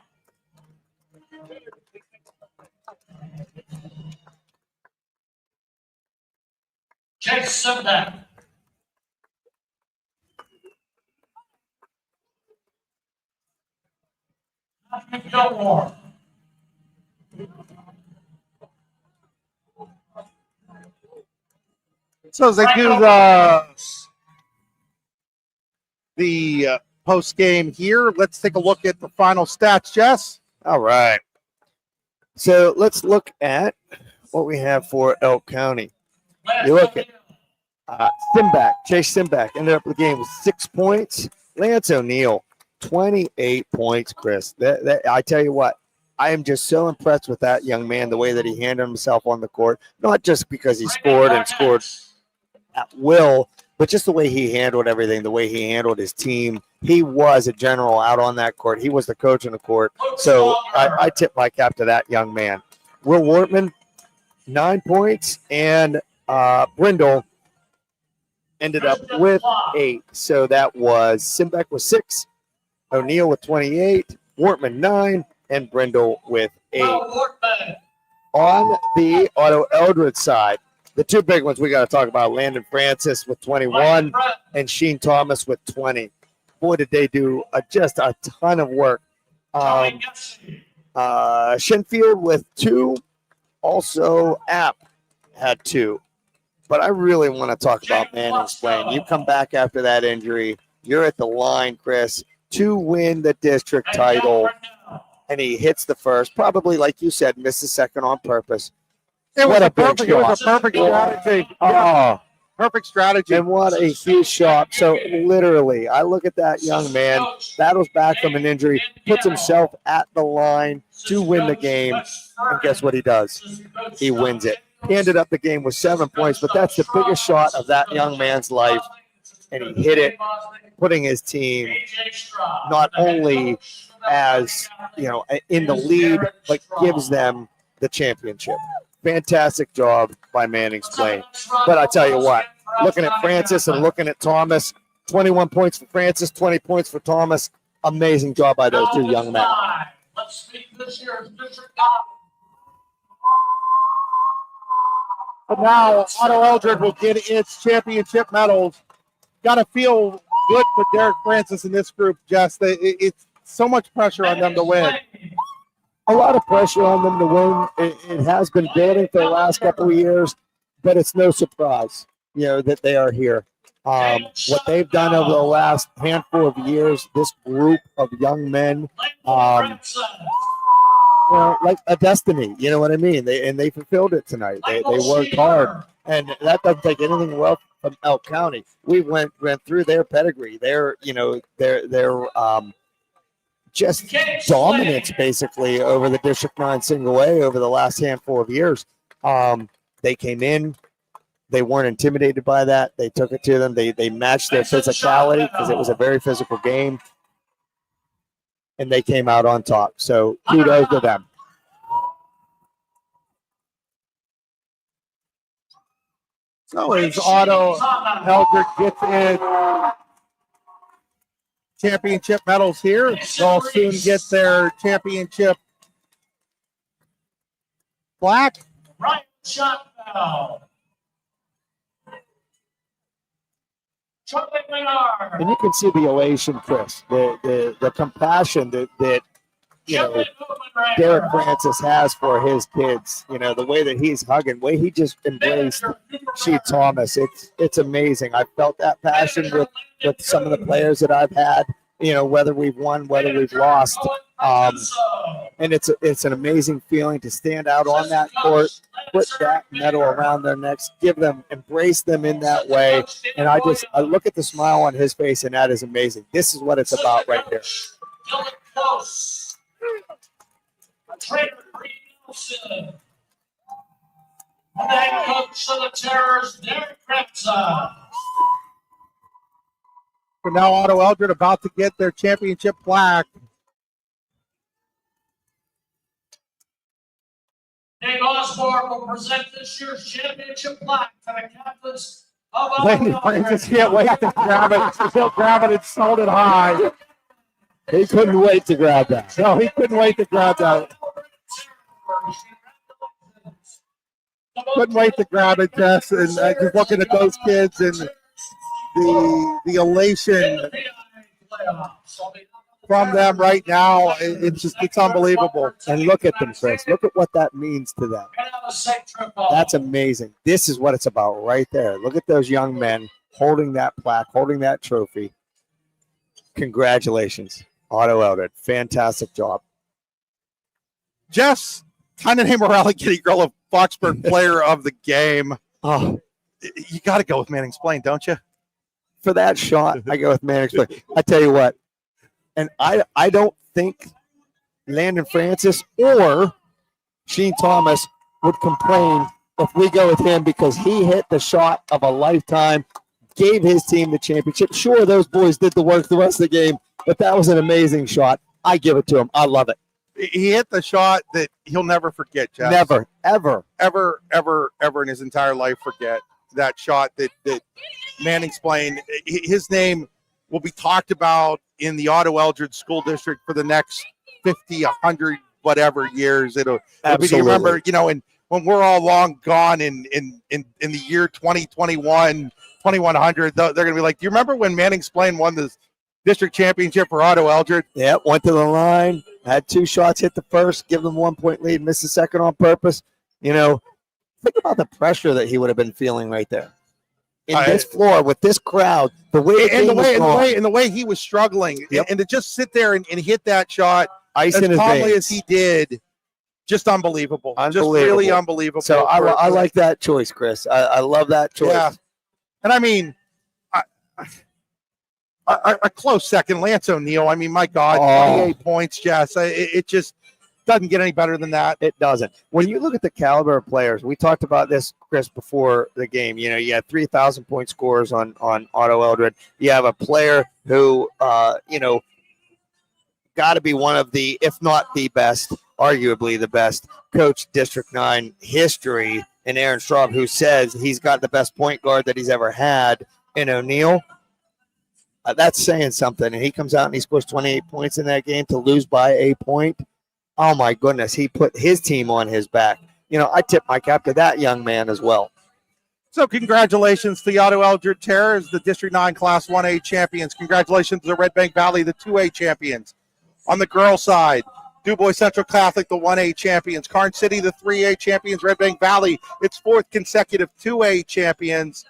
Chase Simbeck. Matthew Gilmore. So as they do the post game here, let's take a look at the final stats, Jess. All right. So let's look at what we have for Elk County. You look at Chase Simbeck ended up the game with 6 points. Lance O'Neill, 28 points, Chris. I tell you what, I am just so impressed with that young man, the way that he handled himself on the court, not just because he scored at will, but just the way he handled everything, the way he handled his team. He was a general out on that court. He was the coach on the court. So I tip my cap to that young man. Will Wortman, 9 points, and Brindle ended up with 8. So that was Simbeck with 6, O'Neill with 28, Wortman 9, and Brindle with 8. On the Otto-Eldred side, the two big ones we got to talk about, Landon Francis with 21 and Sheen Thomas with 20. Boy, did they do just a ton of work. Shinfield with 2. Also, App had 2. But I really want to talk about Manning Splain. You come back after that injury. You're at the line, Chris, to win the district title. And he hits the first. Probably, like you said, missed the second on purpose. It was a perfect strategy. Perfect strategy. And what a huge shot. So literally, I look at that young man, battles back from an injury, puts himself at the line to win the game. And guess what he does? He wins it. He ended up the game with 7 points, but that's the biggest shot of that young man's life. And he hit it, putting his team not only as, in the lead, but gives them the championship. Fantastic job by Manning Splain. But I tell you what, looking at Francis and looking at Thomas, 21 points for Francis, 20 points for Thomas. Amazing job by those two young men. Let's speak this year's district. But now Otto-Eldred will get its championship medals. Got to feel good for Derek Francis in this group, Jess. It's so much pressure on them to win. A lot of pressure on them to win. It has been building for the last couple of years, but it's no surprise, that they are here. What they've done over the last handful of years, this group of young men, like a destiny, you know what I mean? They fulfilled it tonight. They worked hard, and that doesn't take anything well from Elk County. We went through their pedigree. Their just dominance basically over the District 9 single A over the last handful of years. They came in. They weren't intimidated by that. They took it to them. They matched their physicality because it was a very physical game. And they came out on top. So kudos to them. So as Otto-Eldred gets in championship medals here, they'll soon get their championship plaque. Right shot now. And you can see the elation, Chris, the compassion that Derek Francis has for his kids. The way that he's hugging, the way he just embraced She Thomas. It's amazing. I felt that passion with some of the players that I've had. Whether we've won, whether we've lost, and it's an amazing feeling to stand out on that court, put that medal around their necks, embrace them in that way. And I look at the smile on his face, and that is amazing. This is what it's about right here. Coach of the Terrors, Derek Francis. For now, Otto-Eldred about to get their championship plaque. Nate Osborne will present this year's championship plaque to the captains of Landon Francis can't wait to grab it. He'll grab it and hold it high. He couldn't wait to grab that. No, he couldn't wait to grab that. Couldn't wait to grab it, Jess. And just looking at those kids and the elation from them right now, it's unbelievable. And look at them, Chris. Look at what that means to them. That's amazing. This is what it's about right there. Look at those young men holding that plaque, holding that trophy. Congratulations, Otto-Eldred. Fantastic job. Jess, kind of name or Allegheny Grill of Foxburg player of the game. Oh, you got to go with Manning Splain, don't you? For that shot, I go with Manning Splain. I tell you what, and I don't think Landon Francis or Sheen Thomas would complain if we go with him, because he hit the shot of a lifetime, gave his team the championship. Sure, those boys did the work the rest of the game, but that was an amazing shot. I give it to him. I love it. He hit the shot that he'll never forget, Jeff. Never, ever. Ever in his entire life forget that shot that Manning Splain. His name will be talked about in the Otto-Eldred School District for the next 50, 100, whatever years. It'll be to remember, and when we're all long gone in the year 2021, 2100, they're going to be like, do you remember when Manning Splain won the district championship for Otto-Eldred? Yeah, went to the line, had 2 shots, hit the first, give them 1 point lead, missed the second on purpose. Think about the pressure that he would have been feeling right there in this floor with this crowd. The way he was struggling, and to just sit there and hit that shot as calmly as he did, just unbelievable. Just really unbelievable. So I like that choice, Chris. I love that choice. Yeah, and I mean, a close second, Lance O'Neill. I mean, my God, 28 points, Jess. It just doesn't get any better than that. It doesn't. When you look at the caliber of players, we talked about this, Chris, before the game. You had 3,000 point scores on Otto-Eldred. You have a player who, got to be one of the, if not the best, arguably the best coach District 9 history in Aaron Straub, who says he's got the best point guard that he's ever had in O'Neill. That's saying something. And he comes out and he scores 28 points in that game to lose by a point. Oh, my goodness. He put his team on his back. I tip my cap to that young man as well. So congratulations to the Otto-Eldred Terrors, the District 9 Class 1A champions. Congratulations to the Red Bank Valley, the 2A champions. On the girls' side, DuBois Central Catholic, the 1A champions. Karn City, the 3A champions. Red Bank Valley, its 4th consecutive 2A champions.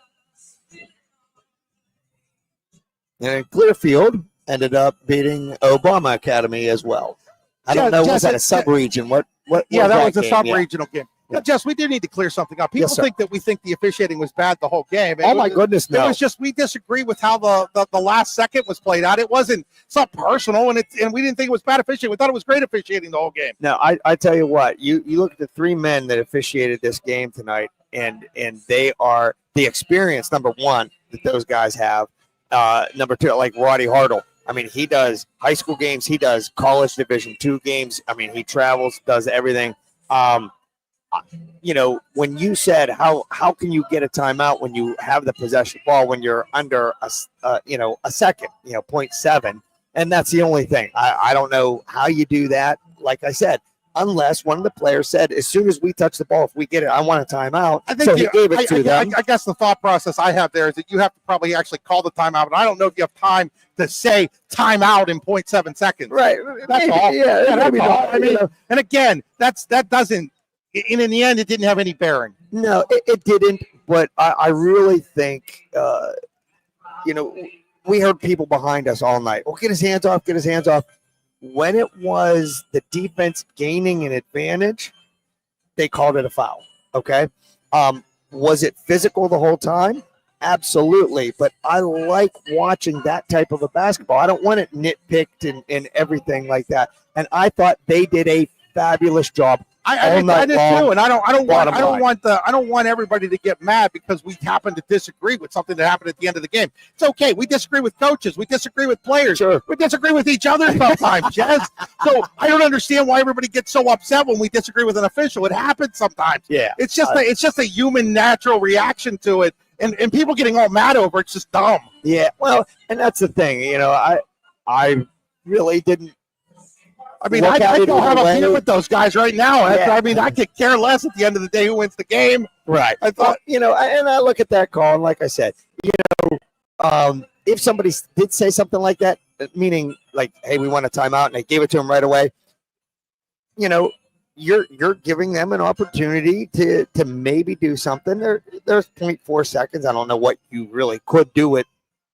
And Clearfield ended up beating Obama Academy as well. I don't know. Was that a sub-region? What? Yeah, that was a sub-regional game. Yeah. Jess, we do need to clear something up. People think that we think the officiating was bad the whole game. My goodness, no. It was just we disagree with how the last second was played out. It's not personal, and we didn't think it was bad officiating. We thought it was great officiating the whole game. No, I tell you what, you look at the 3 men that officiated this game tonight, and they are the experience, number one, that those guys have. Number 2, like Roddy Hartle. I mean, he does high school games. He does college Division II games. I mean, he travels, does everything. When you said how can you get a timeout when you have the possession ball when you're under a second, 0.7, and that's the only thing. I don't know how you do that. Like I said, unless one of the players said, as soon as we touch the ball, if we get it, I want a timeout. I think so he gave it to them. I guess the thought process I have there is that you have to probably actually call the timeout, and I don't know if you have time to say timeout in 0.7 seconds. Right. That's Maybe, all. Yeah, that's maybe all. not, I mean, you know. and again, that doesn't. In the end, it didn't have any bearing. No, it didn't. But I really think, we heard people behind us all night. Oh, get his hands off, get his hands off. When it was the defense gaining an advantage, they called it a foul. Okay. Was it physical the whole time? Absolutely. But I like watching that type of a basketball. I don't want it nitpicked and everything like that. And I thought they did a fabulous job. I did too, and I don't want everybody to get mad because we happen to disagree with something that happened at the end of the game. It's okay. We disagree with coaches. We disagree with players. Sure. We disagree with each other sometimes, Jez. So I don't understand why everybody gets so upset when we disagree with an official. It happens sometimes. Yeah. It's just a human natural reaction to it, and people getting all mad over it's just dumb. Yeah. Well, and that's the thing. I really didn't. I mean, I don't have a beer with those guys right now. Yeah. I mean, I could care less at the end of the day who wins the game. Right. I thought, and I look at that call, and like I said, if somebody did say something like that, meaning like, hey, we want a timeout, and they gave it to him right away, you're giving them an opportunity to maybe do something. There's 0.4 seconds. I don't know what you really could do with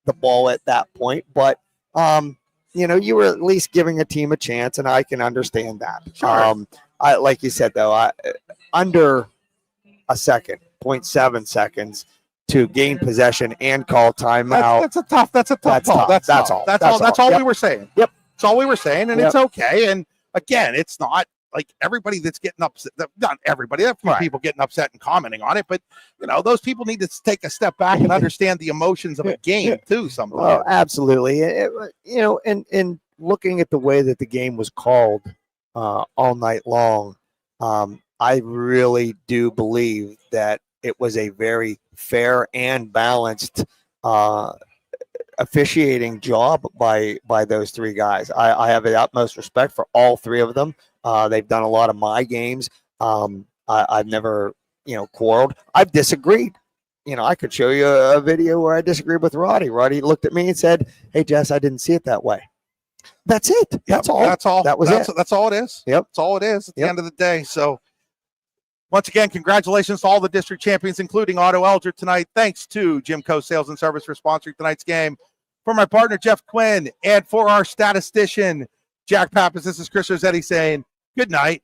the ball at that point, but you were at least giving a team a chance, and I can understand that. Sure. Like you said, though, under a second, 0.7 seconds to gain possession and call timeout. That's a tough call. That's all. That's all we were saying. Yep. That's all we were saying, and it's okay. And again, it's not like everybody that's getting upset. Not everybody. There are people getting upset and commenting on it, but those people need to take a step back and understand the emotions of a game too. Sometimes. Well, absolutely. And looking at the way that the game was called all night long, I really do believe that it was a very fair and balanced officiating job by those three guys. I have the utmost respect for all three of them. They've done a lot of my games. I've never, quarreled. I've disagreed. I could show you a video where I disagreed with Roddy. Roddy looked at me and said, "Hey, Jess, I didn't see it that way." That's it. That's all. That's all. That was it. That's all it is. Yep. That's all it is at the end of the day. So once again, congratulations to all the district champions, including Otto-Eldred tonight. Thanks to Jimco Sales and Service for sponsoring tonight's game. For my partner, Jeff Quinn, and for our statistician, Jack Pappas, this is Chris Rossetti saying good night